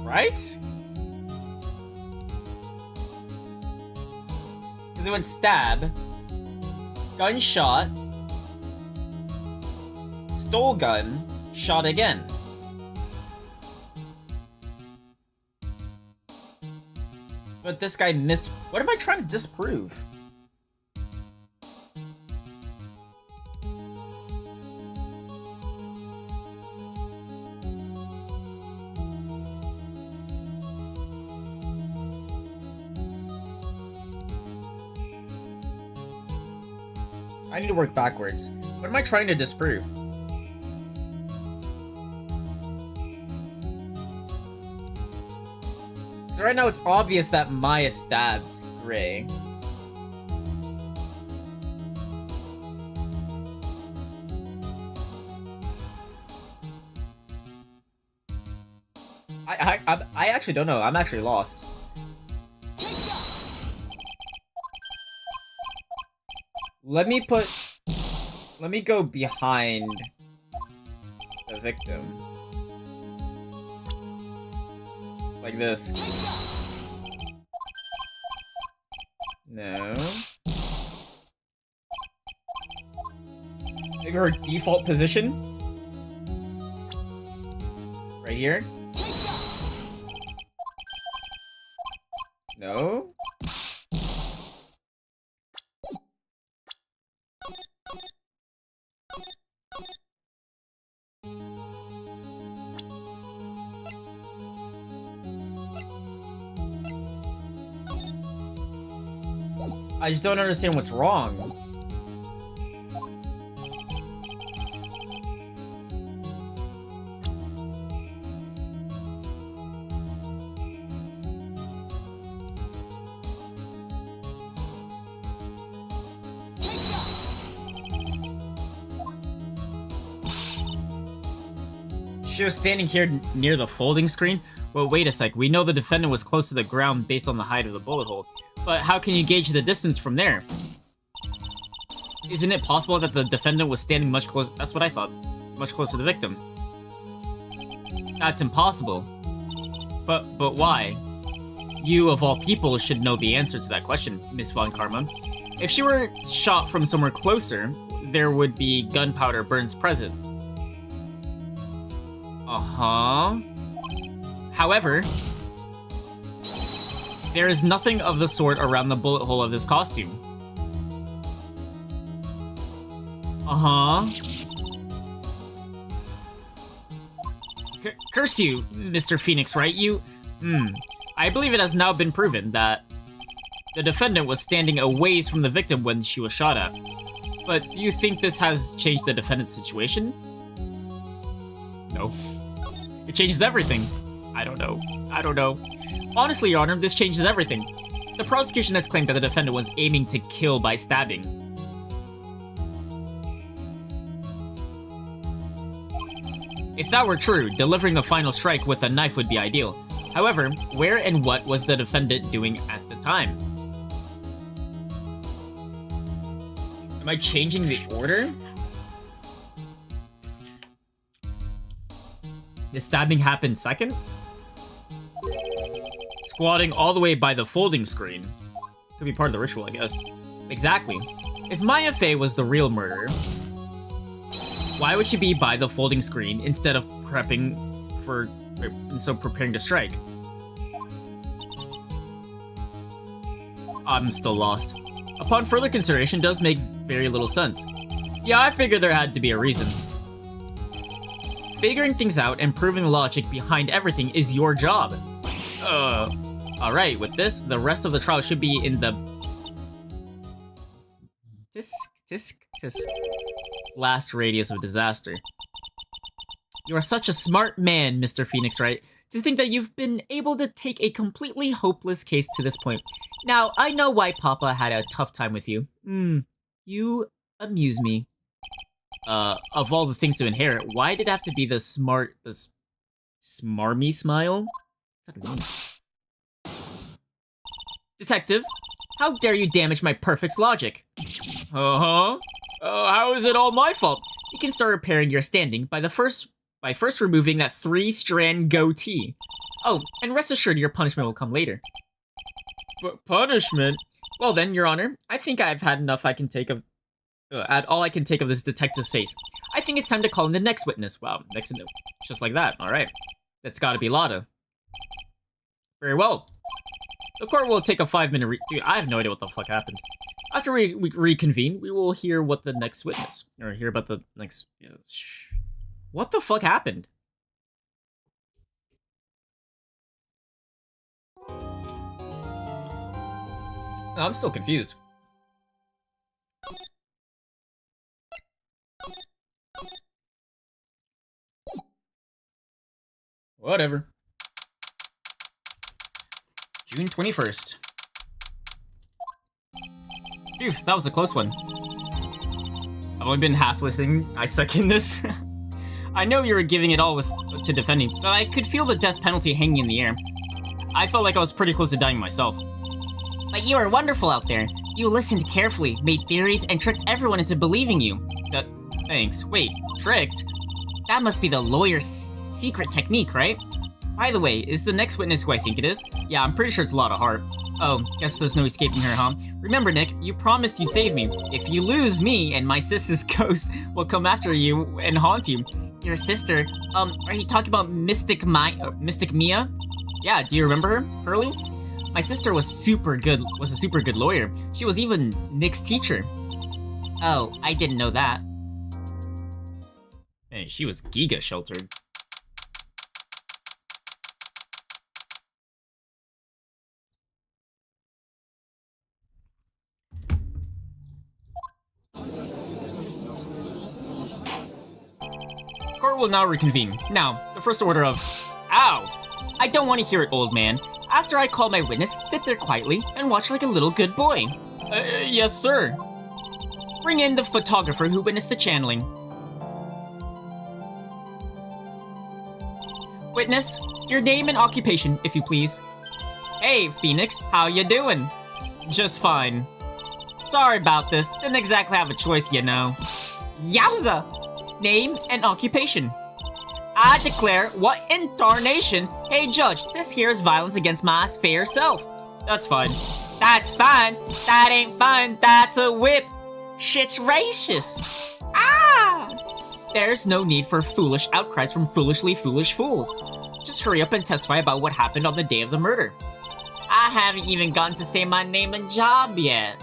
Right? Because it went stab, gunshot, stole gun, shot again. But this guy missed. What am I trying to disprove? I need to work backwards. What am I trying to disprove? So right now it's obvious that Maya stabbed Gray. I actually don't know. I'm actually lost. Let me go behind the victim. Like this. No. Maybe her default position? Right here? No? I just don't understand what's wrong. She was standing here near the folding screen? Well, wait a sec. We know the defendant was close to the ground based on the height of the bullet hole. But how can you gauge the distance from there? Isn't it possible that the defendant was standing much closer? That's what I thought. Much closer to the victim. That's impossible. But why? You, of all people, should know the answer to that question, Miss Von Karma. If she were shot from somewhere closer, there would be gunpowder burns present. Uh-huh. However, there is nothing of the sort around the bullet hole of this costume. Uh-huh. Curse you, Mr. Phoenix, right? You... I believe it has now been proven that the defendant was standing a ways from the victim when she was shot at. But do you think this has changed the defendant's situation? No. It changes everything. I don't know. Honestly, Your Honor, this changes everything. The prosecution has claimed that the defendant was aiming to kill by stabbing. If that were true, delivering the final strike with a knife would be ideal. However, where and what was the defendant doing at the time? Am I changing the order? The stabbing happened second? Squatting all the way by the folding screen. Could be part of the ritual, I guess. Exactly. If Maya Fey was the real murderer, why would she be by the folding screen instead of preparing to strike? I'm still lost. Upon further consideration, it does make very little sense. Yeah, I figured there had to be a reason. Figuring things out and proving the logic behind everything is your job. Alright, with this, the rest of the trial should be in the... Tisk. Last radius of disaster. You are such a smart man, Mr. Phoenix Wright, to think that you've been able to take a completely hopeless case to this point. Now, I know why Papa had a tough time with you. You amuse me. Of all the things to inherit, why did it have to be the smarmy smile? What's that mean? Detective, how dare you damage my perfect logic? How is it all my fault? You can start repairing your standing by first removing that 3-strand goatee. Oh, and rest assured your punishment will come later. Punishment? Well then, Your Honor, I think I've had enough I can take of... all I can take of this detective's face. I think it's time to call in the next witness. Wow, next witness. Just like that, alright. That's gotta be Lada. Very well. The court will take a 5-minute Dude, I have no idea what the fuck happened. After we reconvene, we will hear what the next witness... Or hear about the next... What the fuck happened? I'm still confused. Whatever. June 21st. Phew, that was a close one. I've only been half listening. I suck in this. I know you were giving it all to defending, but I could feel the death penalty hanging in the air. I felt like I was pretty close to dying myself. But you were wonderful out there. You listened carefully, made theories, and tricked everyone into believing you. Thanks. Wait, tricked? That must be the lawyer's secret technique, right? By the way, is the next witness who I think it is? Yeah, I'm pretty sure it's Lotta Hart. Oh, guess there's no escaping her, huh? Remember, Nick, you promised you'd save me. If you lose me and my sister's ghost will come after you and haunt you. Your sister? Are you talking about Mystic Mia? Yeah, do you remember her, Hurley? My sister was a super good lawyer. She was even Nick's teacher. Oh, I didn't know that. Man, she was giga sheltered. Court will now reconvene. Now, the first order of... Ow! I don't want to hear it, old man. After I call my witness, sit there quietly and watch like a little good boy. Yes, sir. Bring in the photographer who witnessed the channeling. Witness, your name and occupation, if you please. Hey, Phoenix, how you doing? Just fine. Sorry about this, didn't exactly have a choice, you know. Yowza! Name and occupation. I declare, what in tarnation? Hey, Judge, this here is violence against my fair self. That's fine. That's fine. That ain't fine. That's a whip. Shit's racist. Ah! There's no need for foolish outcries from foolishly foolish fools. Just hurry up and testify about what happened on the day of the murder. I haven't even gotten to say my name and job yet.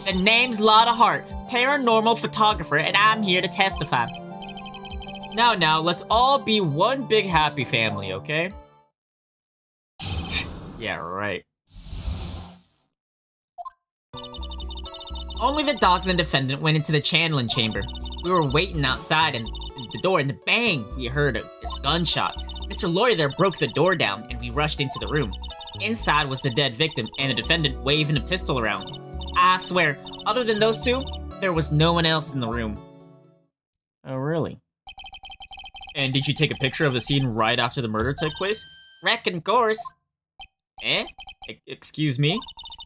The name's Lotta Hart, paranormal photographer, and I'm here to testify. Now, let's all be one big happy family, okay? Yeah, right. Only the doc and the defendant went into the channeling chamber. We were waiting outside and the door, and bang, we heard this gunshot. Mr. Lawyer there broke the door down, and we rushed into the room. Inside was the dead victim and the defendant waving a pistol around. I swear, other than those two, there was no one else in the room. Oh, really? And did you take a picture of the scene right after the murder took place? Reckon course. Eh? Excuse me?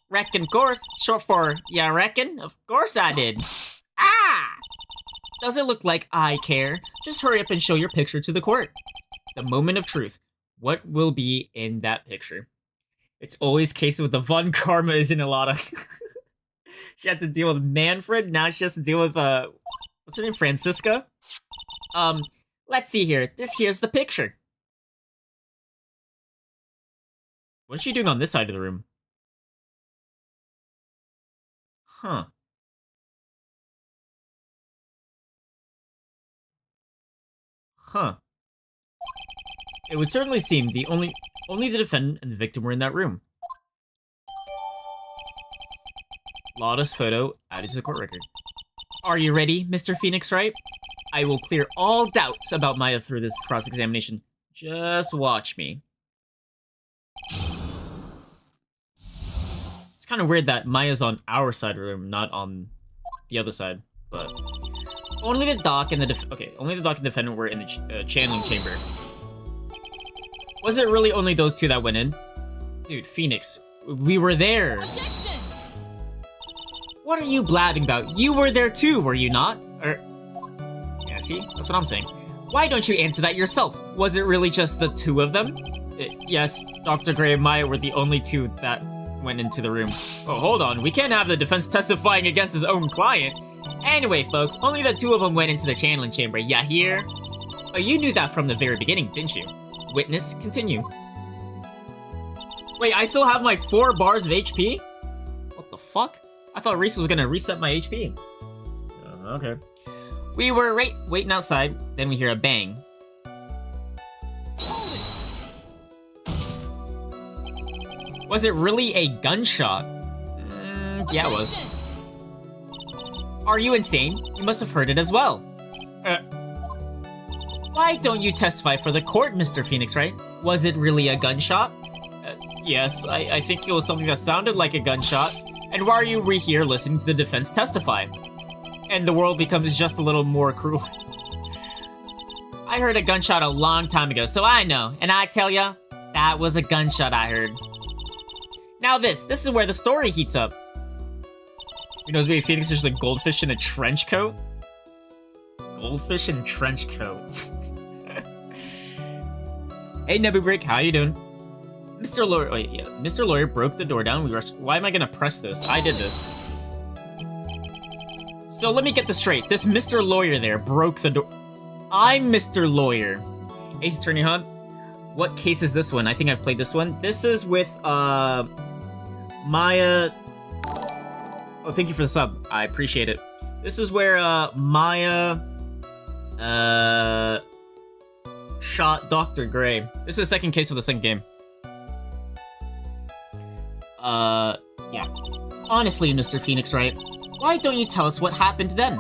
Reckon course, short for ya reckon? Of course I did. Ah! Does it look like I care? Just hurry up and show your picture to the court. The moment of truth. What will be in that picture? It's always cases with the Von Karma is in a lot of... She had to deal with Manfred, now she has to deal with, what's her name? Francisca? Let's see here. Here's the picture. What's she doing on this side of the room? Huh. Huh. It would certainly seem only the defendant and the victim were in that room. Lotta's photo added to the court record. Are you ready, Mr. Phoenix Wright? I will clear all doubts about Maya through this cross-examination. Just watch me. It's kind of weird that Maya's on our side of the room, not on the other side, but... Only the doc and the defendant were in the channeling chamber. Was it really only those two that went in? Dude, Phoenix, we were there. Objection! What are you blabbing about? You were there too, were you not? Yeah, see? That's what I'm saying. Why don't you answer that yourself? Was it really just the two of them? Yes, Dr. Gray and Maya were the only two that went into the room. Oh, hold on. We can't have the defense testifying against his own client. Anyway, folks, only the two of them went into the channeling chamber. Ya hear? Oh, you knew that from the very beginning, didn't you? Witness, continue. Wait, I still have my 4 bars of HP? What the fuck? I thought Reese was gonna reset my HP. Okay. We were waiting outside, then we hear a bang. Was it really a gunshot? Yeah, it was. Are you insane? You must have heard it as well. Why don't you testify for the court, Mr. Phoenix Wright? Was it really a gunshot? Yes, I think it was something that sounded like a gunshot. And why are you here listening to the defense testify? And the world becomes just a little more cruel. I heard a gunshot a long time ago, so I know. And I tell ya, that was a gunshot I heard. Now this is where the story heats up. You know, maybe Phoenix is just a goldfish in a trench coat? Goldfish in a trench coat. Hey, Nebu Break, how you doing? Mr. Lawyer, wait, yeah. Mr. Lawyer broke the door down. We rushed. Why am I gonna press this? I did this. So let me get this straight. This Mr. Lawyer there broke the door. I'm Mr. Lawyer. Ace Attorney Hunt. What case is this one? I think I've played this one. This is with, Maya... Oh, thank you for the sub. I appreciate it. This is where, Maya... shot Dr. Gray. This is the second case of the second game. Yeah. Honestly, Mr. Phoenix Wright, why don't you tell us what happened then?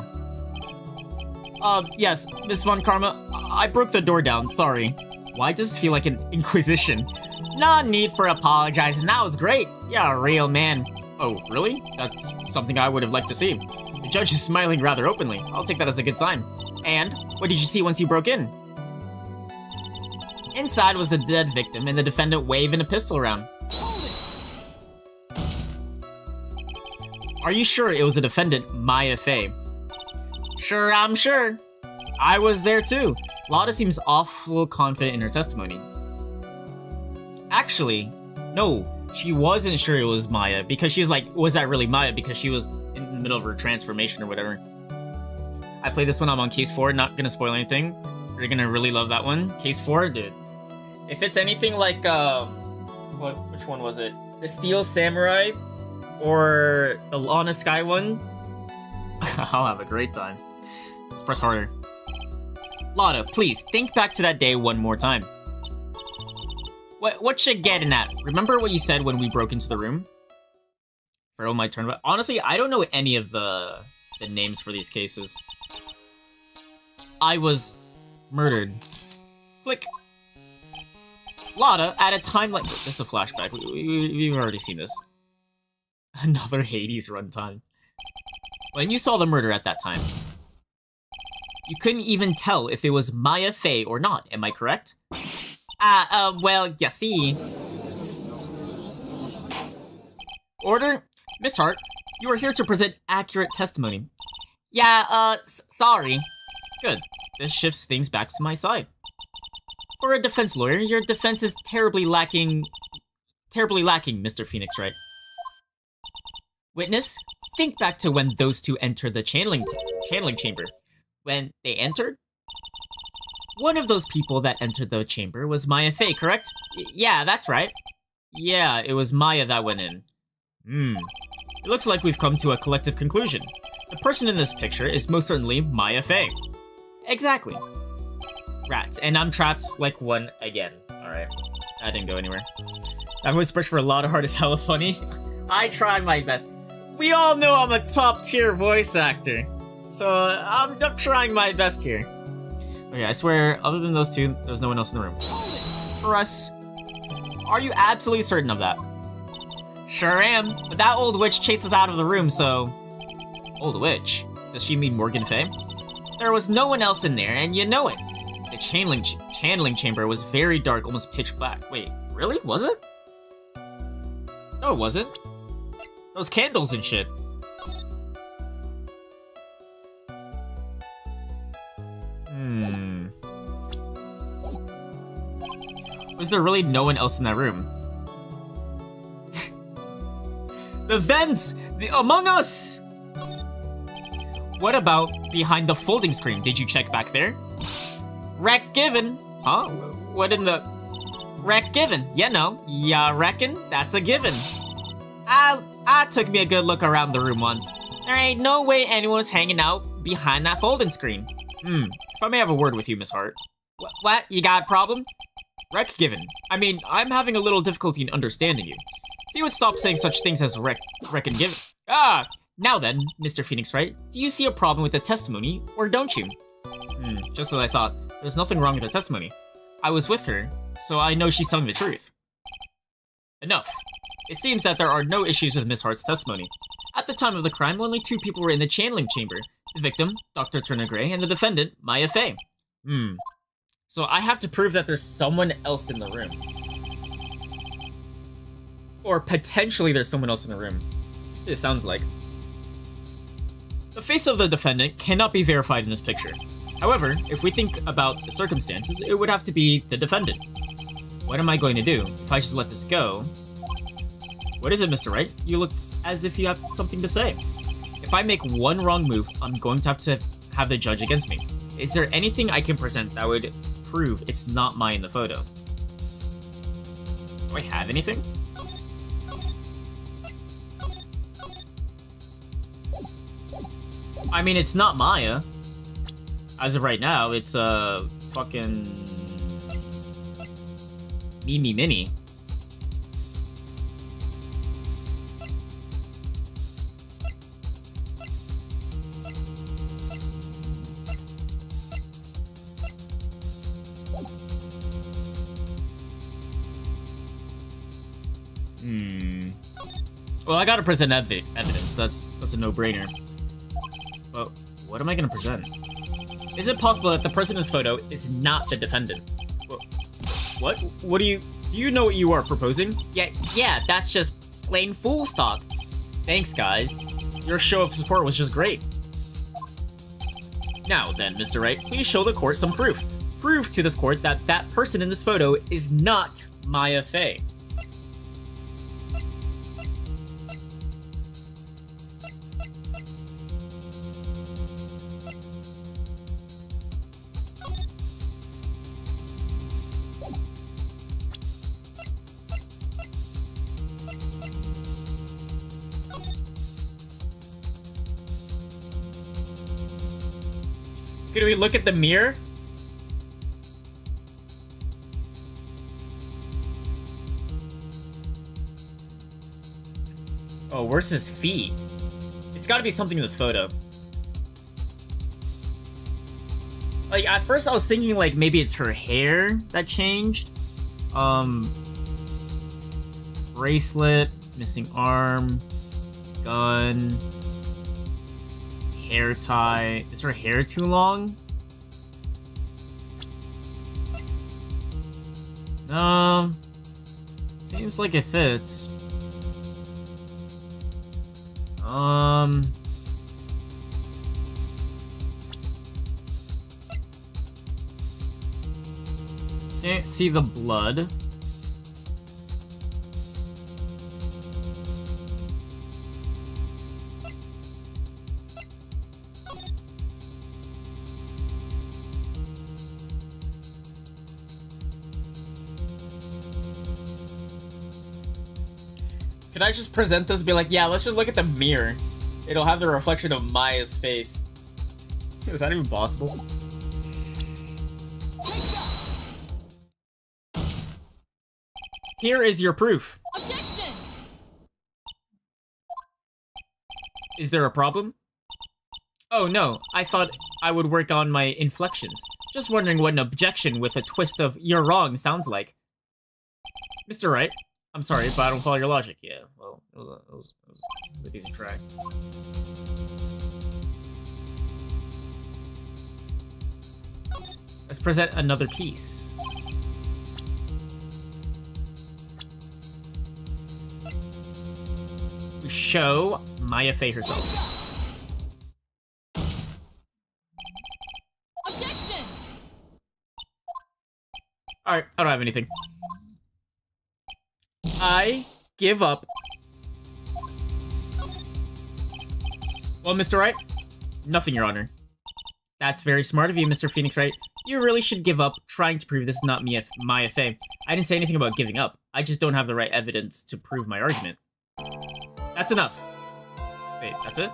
Yes, Miss Von Karma, I broke the door down, sorry. Why does this feel like an inquisition? No need for apologizing, that was great. You're a real man. Oh, really? That's something I would have liked to see. The judge is smiling rather openly. I'll take that as a good sign. And, what did you see once you broke in? Inside was the dead victim and the defendant waving a pistol around. Are you sure it was the defendant, Maya Fey? Sure, I'm sure. I was there too. Lotta seems awful confident in her testimony. Actually, no, she wasn't sure it was Maya because she's like, was that really Maya? Because she was in the middle of her transformation or whatever. I played this one, I'm on case 4, not gonna spoil anything. You're gonna really love that one. Case 4, dude. If it's anything like, which one was it? The Steel Samurai or the Lana Sky one, I'll have a great time. Let's press harder. Lotta, please, think back to that day one more time. What you getting at? Remember what you said when we broke into the room? For my turn, but honestly, I don't know any of the names for these cases. I was murdered. Click. Lotta, at a time like this is a flashback. We've already seen this. Another Hades runtime. When you saw the murder at that time, you couldn't even tell if it was Maya Fey or not. Am I correct? Well, you see. Order? Miss Hart, you are here to present accurate testimony. Yeah, sorry. Good. This shifts things back to my side. For a defense lawyer, your defense is terribly lacking, Mr. Phoenix Wright. Witness, think back to when those two entered the channeling chamber. When they entered? One of those people that entered the chamber was Maya Fey, correct? Yeah, that's right. Yeah, it was Maya that went in. It looks like we've come to a collective conclusion. The person in this picture is most certainly Maya Fey. Exactly. Rats, and I'm trapped like one again. Alright, that didn't go anywhere. That voice brush for a lot of heart is hella funny. I try my best. We all know I'm a top tier voice actor. So I'm trying my best here. Okay, I swear, other than those two, there's no one else in the room. For us. Are you absolutely certain of that? Sure am, but that old witch chased us out of the room, so... Old witch? Does she mean Morgan Fey? There was no one else in there, and you know it. The channeling chamber was very dark, almost pitch black. Wait, really? Was it? No, it wasn't. Those candles and shit. Was there really no one else in that room? The vents! The Among Us! What about behind the folding screen? Did you check back there? Wreck given. Huh? What in the... Wreck given. You know. Ya reckon? That's a given. I took me a good look around the room once. There ain't no way anyone was hanging out behind that folding screen. If I may have a word with you, Miss Hart. What? You got a problem? Wreck given. I mean, I'm having a little difficulty in understanding you. If you would stop saying such things as wreck and given. Now then, Mr. Phoenix Wright, do you see a problem with the testimony, or don't you? Just as I thought. There's nothing wrong with the testimony. I was with her, so I know she's telling the truth. Enough. It seems that there are no issues with Miss Hart's testimony. At the time of the crime, only two people were in the channeling chamber. The victim, Dr. Turner Gray, and the defendant, Maya Fey. So I have to prove that there's someone else in the room. Or potentially there's someone else in the room. It sounds like. The face of the defendant cannot be verified in this picture. However, if we think about the circumstances, it would have to be the defendant. What am I going to do if I just let this go? What is it, Mr. Wright? You look as if you have something to say. If I make one wrong move, I'm going to have the judge against me. Is there anything I can present that would prove it's not Maya in the photo? Do I have anything? I mean, it's not Maya. As of right now, it's fucking Mimi Mini. Well, I gotta present evidence. That's a no-brainer. But what am I gonna present? Is it possible that the person in this photo is not the defendant? What? What do you know what you are proposing? Yeah, that's just plain fool's talk. Thanks, guys. Your show of support was just great. Now then, Mr. Wright, please show the court some proof. Prove to this court that that person in this photo is not Maya Fey. Could we look at the mirror? Oh, where's his feet? It's gotta be something in this photo. Like, at first I was thinking, like, maybe it's her hair that changed. Bracelet, missing arm, gun, hair tie. Is her hair too long? No. Seems like it fits. Can't see the blood. Could I just present this and be like, yeah, let's just look at the mirror. It'll have the reflection of Maya's face. Is that even possible? Here is your proof. Objection! Is there a problem? Oh no, I thought I would work on my inflections. Just wondering what an objection with a twist of "you're wrong" sounds like. Mr. Wright, I'm sorry, but I don't follow your logic. Yeah, well, it was a decent try. Let's present another piece. We show Maya Fey herself. Objection! Alright, I don't have anything. I give up. Well, Mr. Wright? Nothing, Your Honor. That's very smart of you, Mr. Phoenix Wright. You really should give up trying to prove this is not Maya Fey. I didn't say anything about giving up. I just don't have the right evidence to prove my argument. That's enough. Wait, that's it?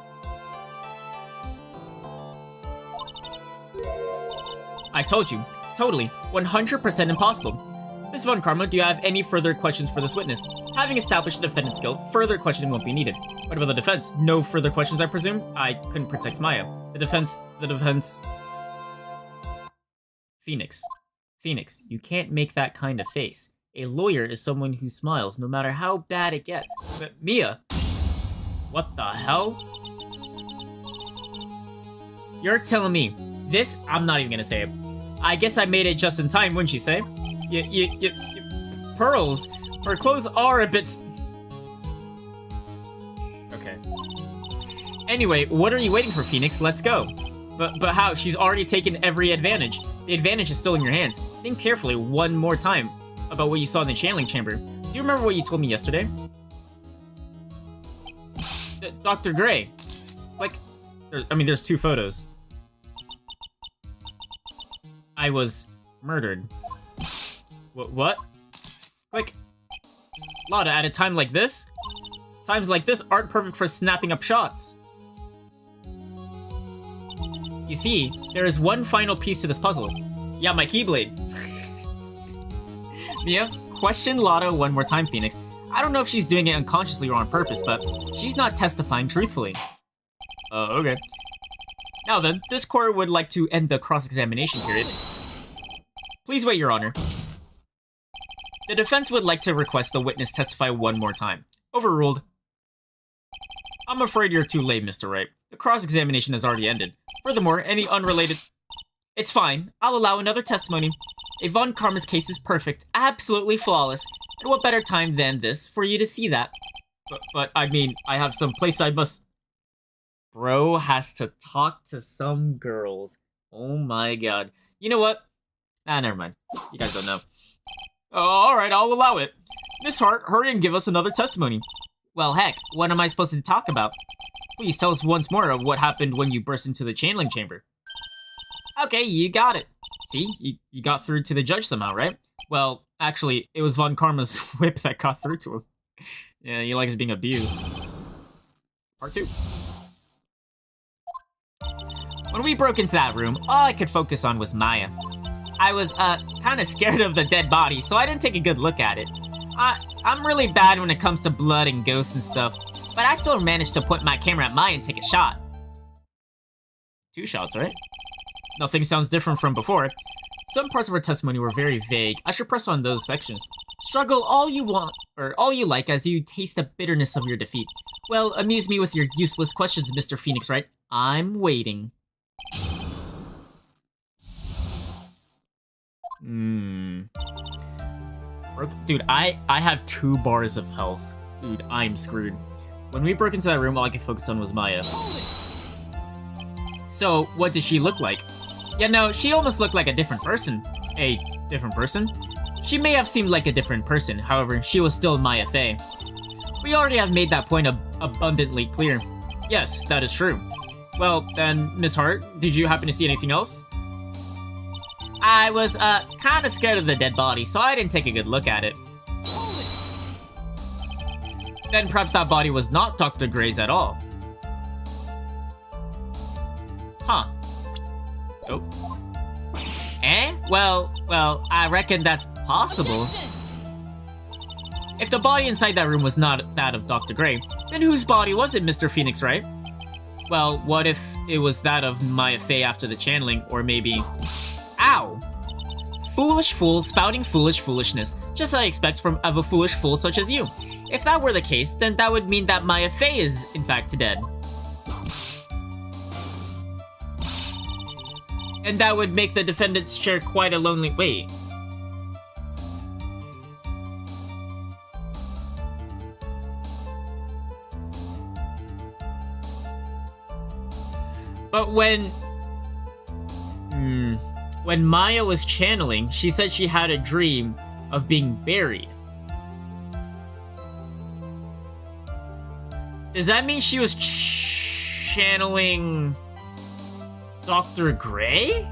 I told you. Totally. 100% impossible. Ms. Von Karma, do you have any further questions for this witness? Having established the defendant's guilt, further questioning won't be needed. What about the defense? No further questions, I presume? I couldn't protect Maya. The defense... Phoenix. Phoenix, you can't make that kind of face. A lawyer is someone who smiles no matter how bad it gets. But Mia... What the hell? You're telling me this? I'm not even gonna say it. I guess I made it just in time, wouldn't you say? Pearls. Her clothes are a bit... Okay. Anyway, what are you waiting for, Phoenix? Let's go. But how? She's already taken every advantage. The advantage is still in your hands. Think carefully one more time about what you saw in the channeling chamber. Do you remember what you told me yesterday? Dr. Gray. Like, there's two photos. I was murdered. What? Like, Lotta, at a time like this? Times like this aren't perfect for snapping up shots. You see, there is one final piece to this puzzle. Yeah, my Keyblade. Mia, question Lotta one more time, Phoenix. I don't know if she's doing it unconsciously or on purpose, but she's not testifying truthfully. Okay. Now then, this court would like to end the cross-examination period. Please wait, Your Honor. The defense would like to request the witness testify one more time. Overruled. I'm afraid you're too late, Mr. Wright. The cross-examination has already ended. Furthermore, any unrelated... It's fine. I'll allow another testimony. A Von Karma's case is perfect, absolutely flawless. And what better time than this for you to see that? But I mean, I have some place I must... Bro has to talk to some girls. Oh my god. You know what? Never mind. You guys don't know. Alright, I'll allow it. Miss Hart, hurry and give us another testimony. Well, heck, what am I supposed to talk about? Please tell us once more of what happened when you burst into the channeling chamber. Okay, you got it. See, you got through to the judge somehow, right? Well, actually, it was Von Karma's whip that got through to him. Yeah, he likes being abused. Part 2. When we broke into that room, all I could focus on was Maya. I was, kind of scared of the dead body, so I didn't take a good look at it. I'm really bad when it comes to blood and ghosts and stuff. but I still managed to point my camera at Maya and take a shot. 2 shots, right? Nothing sounds different from before. Some parts of her testimony were very vague. I should press on those sections. Struggle all you want, or all you like, as you taste the bitterness of your defeat. Well, amuse me with your useless questions, Mr. Phoenix Wright. I'm waiting. Dude, I have 2 bars of health. Dude, I'm screwed. When we broke into that room, all I could focus on was Maya. So, what did she look like? Yeah, no, she almost looked like a different person. A different person? She may have seemed like a different person, however, she was still Maya Fey. We already have made that point abundantly clear. Yes, that is true. Well, then, Miss Hart, did you happen to see anything else? I was, kinda scared of the dead body, so I didn't take a good look at it. Then perhaps that body was not Dr. Gray's at all. Huh. Oh. Eh? Well, I reckon that's possible. Objection! If the body inside that room was not that of Dr. Gray, then whose body was it, Mr. Phoenix Wright? Well, what if it was that of Maya Fey after the channeling, or maybe... Ow! Foolish fool spouting foolish foolishness, just as I expect of a foolish fool such as you. If that were the case, then that would mean that Maya Fey is, in fact, dead. And that would make the defendant's chair quite a lonely... Wait. But when Maya was channeling, she said she had a dream of being buried. Does that mean she was channeling Dr. Gray?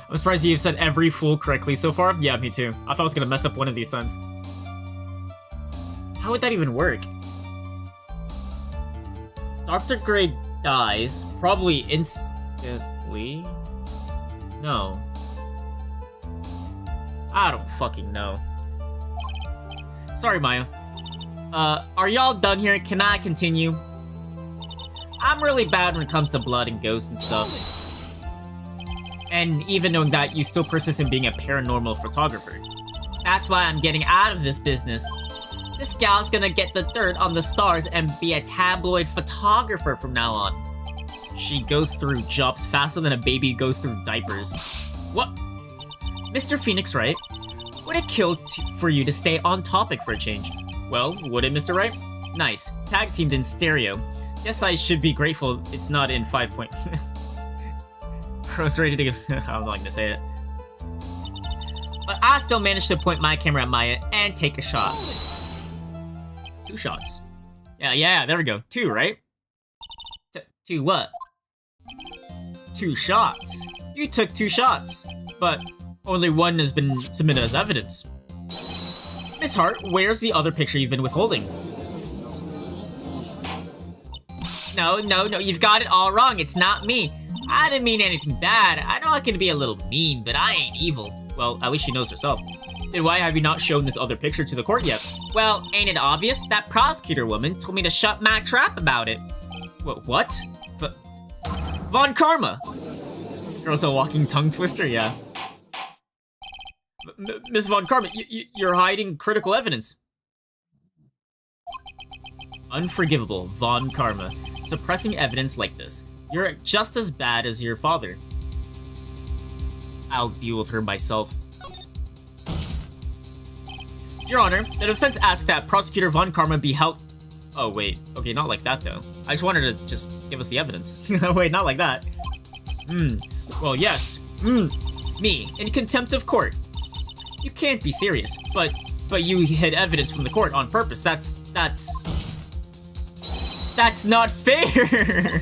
I'm surprised you've said every fool correctly so far. Yeah, me too. I thought I was gonna mess up one of these times. How would that even work? Dr. Gray dies, probably instantly? No. I don't fucking know. Sorry, Maya. Are y'all done here? Can I continue? I'm really bad when it comes to blood and ghosts and stuff. And even knowing that, you still persist in being a paranormal photographer. That's why I'm getting out of this business. This gal's gonna get the dirt on the stars and be a tabloid photographer from now on. She goes through jobs faster than a baby goes through diapers. What? Mr. Phoenix Wright? Would it kill for you to stay on topic for a change? Well, would it, Mr. Wright? Nice. Tag teamed in stereo. Guess I should be grateful it's not in 5 point... I was ready to give... I'm not gonna say it. But I still managed to point my camera at Maya and take a shot. 2 shots. Yeah, there we go. 2, right? 2 what? 2 shots. You took 2 shots, but only 1 has been submitted as evidence. Miss Hart, where's the other picture you've been withholding? No, you've got it all wrong. It's not me. I didn't mean anything bad. I know I can be a little mean, but I ain't evil. Well, at least she knows herself. Then why have you not shown this other picture to the court yet? Well, ain't it obvious? That prosecutor woman told me to shut my trap about it. What? Von Karma! Girl's a walking tongue twister, yeah. Miss Von Karma, you're hiding critical evidence. Unforgivable, Von Karma. Suppressing evidence like this. You're just as bad as your father. I'll deal with her myself. Your Honor, the defense asked that Prosecutor Von Karma be held... Oh, wait. Okay, not like that, though. I just wanted to just give us the evidence. Wait, not like that. Well, yes. Me, in contempt of court. You can't be serious, but you hid evidence from the court on purpose. That's not fair!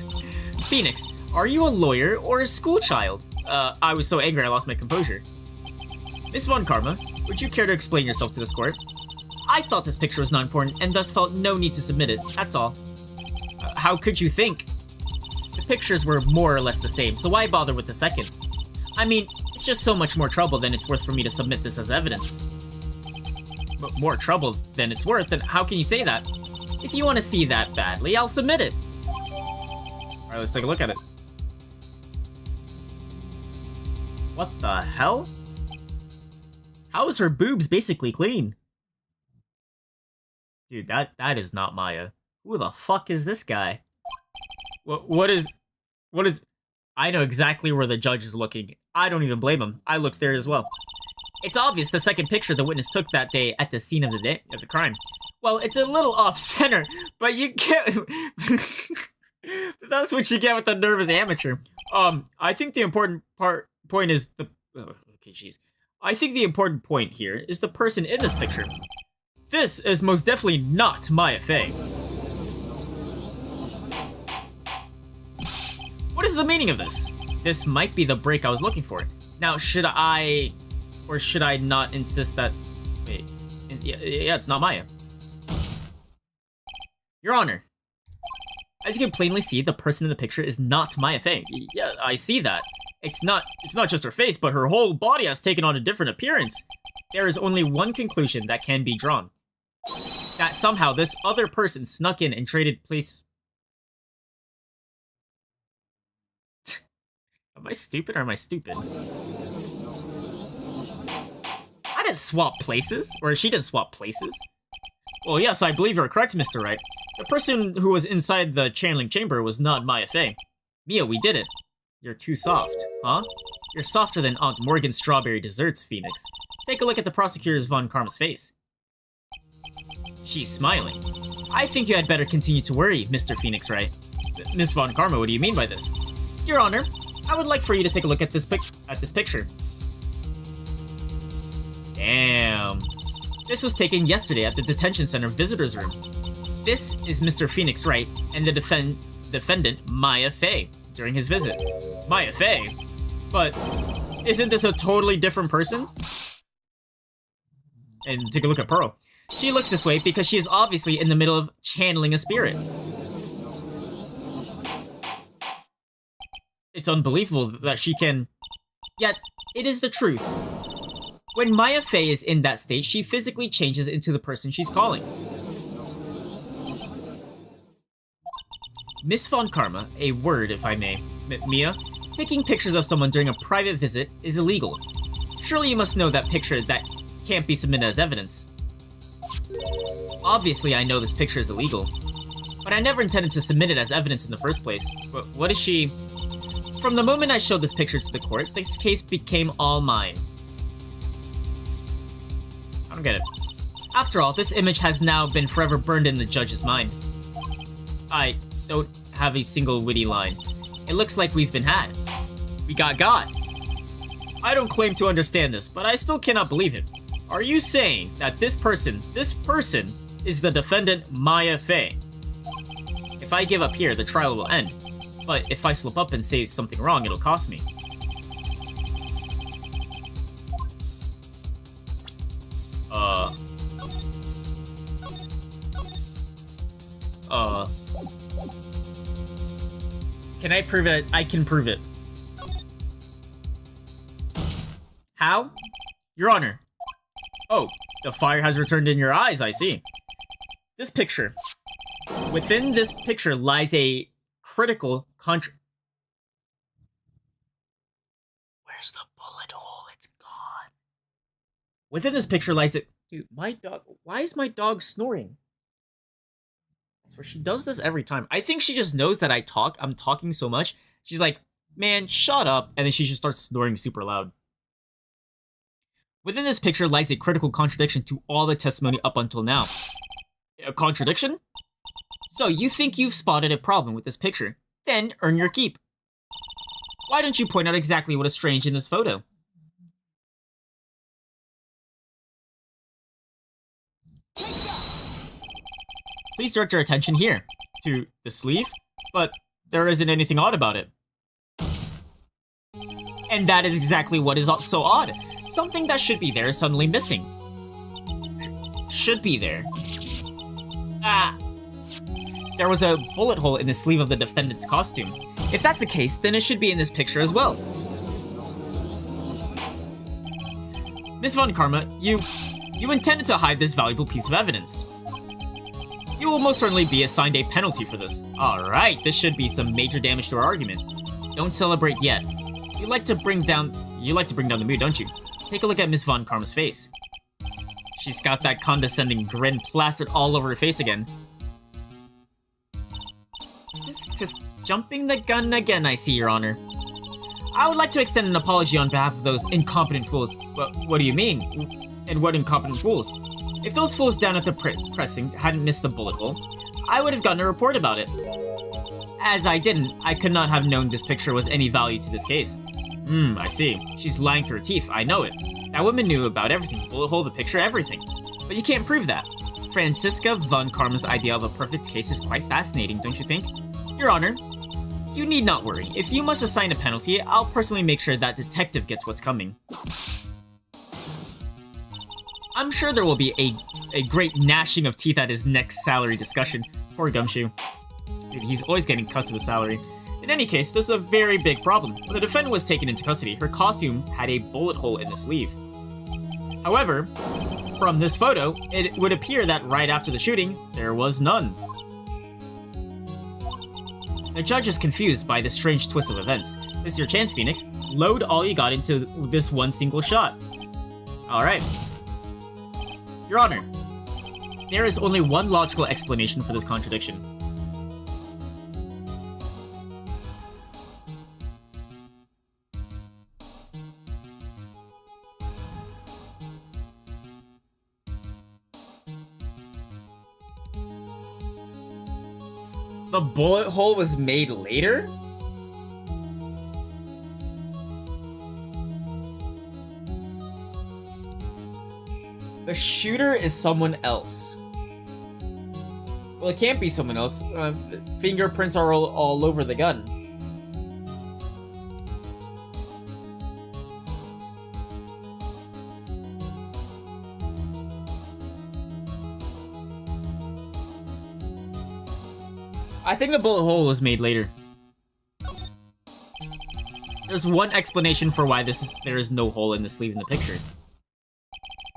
Phoenix, are you a lawyer or a schoolchild? I was so angry I lost my composure. Miss Von Karma, would you care to explain yourself to this court? I thought this picture was not important and thus felt no need to submit it, that's all. How could you think? The pictures were more or less the same, so why bother with the second? I mean, it's just so much more trouble than it's worth for me to submit this as evidence. But more trouble than it's worth, then how can you say that? If you want to see that badly, I'll submit it. Alright, let's take a look at it. What the hell? How is her boobs basically clean? Dude, that is not Maya. Who the fuck is this guy? What is... I know exactly where the judge is looking. I don't even blame him. I looked there as well. It's obvious the second picture the witness took that day at the scene of the crime. Well, it's a little off-center, but you get... That's what you get with a nervous amateur. I think the important point is the... Oh, okay, jeez. I think the important point here is the person in this picture. This is most definitely not Maya Fey. What is the meaning of this? This might be the break I was looking for. Now, should I... Or should I not insist that... Wait. Yeah, it's not Maya. Your Honor. As you can plainly see, the person in the picture is not Maya Fey. Yeah, I see that. It's not just her face, but her whole body has taken on a different appearance. There is only one conclusion that can be drawn. That somehow this other person snuck in and traded place... Am I stupid or am I stupid? I didn't swap places, or she didn't swap places. Well, yes, I believe you're correct, Mr. Wright. The person who was inside the channeling chamber was not Maya Fey. Mia, we did it. You're too soft, huh? You're softer than Aunt Morgan's strawberry desserts, Phoenix. Take a look at the prosecutor's Von Karma's face. She's smiling. I think you had better continue to worry, Mr. Phoenix Wright. Miss Von Karma, what do you mean by this? Your Honor, I would like for you to take a look at this picture. Damn. This was taken yesterday at the detention center visitor's room. This is Mr. Phoenix Wright and the defendant Maya Fey during his visit. Maya Fey? But isn't this a totally different person? And take a look at Pearl. She looks this way because she is obviously in the middle of channeling a spirit. It's unbelievable that she can... Yet, it is the truth. When Maya Fey is in that state, she physically changes into the person she's calling. Miss Von Karma, a word if I may. Mia, taking pictures of someone during a private visit is illegal. Surely you must know that picture that can't be submitted as evidence. Obviously I know this picture is illegal, but I never intended to submit it as evidence in the first place. But what is she... From the moment I showed this picture to the court, this case became all mine. I don't get it. After all, this image has now been forever burned in the judge's mind. I don't have a single witty line. It looks like we've been had. We got. I don't claim to understand this, but I still cannot believe it. Are you saying that this person is the defendant Maya Fey? If I give up here, the trial will end. But if I slip up and say something wrong, it'll cost me. Can I prove it? I can prove it. How? Your Honor. Oh, the fire has returned in your eyes, I see. This picture. Within this picture lies a critical Where's the bullet hole? It's gone. Within this picture lies it. Dude, my dog. Why is my dog snoring? I swear she does this every time. I think she just knows that I'm talking so much. She's like, man, shut up. And then she just starts snoring super loud. Within this picture lies a critical contradiction to all the testimony up until now. A contradiction? So you think you've spotted a problem with this picture? Then earn your keep. Why don't you point out exactly what is strange in this photo? Please direct your attention here, to the sleeve, but there isn't anything odd about it. And that is exactly what is so odd. Something that should be there is suddenly missing. Should be there. Ah. There was a bullet hole in the sleeve of the defendant's costume. If that's the case, then it should be in this picture as well. Miss Von Karma, you intended to hide this valuable piece of evidence. You will most certainly be assigned a penalty for this. Alright, this should be some major damage to our argument. Don't celebrate yet. You like to bring down the mood, don't you? Take a look at Miss Von Karma's face. She's got that condescending grin plastered all over her face again. Just jumping the gun again, I see, Your Honor. I would like to extend an apology on behalf of those incompetent fools. What do you mean? And what incompetent fools? If those fools down at the precinct hadn't missed the bullet hole, I would have gotten a report about it. As I didn't, I could not have known this picture was any value to this case. I see. She's lying through her teeth, I know it. That woman knew about everything, the bullet hole, the picture, everything. But you can't prove that. Franziska Von Karma's idea of a perfect case is quite fascinating, don't you think? Your Honor, you need not worry. If you must assign a penalty, I'll personally make sure that detective gets what's coming. I'm sure there will be a great gnashing of teeth at his next salary discussion. Poor Gumshoe. Dude, he's always getting cuts of his salary. In any case, this is a very big problem. When the defendant was taken into custody, her costume had a bullet hole in the sleeve. However, from this photo, it would appear that right after the shooting, there was none. The judge is confused by this strange twist of events. This is your chance, Phoenix. Load all you got into this one single shot. Alright. Your Honor, there is only one logical explanation for this contradiction. The bullet hole was made later? The shooter is someone else. Well, it can't be someone else. Fingerprints are all over the gun. I think the bullet hole was made later. There's one explanation for why there is no hole in the sleeve in the picture.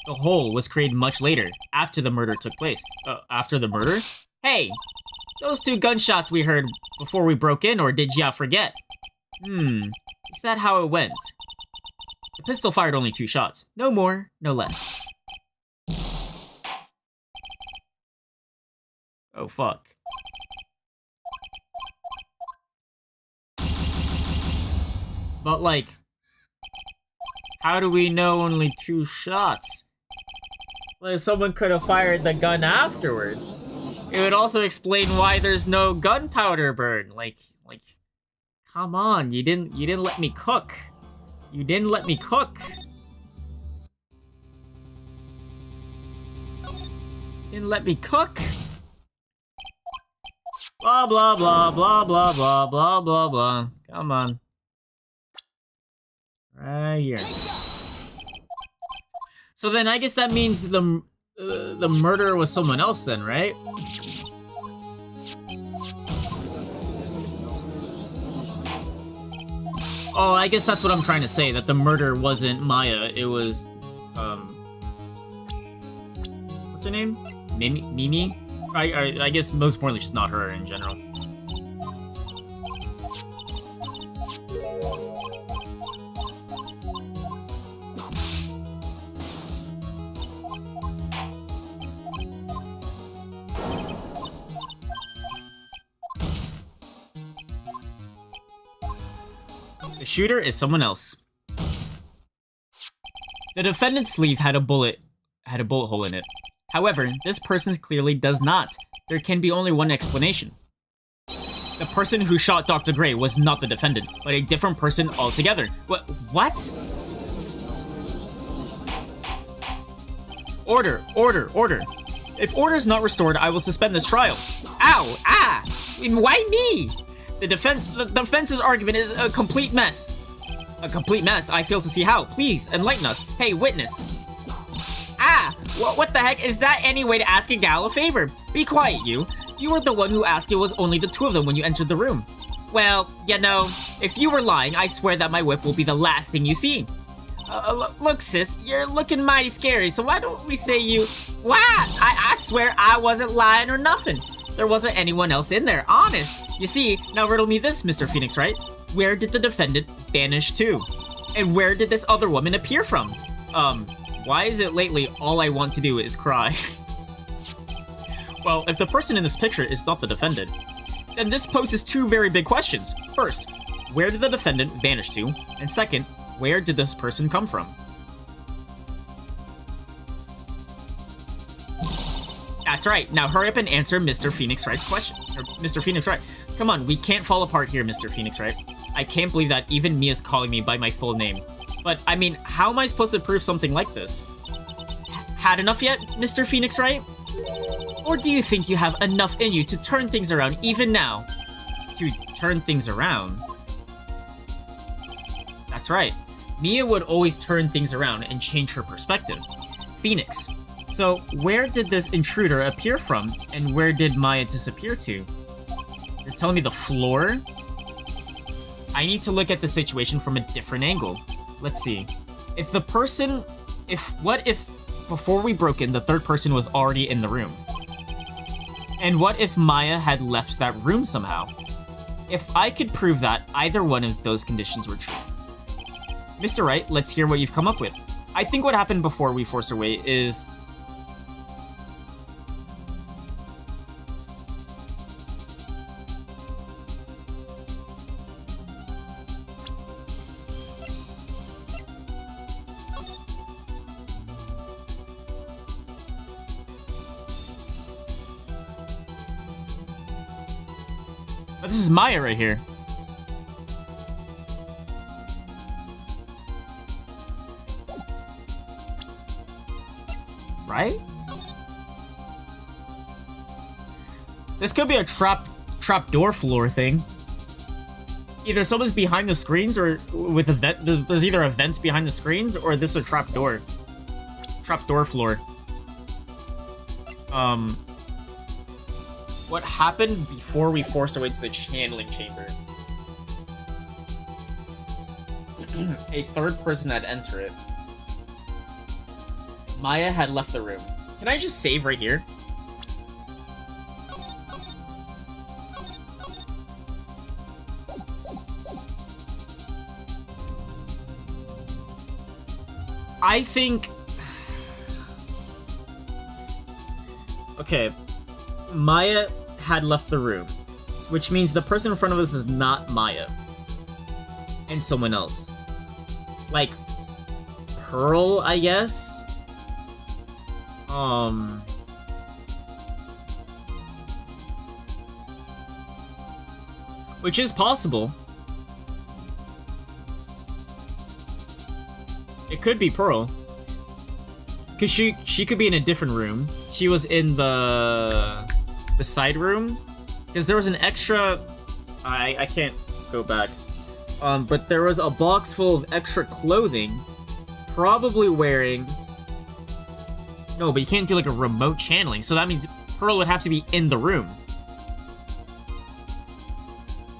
The hole was created much later, after the murder took place. After the murder? Hey! Those 2 gunshots we heard before we broke in, or did ya forget? Is that how it went? The pistol fired only 2 shots. No more, no less. Oh, fuck. But, like, how do we know only 2 shots? Like, someone could have fired the gun afterwards. It would also explain why there's no gunpowder burn. Like, come on, you didn't let me cook. You didn't let me cook. Didn't let me cook. Blah, blah, blah, blah, blah, blah, blah, blah, blah. Come on. Right here. So then I guess that means the murderer was someone else then, right? Oh, I guess that's what I'm trying to say, that the murder wasn't Maya, it was, what's her name? Mimi? I guess most importantly, just not her in general. The shooter is someone else. The defendant's sleeve had a bullet hole in it. However, this person clearly does not. There can be only one explanation. The person who shot Dr. Gray was not the defendant, but a different person altogether. What? Order, order, order. If order is not restored, I will suspend this trial. Ow! Ah! Why me? The defense's argument is a complete mess. A complete mess? I fail to see how. Please, enlighten us. Hey, witness. Ah! What the heck? Is that any way to ask a gal a favor? Be quiet, you. You were the one who asked it was only the 2 of them when you entered the room. Well, you know, if you were lying, I swear that my whip will be the last thing you see. Look, sis, you're looking mighty scary, so why don't we say you... Wow! I swear I wasn't lying or nothing. There wasn't anyone else in there, honest. You see, now riddle me this, Mr. Phoenix Wright. Where did the defendant vanish to? And where did this other woman appear from? Why is it lately all I want to do is cry? Well, if the person in this picture is not the defendant, then this poses two very big questions. First, where did the defendant vanish to? And second, where did this person come from? That's right. Now hurry up and answer Mr. Phoenix Wright's question. Or Mr. Phoenix Wright. Come on, we can't fall apart here, Mr. Phoenix Wright. I can't believe that even Mia's calling me by my full name. But, I mean, how am I supposed to prove something like this? Had enough yet, Mr. Phoenix Wright? Or do you think you have enough in you to turn things around even now? To turn things around? That's right. Mia would always turn things around and change her perspective. Phoenix. So, where did this intruder appear from, and where did Maya disappear to? You're telling me the floor? I need to look at the situation from a different angle. Let's see. What if before we broke in, the third person was already in the room? And what if Maya had left that room somehow? If I could prove that either one of those conditions were true. Mr. Wright, let's hear what you've come up with. I think what happened before we forced our way is... Oh, this is Maya right here. Right? This could be a trap door floor thing. Either someone's behind the screens or with a vent. There's either events behind the screens or this is a trap door. Trap door floor. What happened before we forced our way to the channeling chamber? A third person had entered it. Maya had left the room. Can I just save right here? I think... Okay. Maya had left the room, which means the person in front of us is not Maya. And someone else. Like, Pearl, I guess? Which is possible. It could be Pearl. Because she could be in a different room. She was in the side room. Because there was an extra... I can't go back. But there was a box full of extra clothing. Probably wearing... No, but you can't do like a remote channeling. So that means Pearl would have to be in the room.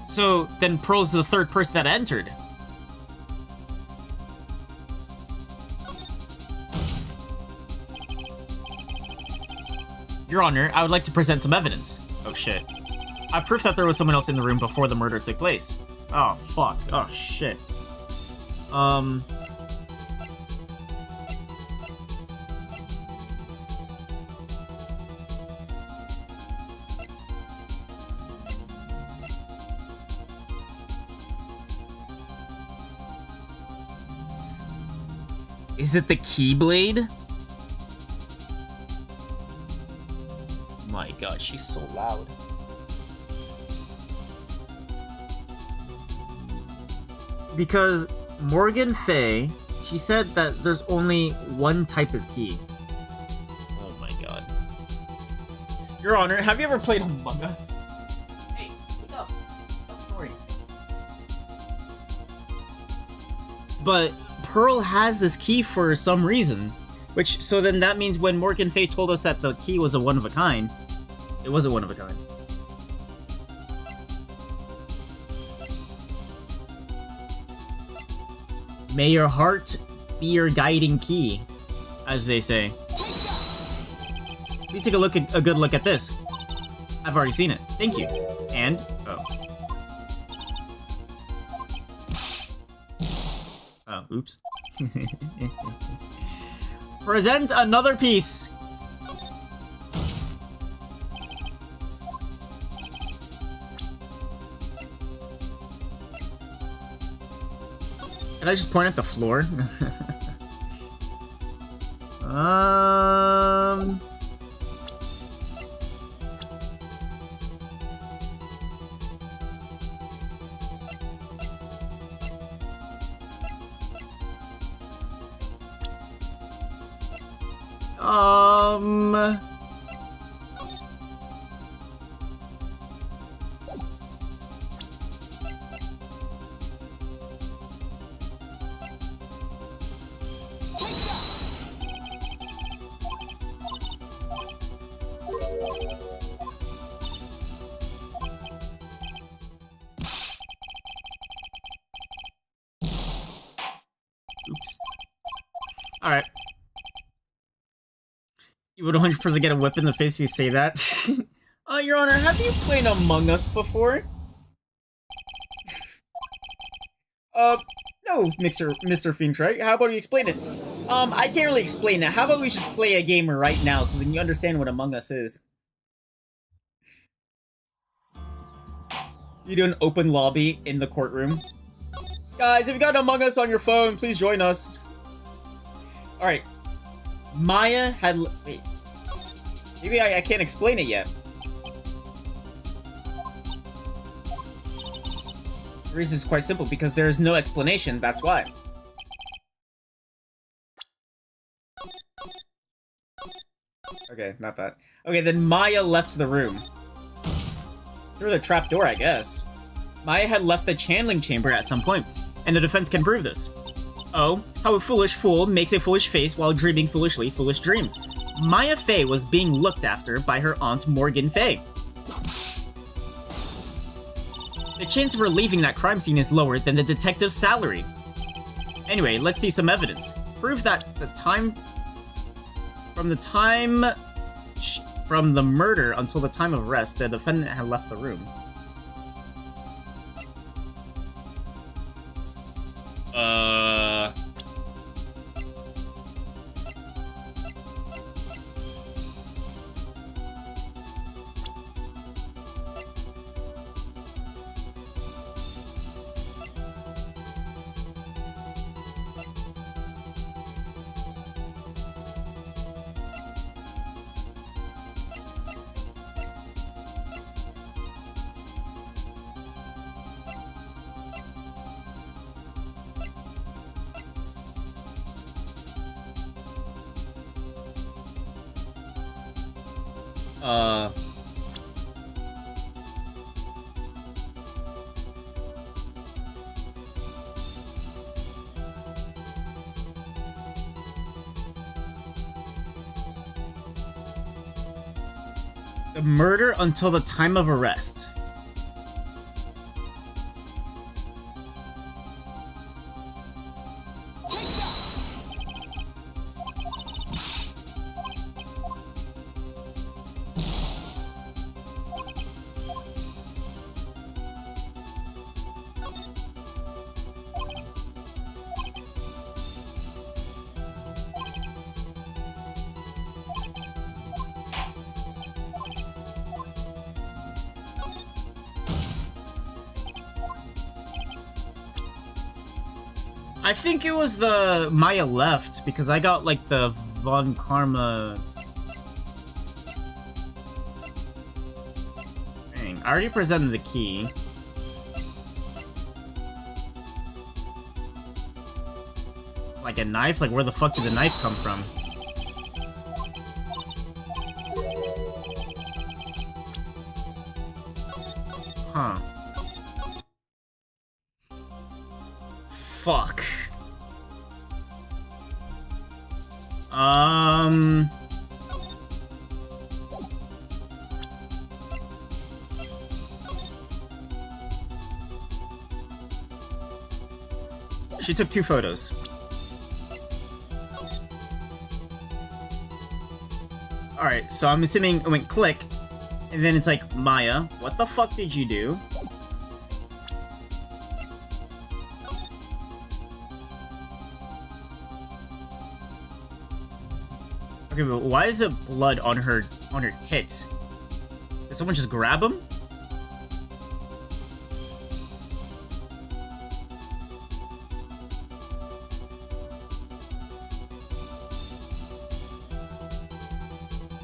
So then Pearl's the third person that entered. Your Honor, I would like to present some evidence. Oh shit. I have proof that there was someone else in the room before the murder took place. Oh fuck. Oh shit. Is it the Keyblade? My god, she's so loud. Because Morgan Fay, she said that there's only one type of key. Oh my god. Your Honor, have you ever played Among Us? Hey, wake up. Stop snoring. But Pearl has this key for some reason. So then that means when Morgan Fay told us that the key was a one of a kind, it was a one of a kind. May your heart be your guiding key, as they say. Please take a good look at this. I've already seen it. Thank you. And oh, oops. Present another piece. Can I just point at the floor? Oops. Alright. You would 100% get a whip in the face if you say that. Your Honor, have you played Among Us before? No, Mr. Fintrite. How about you explain it? I can't really explain it. How about we just play a game right now so then you understand what Among Us is? You do an open lobby in the courtroom. Guys, if you got Among Us on your phone, please join us. Alright. Maya had... Wait. Maybe I can't explain it yet. The reason is quite simple, because there is no explanation, that's why. Okay, not that. Okay, then Maya left the room. Through the trapdoor, I guess. Maya had left the channeling chamber at some point, and the defense can prove this. Oh, how a foolish fool makes a foolish face while dreaming foolishly foolish dreams. Maya Fey was being looked after by her aunt Morgan Fey. The chance of her leaving that crime scene is lower than the detective's salary. Anyway, let's see some evidence. Proof that from the murder until the time of arrest, the defendant had left the room. The murder until the time of arrest. I think it was the Maya left because I got like the Von Karma. Dang, I already presented the key. Like a knife? Like where the fuck did the knife come from? Huh. Fuck. She took 2 photos. Alright, so I'm assuming it went click, and then it's like, Maya, what the fuck did you do? Okay, but why is there blood on her tits? Did someone just grab him?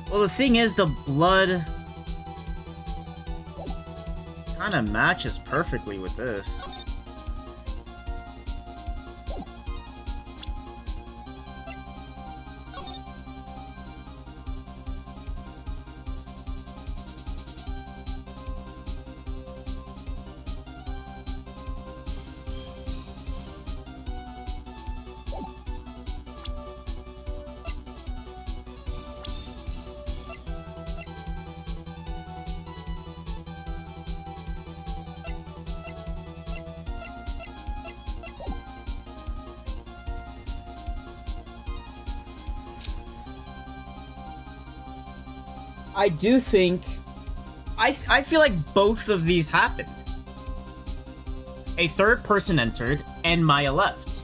Well, the thing is, the blood kind of matches perfectly with this. I do think... I feel like both of these happened. A third person entered, and Maya left.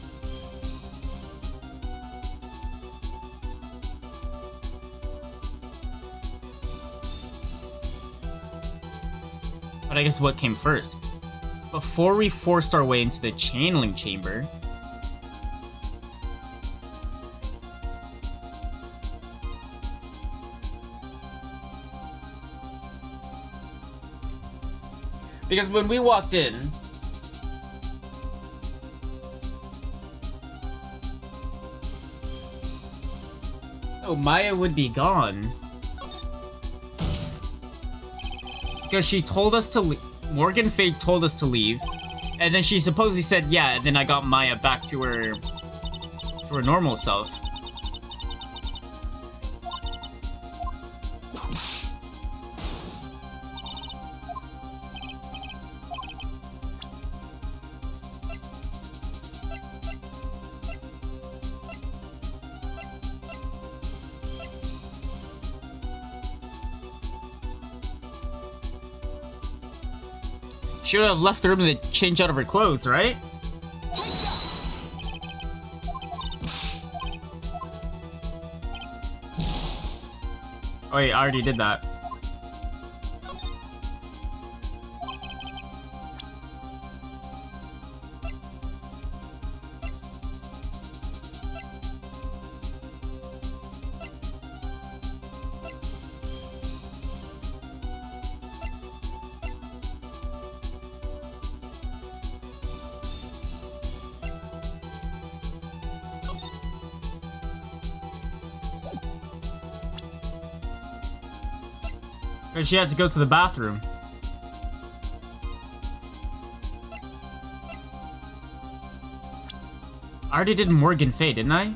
But I guess what came first? Before we forced our way into the channeling chamber... Because when we walked in... Oh, Maya would be gone. Because she told us to leave. Morgan Fade told us to leave. And then she supposedly said, yeah, and then I got Maya back to her normal self. She would have left the room to change out of her clothes, right? Oh wait, I already did that. Because she had to go to the bathroom. I already did Morgan Fade, didn't I?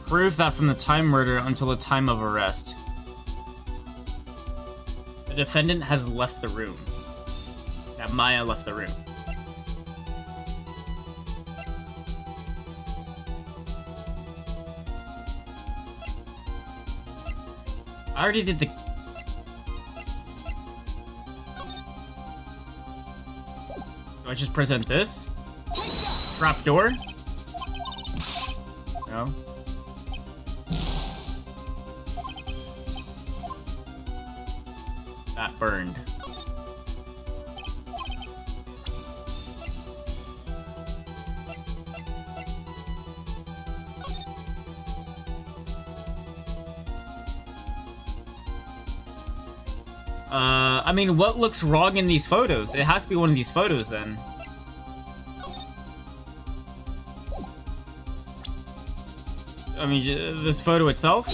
Prove that from the time murder until the time of arrest, the defendant has left the room. That Maya left the room. I already did the... Do I just present this? Trap door? No. That burned. I mean, what looks wrong in these photos? It has to be one of these photos, then. I mean, this photo itself?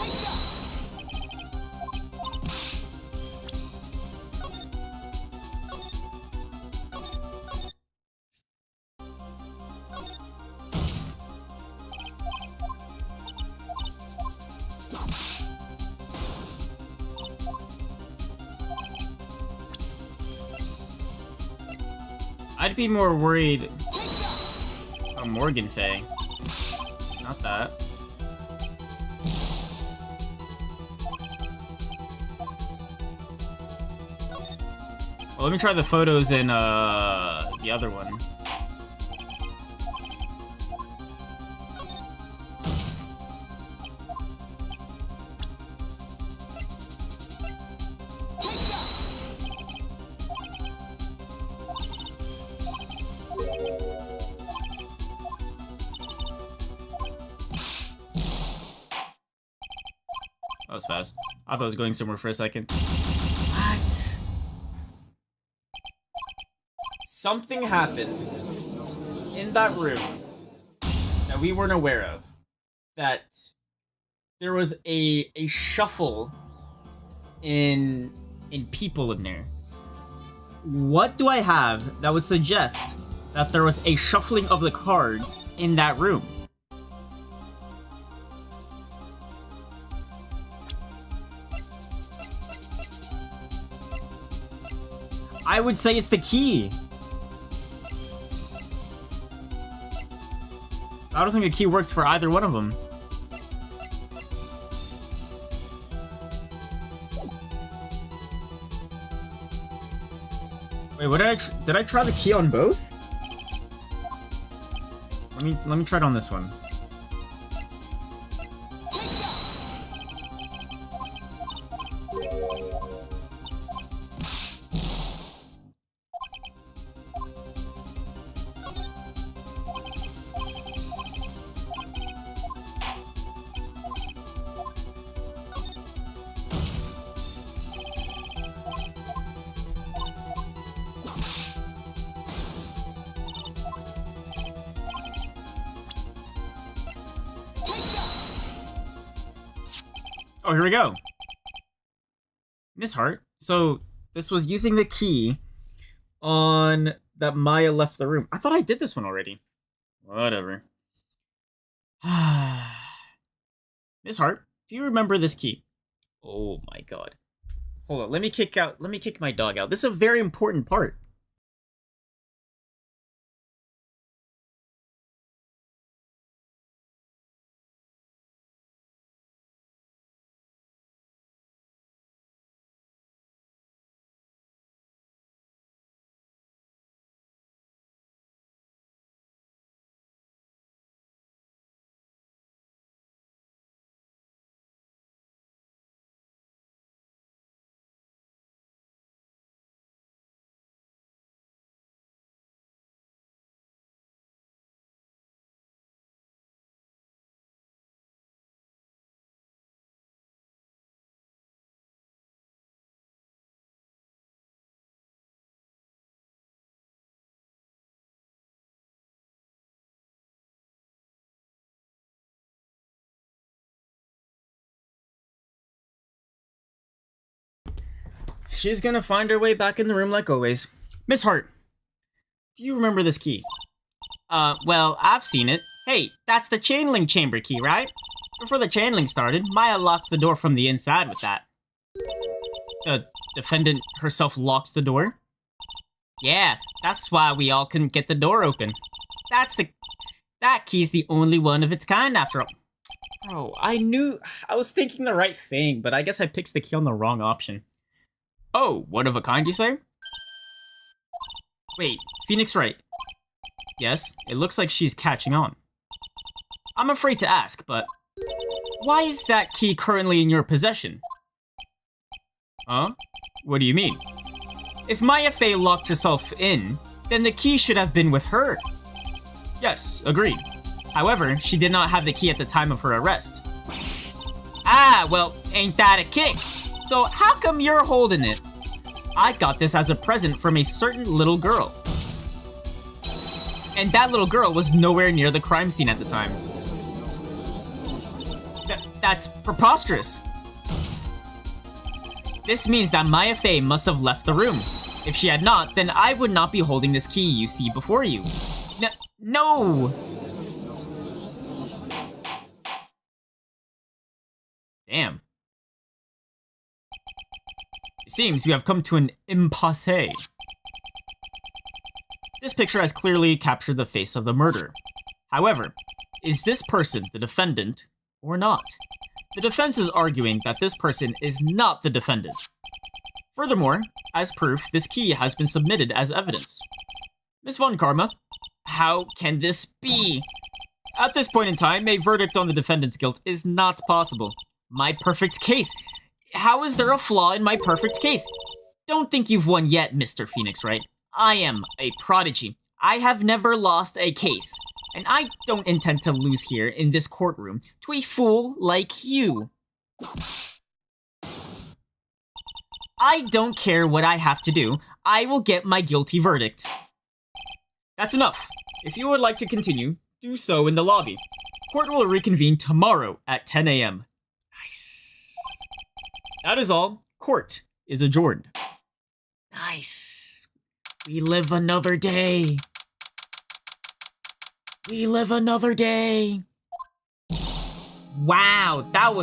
I'd be more worried about Morgan Faye. Not that. Well, let me try the photos in the other one. That was fast. I thought I was going somewhere for a second. What? Something happened in that room that we weren't aware of. That there was a shuffle in people in there. What do I have that would suggest that there was a shuffling of the cards in that room? I would say it's the key. I don't think a key works for either one of them. Wait, what did I try the key on both? Let me try it on this one. Oh, here we go. Miss Hart. So, this was using the key on that Maya left the room. I thought I did this one already. Whatever. Miss Hart, do you remember this key? Oh my god. Hold on, let me kick my dog out. This is a very important part. She's gonna find her way back in the room like always. Miss Hart, do you remember this key? Well, I've seen it. Hey, that's the chain link chamber key, right? Before the chain link started, Maya locked the door from the inside with that. The defendant herself locked the door? Yeah, that's why we all couldn't get the door open. That key's the only one of its kind after all. Bro, I was thinking the right thing, but I guess I picked the key on the wrong option. Oh, one of a kind, you say? Wait, Phoenix Wright. Yes, it looks like she's catching on. I'm afraid to ask, but why is that key currently in your possession? Huh? What do you mean? If Maya Fey locked herself in, then the key should have been with her. Yes, agreed. However, she did not have the key at the time of her arrest. Ah, well, ain't that a kick? So how come you're holding it? I got this as a present from a certain little girl. And that little girl was nowhere near the crime scene at the time. That's preposterous. This means that Maya Fey must have left the room. If she had not, then I would not be holding this key you see before you. No! Damn. It seems we have come to an impasse. This picture has clearly captured the face of the murderer. However, is this person the defendant or not? The defense is arguing that this person is not the defendant. Furthermore, as proof, this key has been submitted as evidence. Ms. Von Karma, how can this be? At this point in time, a verdict on the defendant's guilt is not possible. My perfect case. How is there a flaw in my perfect case? Don't think you've won yet, Mr. Phoenix, Wright? I am a prodigy. I have never lost a case. And I don't intend to lose here in this courtroom to a fool like you. I don't care what I have to do. I will get my guilty verdict. That's enough. If you would like to continue, do so in the lobby. Court will reconvene tomorrow at 10 a.m. Nice. That is all. Court is adjourned. Nice. We live another day. We live another day. Wow, that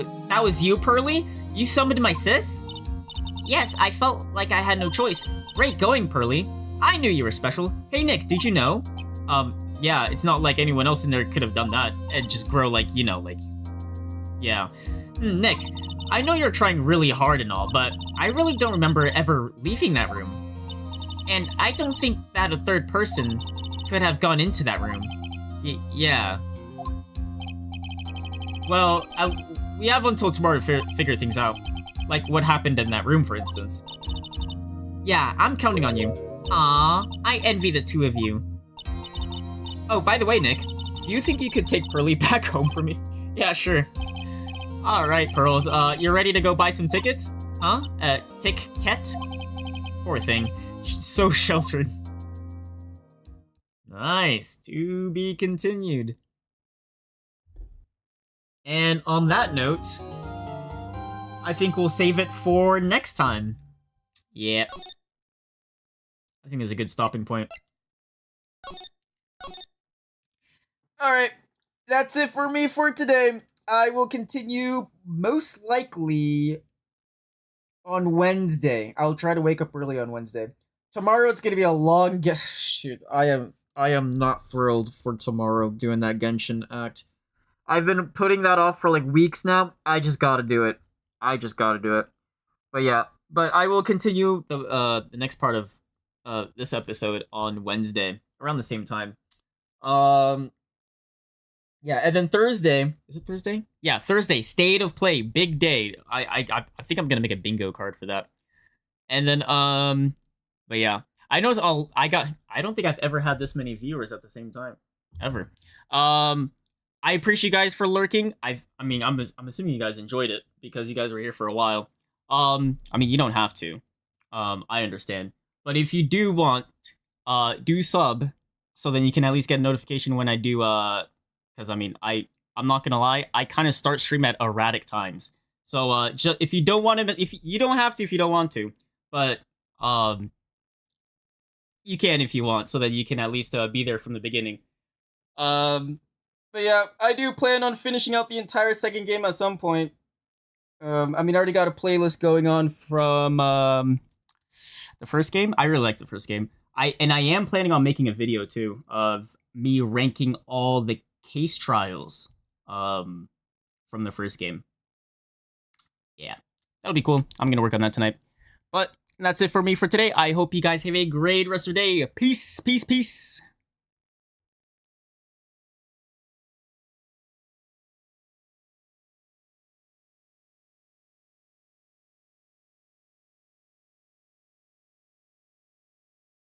was you, Pearly? You summoned my sis? Yes, I felt like I had no choice. Great going, Pearly. I knew you were special. Hey, Nick, did you know? Yeah, it's not like anyone else in there could have done that and just grow like, you know, like, yeah. Nick, I know you're trying really hard and all, but I really don't remember ever leaving that room. And I don't think that a third person could have gone into that room. Yeah. Well, we have until tomorrow to figure things out. Like what happened in that room, for instance. Yeah, I'm counting on you. Aww, I envy the two of you. Oh, by the way, Nick, do you think you could take Pearly back home for me? Yeah, sure. Alright, Pearls, you ready to go buy some tickets? Huh? Ticket? Poor thing. She's so sheltered. Nice. To be continued. And on that note, I think we'll save it for next time. Yeah. I think there's a good stopping point. Alright, that's it for me for today. I will continue most likely on Wednesday. I'll try to wake up early on Wednesday. Tomorrow it's gonna be a long shoot. I am not thrilled for tomorrow doing that Genshin act. I've been putting that off for like weeks now. I just gotta do it. But yeah, but I will continue the next part of this episode on Wednesday around the same time. Yeah, and then Thursday, is it Thursday? Yeah, Thursday, State of Play, big day. I think I'm gonna make a bingo card for that. And then but yeah, I noticed I don't think I've ever had this many viewers at the same time ever. I appreciate you guys for lurking. I mean, I'm assuming you guys enjoyed it because you guys were here for a while. I mean, you don't have to. I understand. But if you do want, do sub, so then you can at least get a notification when I do, because I mean, I'm not gonna lie, I kind of start stream at erratic times. So, if you don't want to, if you don't have to, if you don't want to, but, you can if you want, so that you can at least, be there from the beginning. But yeah, I do plan on finishing out the entire second game at some point. I mean, I already got a playlist going on from, the first game. I really like the first game. I am planning on making a video too of me ranking all the case trials from the first game. Yeah, that'll be cool. I'm gonna work on that tonight. But that's it for me for today. I hope you guys have a great rest of your day. Peace, peace, peace.